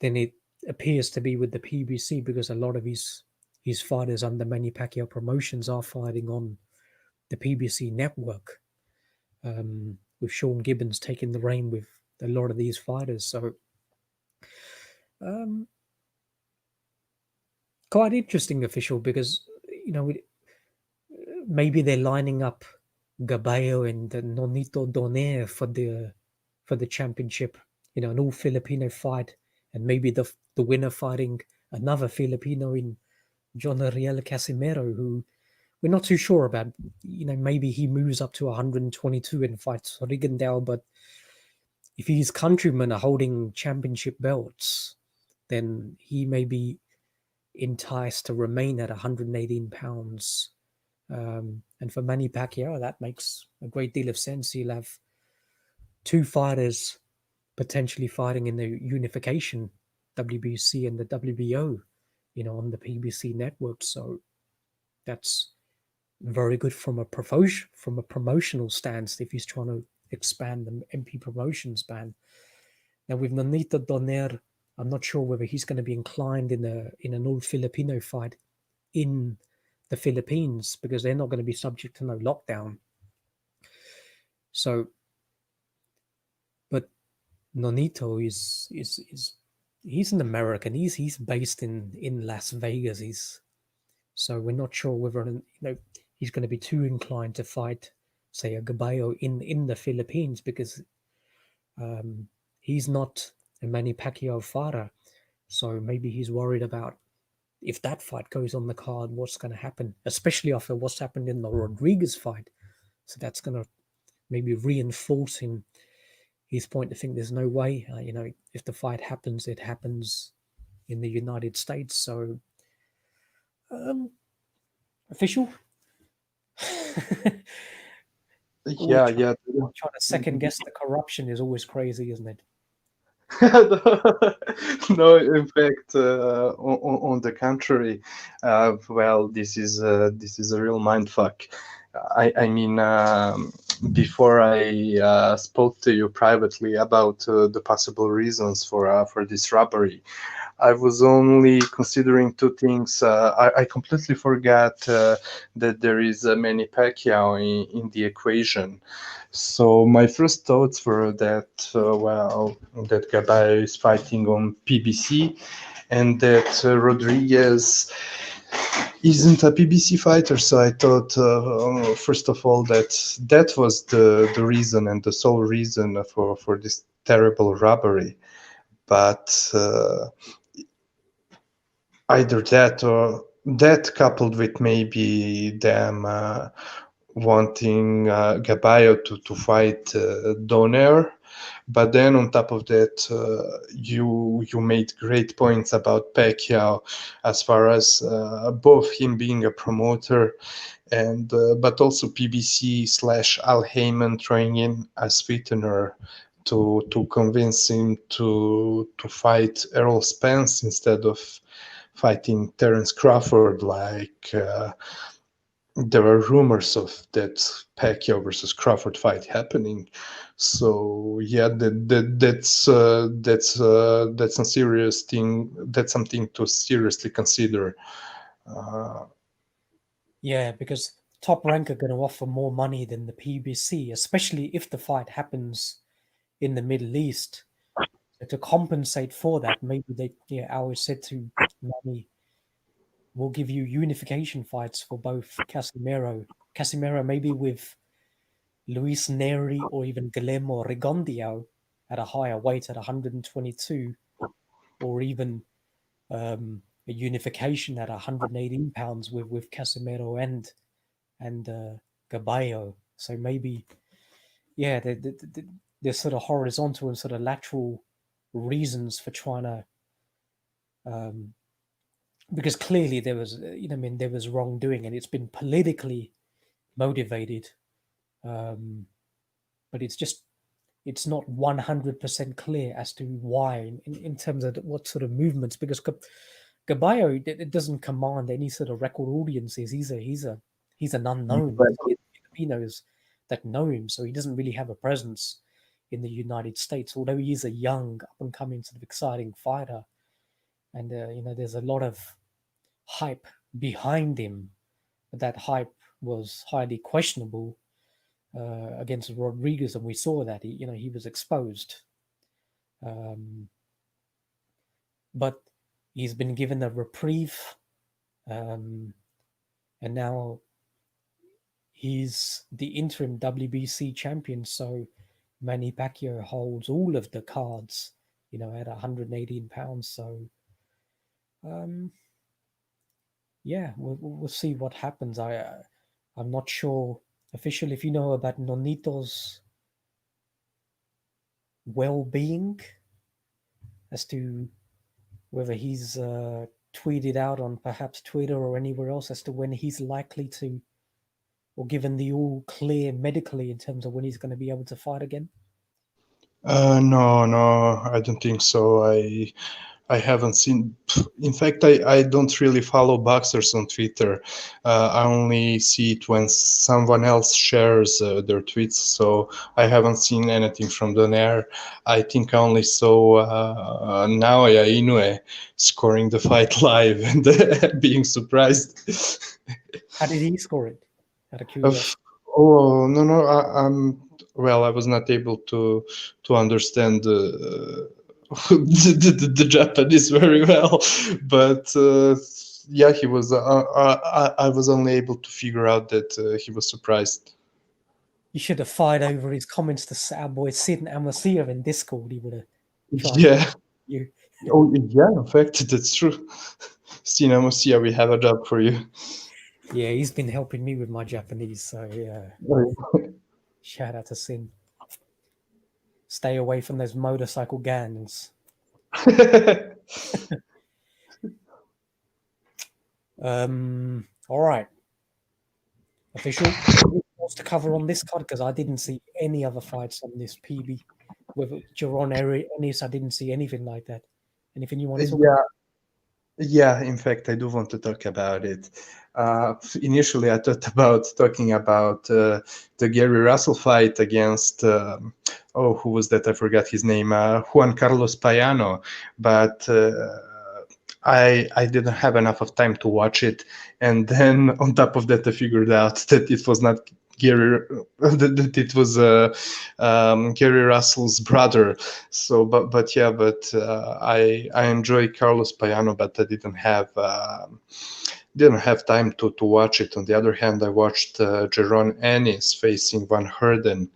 Speaker 1: than it appears to be with the PBC, because a lot of his fighters under Manny Pacquiao promotions are fighting on the PBC network, with Sean Gibbons taking the reign with a lot of these fighters. So quite interesting, official, because maybe they're lining up Gaballo and Nonito Donaire for the championship, an all Filipino fight, and maybe the winner fighting another Filipino in John Ariel Casimiro, who we're not too sure about. Maybe he moves up to 122 and fights Rigondeaux, but if his countrymen are holding championship belts, then he may be enticed to remain at 118 pounds. And for Manny Pacquiao, that makes a great deal of sense. He'll have two fighters potentially fighting in the unification, WBC and the WBO, on the PBC network. So that's very good from a promotional stance if he's trying to expand the MP promotions ban. Now with Nonito Donaire, I'm not sure whether he's going to be inclined in an all Filipino fight in the Philippines, because they're not going to be subject to no lockdown. So, but Nonito is he's an American. He's based in Las Vegas. So we're not sure whether he's going to be too inclined to fight, say, a Gaballo in the Philippines, because he's not a Manny Pacquiao fighter. So maybe he's worried about, if that fight goes on the card, what's going to happen, especially after what's happened in the Rodriguez fight. So that's going to maybe reinforce his point to think there's no way, if the fight happens, it happens in the United States. So, official?
Speaker 3: Yeah.
Speaker 1: Trying to second guess the corruption is always crazy, isn't it?
Speaker 3: No, in fact, on the contrary, well, this is a real mind fuck. I mean, before I spoke to you privately about the possible reasons for this robbery, I was only considering two things. I completely forgot that there is Manny Pacquiao in the equation. So my first thoughts were that well, that Gaballo is fighting on PBC, and that Rodriguez isn't a PBC fighter. So I thought, first of all, that that was the reason and the sole reason for this terrible robbery. But either that or that coupled with maybe them wanting Gaballo to fight Donaire. But then on top of that, you made great points about Pacquiao, as far as both him being a promoter and but also PBC / Al Heyman throwing in a sweetener to convince him to fight Errol Spence instead of fighting Terence Crawford. Like there are rumors of that Pacquiao versus Crawford fight happening. So yeah, that's a serious thing. That's something to seriously consider.
Speaker 1: Yeah, because Top Rank are going to offer more money than the PBC, especially if the fight happens in the Middle East. So to compensate for that, maybe they, yeah, I always said to Manny, we'll give you unification fights for both Casimiro maybe with Luis Neri or even Guillermo Rigondeaux at a higher weight at 122, or even a unification at 118 pounds with Casimiro and Gaballo. So maybe, yeah, there's sort of horizontal and sort of lateral reasons for trying to, because clearly there was, I mean, there was wrongdoing and it's been politically motivated, but it's not 100% clear as to why in terms of what sort of movements, because Gaballo, it doesn't command any sort of record audiences. He's an unknown. Filipinos that know him, so he doesn't really have a presence in the United States. Although he is a young, up and coming, sort of exciting fighter, and there's a lot of hype behind him. But that hype was highly questionable against Rodriguez, and we saw that he was exposed. But he's been given a reprieve, and now he's the interim WBC champion. So Manny Pacquiao holds all of the cards, at 118 pounds. So, yeah, we'll see what happens. I'm not sure officially if you know about Nonito's well-being, as to whether he's tweeted out on perhaps Twitter or anywhere else as to when he's likely to, or given the all clear medically in terms of when he's going to be able to fight again.
Speaker 3: No, I don't think so. I haven't seen. In fact, I don't really follow boxers on Twitter. I only see it when someone else shares their tweets. So I haven't seen anything from Donaire. I think I only saw Naoya Inoue scoring the fight live and being surprised.
Speaker 1: How did he score it? Out of curiosity.
Speaker 3: Oh no! Well, I was not able to understand the Japanese very well, but yeah, he was. I was only able to figure out that he was surprised.
Speaker 1: You should have fired over his comments to our boy Sid and Amasia in Discord. He would have tried
Speaker 3: Yeah.
Speaker 1: you.
Speaker 3: Oh yeah, in fact, that's true. Amasia, we have a job for you.
Speaker 1: Yeah, he's been helping me with my Japanese, so yeah. Shout out to Sin. Stay away from those motorcycle gangs. All right. Official. Anything else to cover on this card? Because I didn't see any other fights on this PB with Jaron Ennis, I didn't see anything like that. Anything you want to talk about?
Speaker 3: Yeah, in fact, I do want to talk about it. Initially, I thought about talking about the Gary Russell fight against, who was that? I forgot his name, Juan Carlos Payano. But I didn't have enough of time to watch it. And then on top of that, I figured out that it was not Gary, that it was Gary Russell's brother. So, but I enjoy Carlos Payano, but I didn't have time to watch it. On the other hand, I watched Jaron Ennis facing Van Heerden,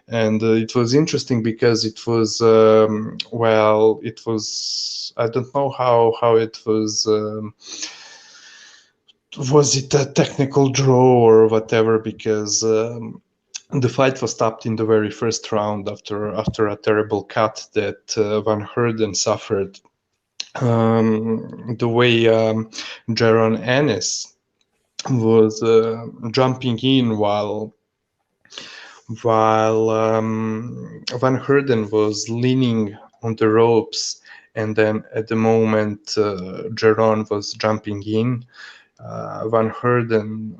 Speaker 3: and it was interesting because it was it was, I don't know how it was. Was it a technical draw or whatever? Because the fight was stopped in the very first round after a terrible cut that Van Heerden suffered. The way Jaron Ennis was jumping in while Van Heerden was leaning on the ropes, and then at the moment Jaron was jumping in, Van Heerden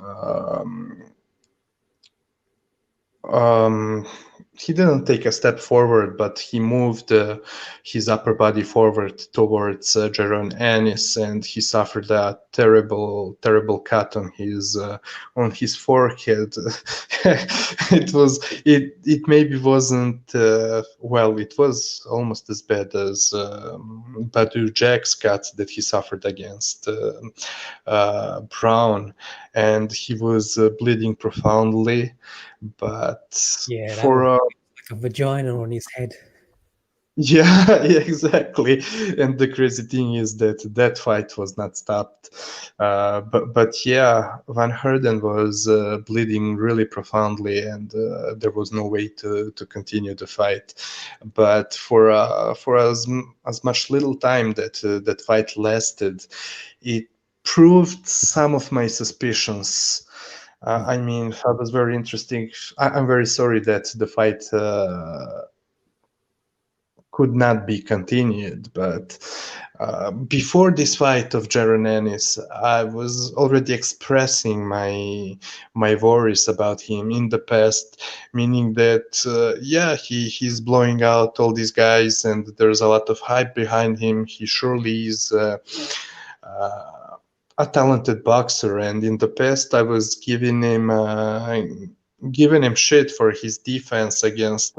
Speaker 3: he didn't take a step forward, but he moved his upper body forward towards Jaron Ennis, and he suffered a terrible cut on his forehead. It maybe wasn't it was almost as bad as Badu Jack's cut that he suffered against Brown, and he was bleeding profoundly. But
Speaker 1: Yeah, that
Speaker 3: for
Speaker 1: was like a vagina on his head.
Speaker 3: yeah, exactly. And the crazy thing is that fight was not stopped. But yeah, Van Heerden was bleeding really profoundly, and there was no way to continue the fight. But for as much little time that fight lasted, it proved some of my suspicions. I mean, that was very interesting. I'm very sorry that the fight could not be continued, but before this fight of Jaron Ennis, I was already expressing my worries about him in the past, meaning that he's blowing out all these guys, and there's a lot of hype behind him. He surely is a talented boxer, and in the past I was giving him shit for his defense against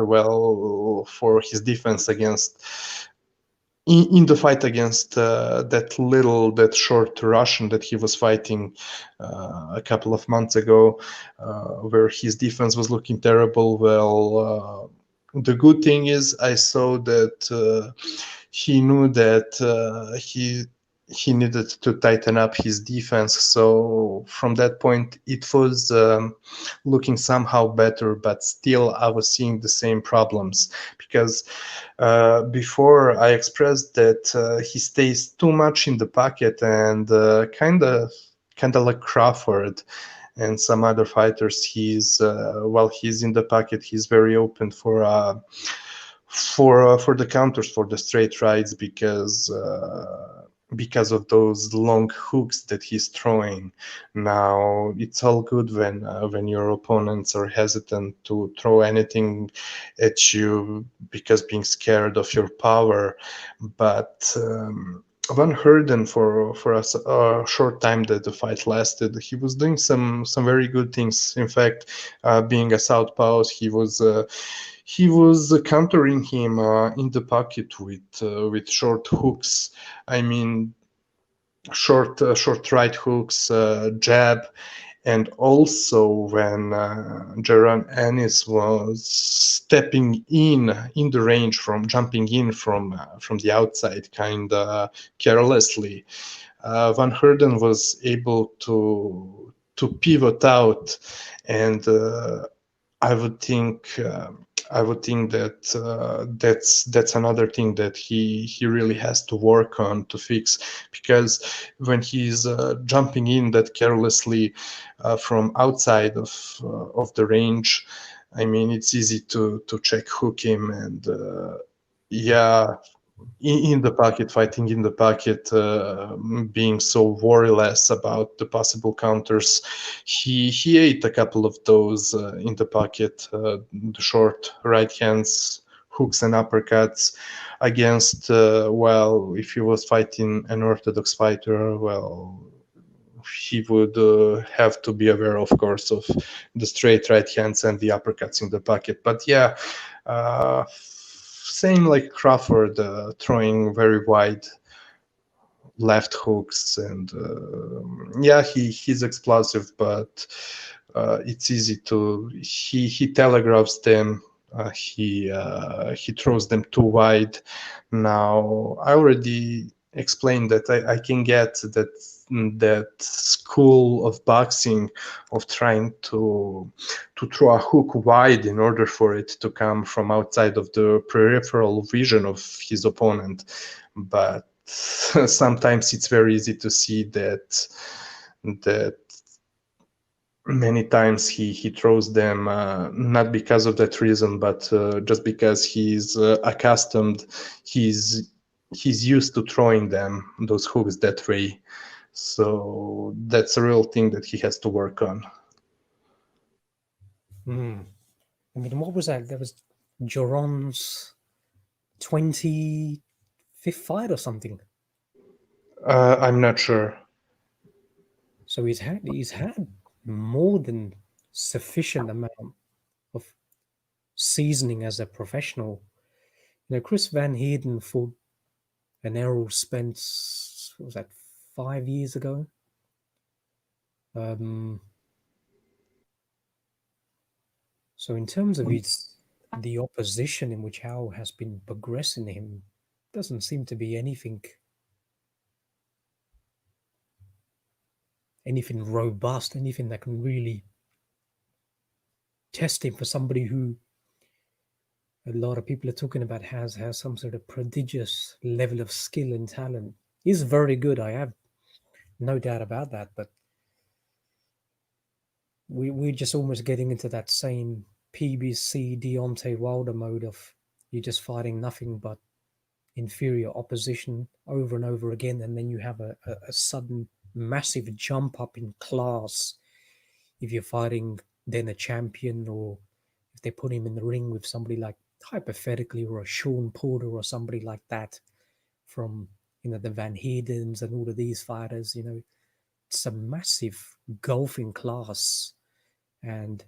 Speaker 3: in the fight against that short Russian that he was fighting a couple of months ago, where his defense was looking terrible. Well, the good thing is I saw that he knew that he needed to tighten up his defense. So from that point, it was looking somehow better, but still I was seeing the same problems, because before I expressed that he stays too much in the pocket, and kind of like Crawford and some other fighters, he's while he's in the pocket, he's very open for the counters, for the straight rights, because of those long hooks that he's throwing. Now, it's all good when your opponents are hesitant to throw anything at you because being scared of your power. But Van Heerden, for a short time that the fight lasted, he was doing some very good things. In fact, being a southpaw, he was countering him in the pocket with short hooks. I mean, short right hooks, jab, and also when Jaron Ennis was stepping in the range, from jumping in from the outside, kind of carelessly, Van Heerden was able to pivot out, and I would think that that's another thing that he really has to work on to fix, because when he's jumping in that carelessly from outside of the range, I mean, it's easy to check hook him, and yeah, in the pocket, fighting in the pocket, being so worryless about the possible counters. He ate a couple of those in the pocket, the short right hands, hooks and uppercuts against, well, if he was fighting an orthodox fighter, well, he would have to be aware, of course, of the straight right hands and the uppercuts in the pocket. But yeah, same like Crawford, throwing very wide left hooks, and yeah, he's explosive, but it's easy to he telegraphs them. He throws them too wide. Now I already explained that I can get that school of boxing of trying to throw a hook wide in order for it to come from outside of the peripheral vision of his opponent, but sometimes it's very easy to see that many times he throws them not because of that reason, but just because he's accustomed, he's used to throwing those hooks that way. So that's a real thing that he has to work on.
Speaker 1: I mean, what was that? That was Jaron's 25th fight or something.
Speaker 3: I'm not sure.
Speaker 1: So he's had more than sufficient amount of seasoning as a professional. You know, Chris Van Heerden fought an Errol Spence, what was that, 5 years ago? So in terms of the opposition in which how has been progressing him, doesn't seem to be anything robust, anything that can really test him for somebody who a lot of people are talking about has some sort of prodigious level of skill and talent. He's very good, I have no doubt about that, but we're just almost getting into that same PBC Deontay Wilder mode of you're just fighting nothing but inferior opposition over and over again, and then you have a sudden massive jump up in class if you're fighting then a champion, or if they put him in the ring with somebody like, hypothetically, or a Sean Porter or somebody like that from, you know, the Van Heerdens and all of these fighters. You know, it's a massive gulf in class, and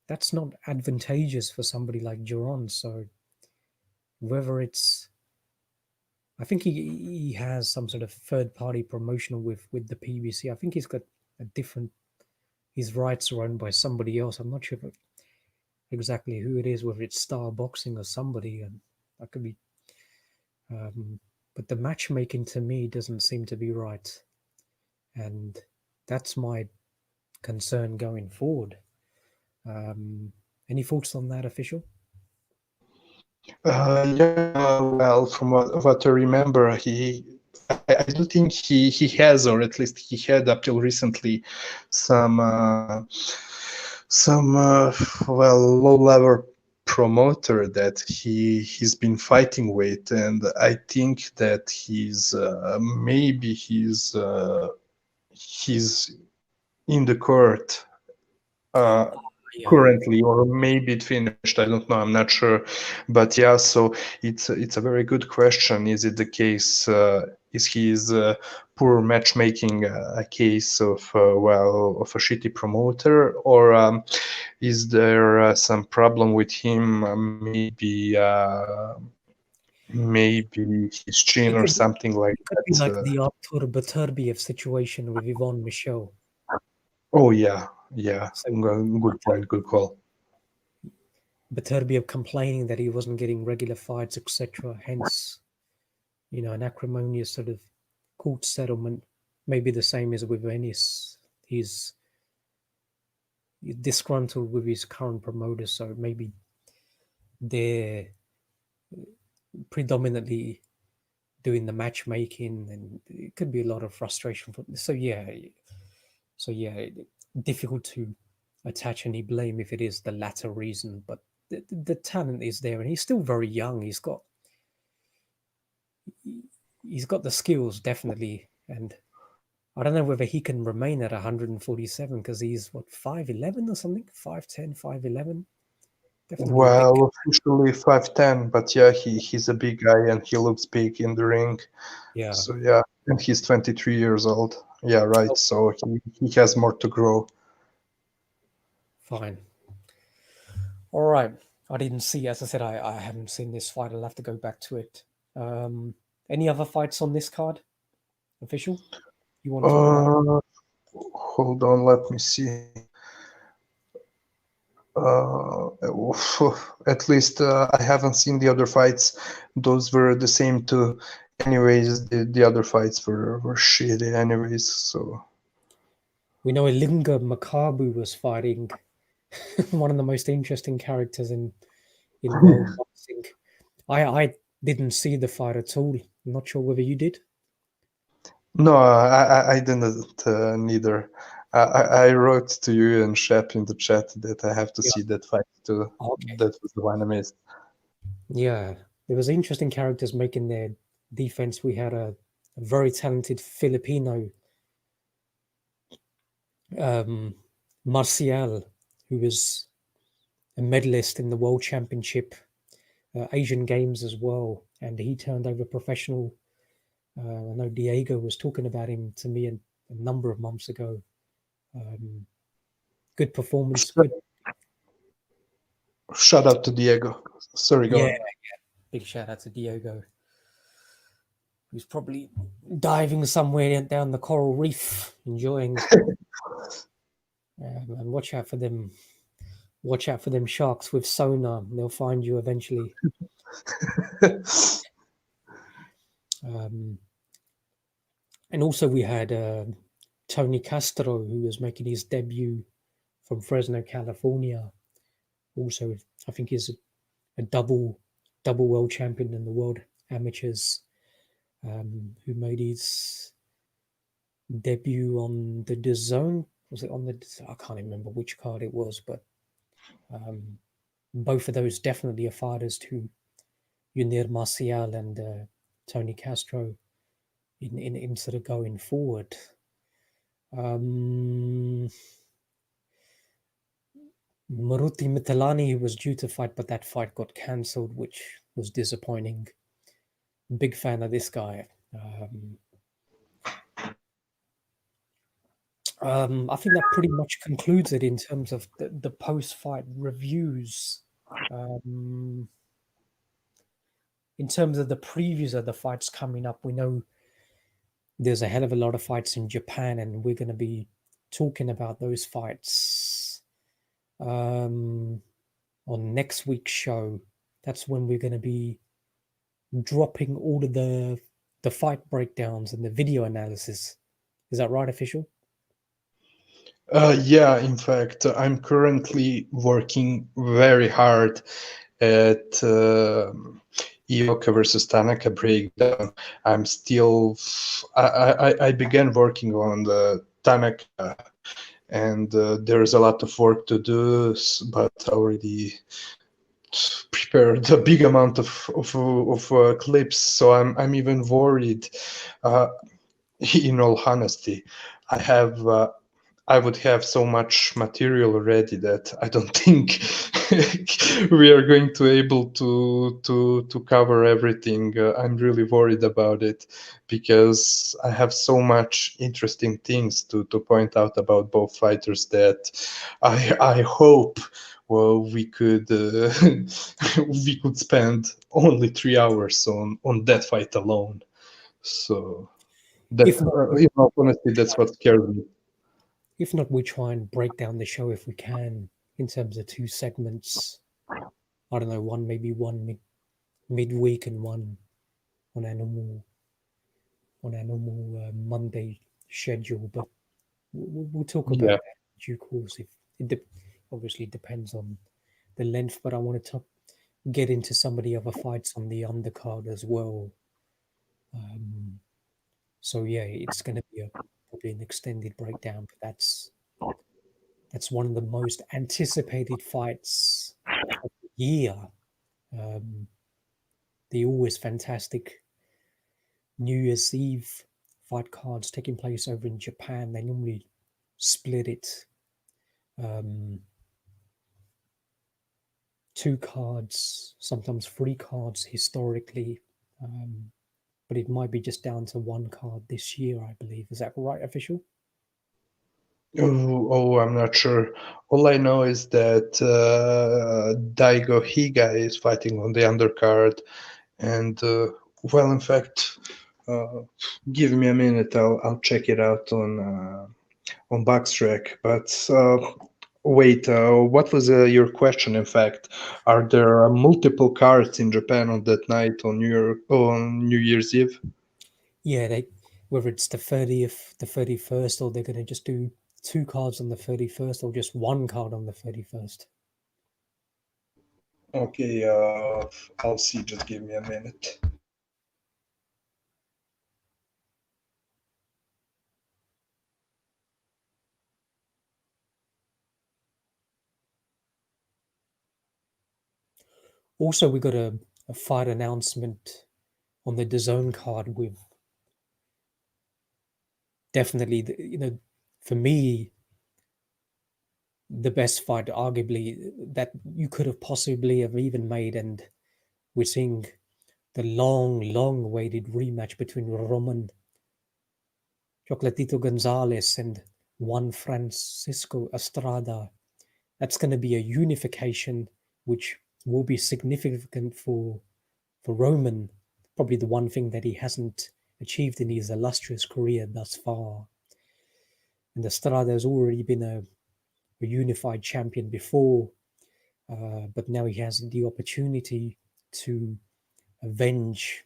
Speaker 1: that's not advantageous for somebody like Jaron. So whether it's, I think he has some sort of third-party promotional with the PBC. I think he's got a different, his rights are owned by somebody else. I'm not sure exactly who it is, whether it's Star Boxing or somebody, and that could be. But the matchmaking to me doesn't seem to be right, and that's my concern going forward. Any thoughts on that, official?
Speaker 3: Yeah, well, from what I remember, I do think he has, or at least he had up till recently, some well, low-level promoter that he's been fighting with, and I think that maybe he's in the court currently, or maybe it finished. I don't know. I'm not sure, but yeah. So it's a very good question. Is it the case? Is his poor matchmaking a case of of a shitty promoter, or is there some problem with him? Maybe his chin or something like
Speaker 1: that. It could
Speaker 3: that.
Speaker 1: be like the Artur Beterbiev situation with Yvonne Michaud.
Speaker 3: Oh yeah. So, good point. Good call.
Speaker 1: Beterbiev complaining that he wasn't getting regular fights, etc. Hence, you know, an acrimonious sort of court settlement. Maybe the same as with Ennis. He's disgruntled with his current promoter, so maybe they're predominantly doing the matchmaking, and it could be a lot of frustration. So yeah, difficult to attach any blame if it is the latter reason. But the talent is there, and he's still very young. He's got the skills, definitely, and I don't know whether he can remain at 147 because he's what, 5'11" or something, 5'10", 5'11". Definitely a big guy.
Speaker 3: Well, officially 5'10", but yeah, he's a big guy and he looks big in the ring.
Speaker 1: Yeah.
Speaker 3: So yeah, and he's 23 years old. Yeah, right. So he has more to grow.
Speaker 1: Fine. All right. I didn't see, as I said, I haven't seen this fight. I'll have to go back to it. Any other fights on this card? Official? You want to talk about?
Speaker 3: Hold on, let me see. At least I haven't seen the other fights. Those were the same too. Anyways, the other fights were shitty anyways, so.
Speaker 1: We know Ilinga Makabu was fighting one of the most interesting characters in world boxing. I didn't see the fight at all. I'm not sure whether you did.
Speaker 3: No, I didn't neither. I wrote to you and Shep in the chat that I have to see that fight too.
Speaker 1: Okay.
Speaker 3: That was the one I missed.
Speaker 1: Yeah, there was interesting characters making their defense. We had a very talented Filipino, Marcial, who was a medalist in the World Championship, Asian Games as well, and he turned over professional. I know Diego was talking about him to me a number of months ago. Good performance. Good.
Speaker 3: Shout out to Diego. Sorry, go on.
Speaker 1: Big shout out to Diego. He's probably diving somewhere down the coral reef, enjoying. And watch out for them. Watch out for them sharks with sonar. They'll find you eventually. And also we had Tony Castro, who was making his debut from Fresno, California. Also, I think he's a double world champion in the world amateurs, who made his debut on the DAZN. Was it on the? I can't remember which card it was, but both of those definitely are fighters to Yunir Marcial and Tony Castro in sort of going forward. Maruti Mitalani, who was due to fight, but that fight got cancelled, which was disappointing. Big fan of this guy. I think that pretty much concludes it in terms of the post-fight reviews. In terms of the previews of the fights coming up, we know there's a hell of a lot of fights in Japan, and we're going to be talking about those fights on next week's show. That's when we're going to be dropping all of the fight breakdowns and the video analysis. Is that right, official?
Speaker 3: Yeah, in fact, I'm currently working very hard at Ioka versus Tanaka breakdown. I'm still. I began working on the Tanaka, and there's a lot of work to do, but already prepared a big amount of clips. So I'm even worried. In all honesty, I would have so much material already that I don't think we are going to able to cover everything. I'm really worried about it because I have so much interesting things to point out about both fighters that I hope we could spend only 3 hours on that fight alone. So that, in all honesty, that's what scares me.
Speaker 1: If not, we try and break down the show if we can in terms of 2 segments. I don't know, one midweek and one on our normal Monday schedule. But we'll talk about that in due course. It obviously depends on the length, but I want to get into some of the other fights on the undercard as well. So yeah, it's going to be probably an extended breakdown, but That's one of the most anticipated fights of the year. The always fantastic New Year's Eve fight cards taking place over in Japan. They normally split it. 2 cards, sometimes 3 cards historically. But it might be just down to 1 card this year, I believe. Is that right, official?
Speaker 3: I'm not sure. All I know is that Daigo Higa is fighting on the undercard, and in fact, give me a minute. I'll check it out on Boxtrack. But wait, what was your question? In fact, are there multiple cards in Japan on that night on New Year's Eve?
Speaker 1: Yeah, whether it's the 30th, the 31st, or they're going to just do 2 cards on the 31st, or just 1 card on the 31st.
Speaker 3: Okay, I'll see. Just give me a minute.
Speaker 1: Also, we got a fight announcement on the DAZN card with definitely, for me, the best fight, arguably, that you could have possibly have even made. And we're seeing the long-awaited rematch between Roman Chocolatito Gonzalez and Juan Francisco Estrada. That's going to be a unification which will be significant for Roman. Probably the one thing that he hasn't achieved in his illustrious career thus far. And Estrada has already been a unified champion before, but now he has the opportunity to avenge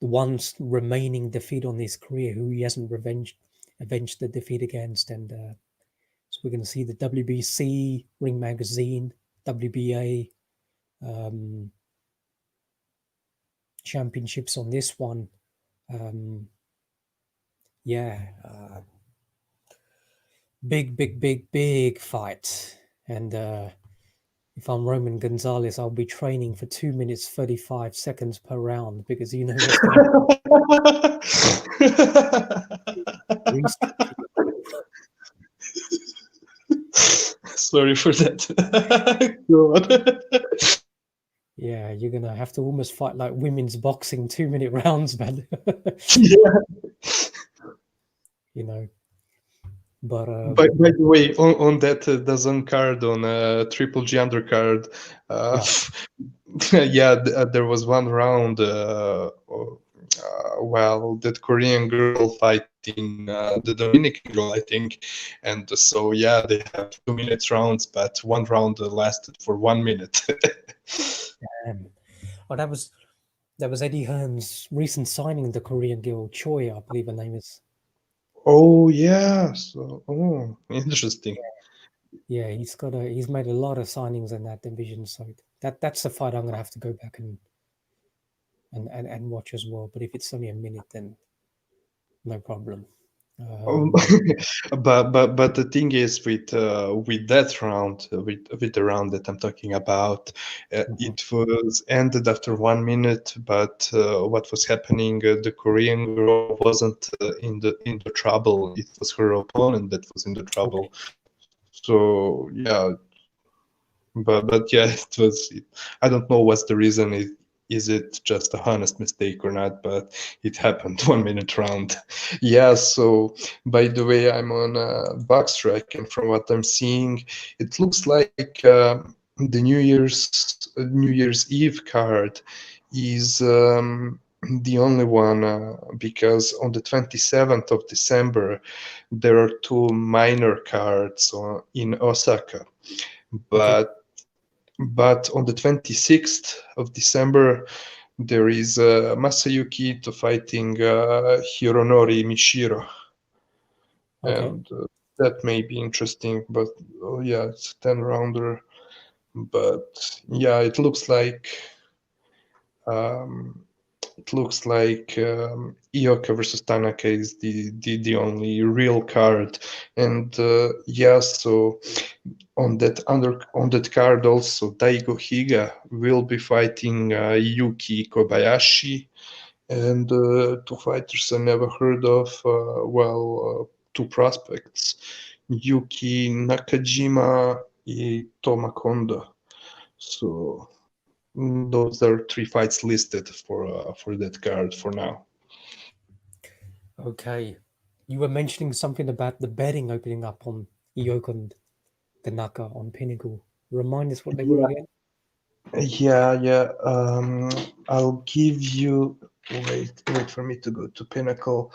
Speaker 1: the one remaining defeat on his career who he hasn't avenged the defeat against. And so we're going to see the WBC, Ring Magazine, WBA championships on this one. Big fight. And if I'm Roman Gonzalez, I'll be training for 2 minutes 35 seconds per round, because
Speaker 3: Sorry for that. God.
Speaker 1: Yeah, you're gonna have to almost fight like women's boxing 2-minute rounds, man.
Speaker 3: Yeah.
Speaker 1: But
Speaker 3: by the way, on that DAZN card, on Triple G undercard, there was one round. That Korean girl fighting the Dominican girl, I think, and so they have 2-minute rounds, but one round lasted for 1 minute.
Speaker 1: Damn. Oh, that was Eddie Hearn's recent signing, the Korean girl Choi, I believe her name is.
Speaker 3: Oh yeah, so interesting.
Speaker 1: Yeah, he's made a lot of signings in that division, so that's the fight I'm gonna have to go back and watch as well. But if it's only a minute, then no problem.
Speaker 3: But the thing is with that round, with the round that I'm talking about, it was ended after 1 minute. But what was happening? The Korean girl wasn't in the trouble. It was her opponent that was in the trouble. So but it was. I don't know what's the reason. Is it just a honest mistake or not? But it happened 1 minute round. So by the way, I'm on Boxtrack, and from what I'm seeing, it looks like the New Year's Eve card is the only one, because on the 27th of December there are 2 minor cards in Osaka, but on the 26th of December, there is Masayuki Ito fighting Hironori Mishiro.
Speaker 1: Okay.
Speaker 3: And that may be interesting, but it's a 10-rounder. But it looks like it looks like Ioka versus Tanaka is the only real card, and yeah, so on that card also Daigo Higa will be fighting Yuki Kobayashi, and two fighters I never heard of. Two prospects, Yuki Nakajima and Toma Kondo. So those are three fights listed for that card for now.
Speaker 1: Okay. You were mentioning something about the betting opening up on Ioka and Tanaka on Pinnacle. Remind us what they were again.
Speaker 3: Yeah. I'll give you. Wait for me to go to Pinnacle.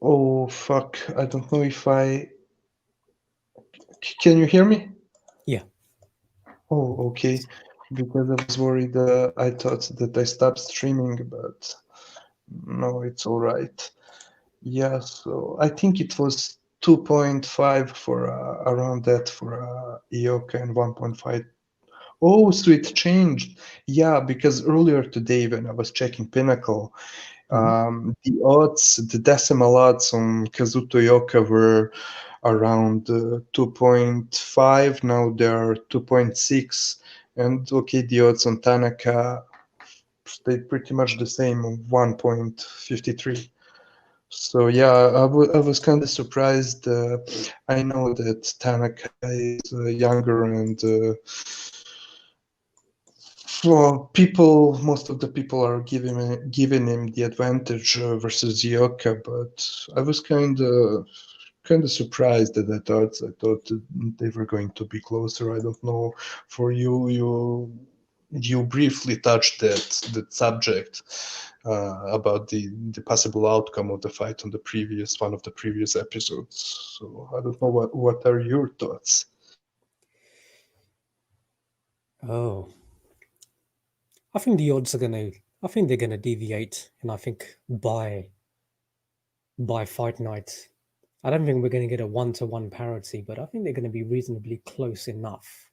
Speaker 3: Oh fuck! I don't know if I. Can you hear me?
Speaker 1: Yeah.
Speaker 3: Oh, okay. Because I was worried. I thought that I stopped streaming, but no, it's all right. Yeah, so I think it was 2.5 for around that for Ioka and 1.5. Oh, so it changed. Yeah, because earlier today when I was checking Pinnacle, the odds, the decimal odds on Kazuto Ioka were around 2.5. Now they're 2.6. And okay, the odds on Tanaka stayed pretty much the same, 1.53. So yeah, I was kind of surprised. I know that Tanaka is younger, and most of the people are giving him the advantage versus Ioka, but I was kind of surprised at that odds. I thought they were going to be closer. I don't know. For you briefly touched that subject about the possible outcome of the fight on one of the previous episodes. So I don't know what are your thoughts.
Speaker 1: Oh, I think the odds are gonna. I think they're gonna deviate, and I think by fight night, I don't think we're gonna get a 1-to-1 parity, but I think they're gonna be reasonably close enough.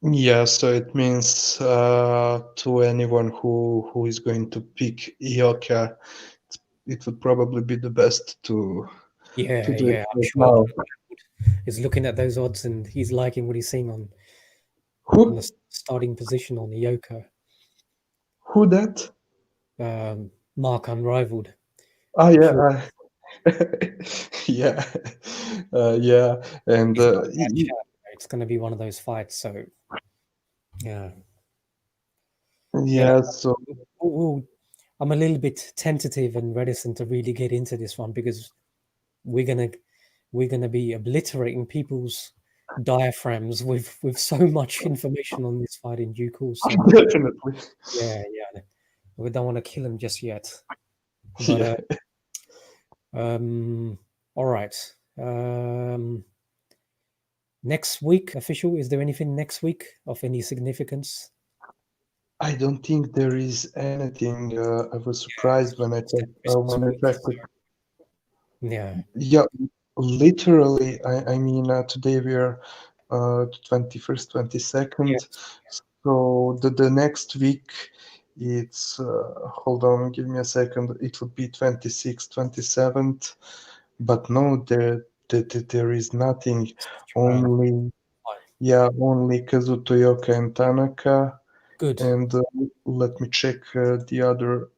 Speaker 3: Yeah, so it means to anyone who is going to pick Ioka, it would probably be the best to
Speaker 1: Yeah,
Speaker 3: do it
Speaker 1: I'm
Speaker 3: right
Speaker 1: sure
Speaker 3: now.
Speaker 1: he's looking at those odds and he's liking what he's seeing on
Speaker 3: Who
Speaker 1: the starting position on Ioka.
Speaker 3: who that?
Speaker 1: Mark Unrivaled.
Speaker 3: Oh
Speaker 1: Sure.
Speaker 3: yeah, yeah, yeah, and
Speaker 1: He's not a bad chap. It's going to be one of those fights. So, yeah.
Speaker 3: yeah. So
Speaker 1: We'll, I'm a little bit tentative and reticent to really get into this one because we're gonna be obliterating people's diaphragms with so much information on this fight in due course. So,
Speaker 3: definitely,
Speaker 1: yeah. We don't want to kill him just yet.
Speaker 3: yeah.
Speaker 1: But all right. Next week, official. Is there anything next week of any significance?
Speaker 3: I don't think there is anything. I was surprised when I checked it.
Speaker 1: Yeah.
Speaker 3: Yeah, literally. I mean, today we are 21st, 22nd.
Speaker 1: Yes.
Speaker 3: So the next week, it's hold on, give me a second. It would be 26th, 27th. But no, there is nothing. Only only Kazuto Ioka and Tanaka.
Speaker 1: Good.
Speaker 3: And let me check the other,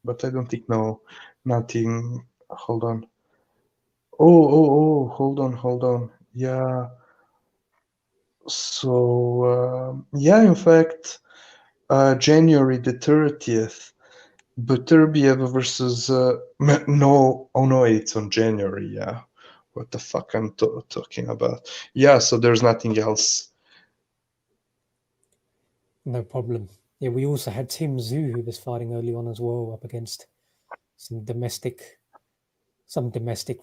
Speaker 3: but I don't think no, nothing. Hold on. Oh, hold on. Yeah. So in fact, January the 30th, Beterbiev versus no, oh no, it's on January. Yeah. What the fuck I'm talking about? Yeah. So there's nothing else.
Speaker 1: No problem. Yeah, we also had Tim Zhu who was fighting early on as well up against some domestic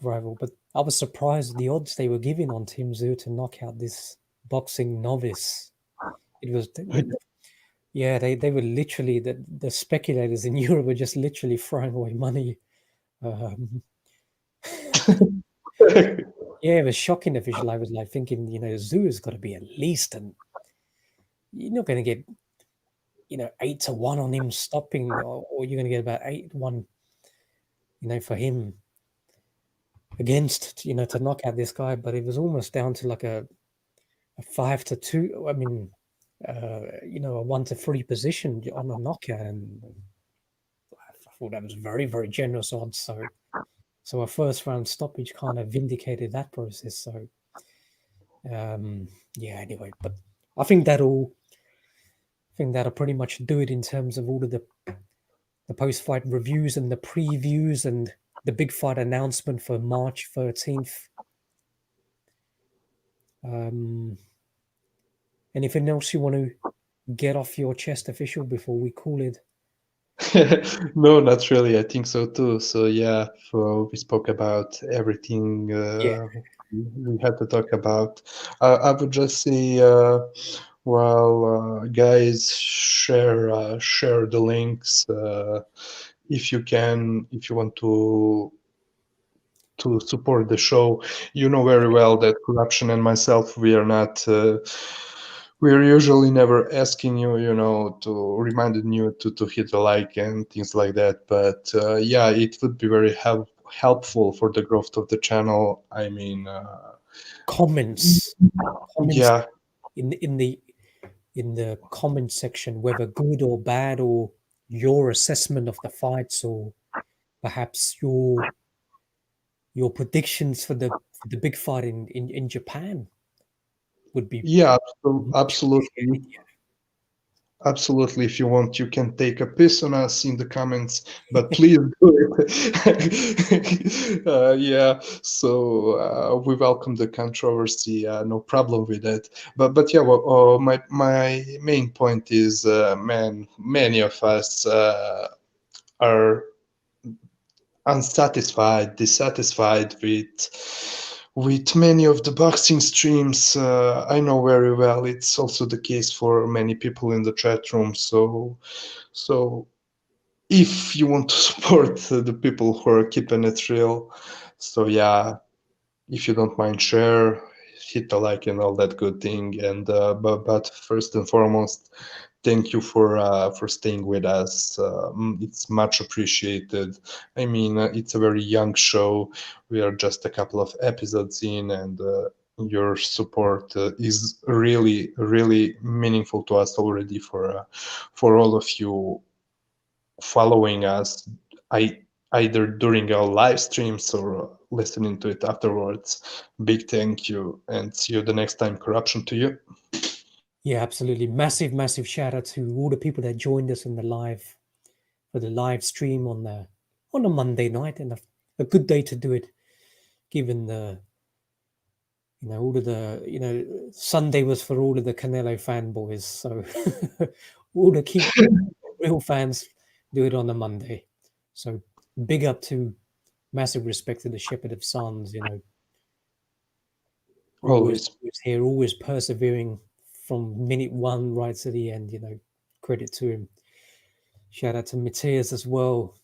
Speaker 1: rival. But I was surprised the odds they were giving on Tim Zhu to knock out this boxing novice. It was yeah, they were literally the speculators in Europe were just literally throwing away money. Yeah, Yeah, it was shocking official. I was like thinking, Zoo has got to be at least, and you're not going to get, 8-1 on him stopping, or you're going to get about 8-1, for him against, to knock out this guy. But it was almost down to like a 5-2. I mean, a 1-3 position on a knockout, and I thought that was very, very generous odds. So a first round stoppage kind of vindicated that process. So yeah, anyway, but I think that'll pretty much do it in terms of all of the post fight reviews and the previews and the big fight announcement for March 13th. Anything else you want to get off your chest, official, before we call it?
Speaker 3: No, not really. I think so too. So yeah, we spoke about everything we had to talk about. I would just say, guys, share the links if you can, if you want to support the show. You know very well that Corruption and myself, we are not. We're usually never asking you, to reminding you to hit a like and things like that. But yeah, it would be very helpful for the growth of the channel. I mean,
Speaker 1: comments
Speaker 3: yeah,
Speaker 1: in the comment section, whether good or bad, or your assessment of the fights, or perhaps your predictions for the big fight in Japan would be
Speaker 3: yeah,
Speaker 1: much
Speaker 3: absolutely.
Speaker 1: appreciated.
Speaker 3: Absolutely, if you want, you can take a piss on us in the comments, but please do it. Yeah, so we welcome the controversy. No problem with that. But yeah, well, my main point is, man, many of us are unsatisfied, dissatisfied with many of the boxing streams. I know very well it's also the case for many people in the chat room. So if you want to support the people who are keeping it real, so yeah, if you don't mind, share, hit the like and all that good thing. And but first and foremost, thank you for staying with us. It's much appreciated. I mean, it's a very young show. We are just a couple of episodes in, and your support is really, really meaningful to us already. For all of you following us, either during our live streams or listening to it afterwards. Big thank you, and see you the next time. Corruption to you.
Speaker 1: Yeah, absolutely. Massive shout out to all the people that joined us in the live for the live stream on a Monday night, and a good day to do it, given the all of the Sunday was for all of the Canelo fanboys, so all the key real fans do it on a Monday. So big up to, massive respect to the Shepherd of Sons, always here, always persevering from minute one right to the end, credit to him. Shout out to Mateus as well.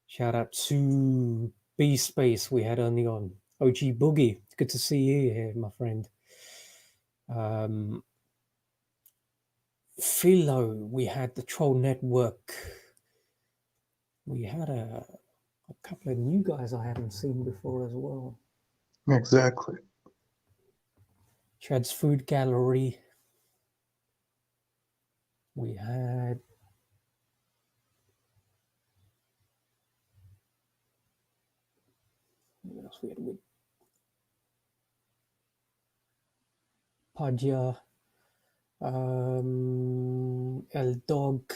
Speaker 1: Shout out to B Space we had only on. OG Boogie, good to see you here, my friend. Philo, we had the Troll Network. We had a couple of new guys I haven't seen before as well.
Speaker 3: Exactly.
Speaker 1: Chad's Food Gallery. We had what else we had with Padja, El Dog,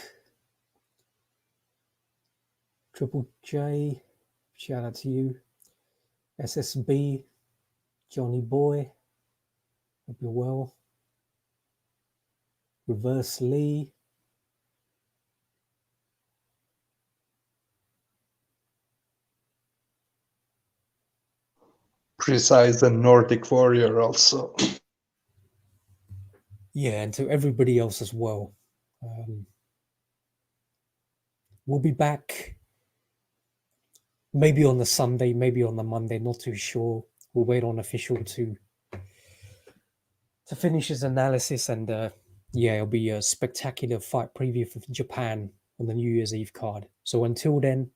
Speaker 1: Triple J, shout out to you, SSB, Johnny Boy, hope you're well, Reverse Lee,
Speaker 3: Precise and Nordic Warrior also.
Speaker 1: Yeah, and to everybody else as well. We'll be back maybe on the Sunday, maybe on the Monday, not too sure. we'll wait on official to finish his analysis, and yeah, it'll be a spectacular fight preview for Japan on the New Year's Eve card. So until then,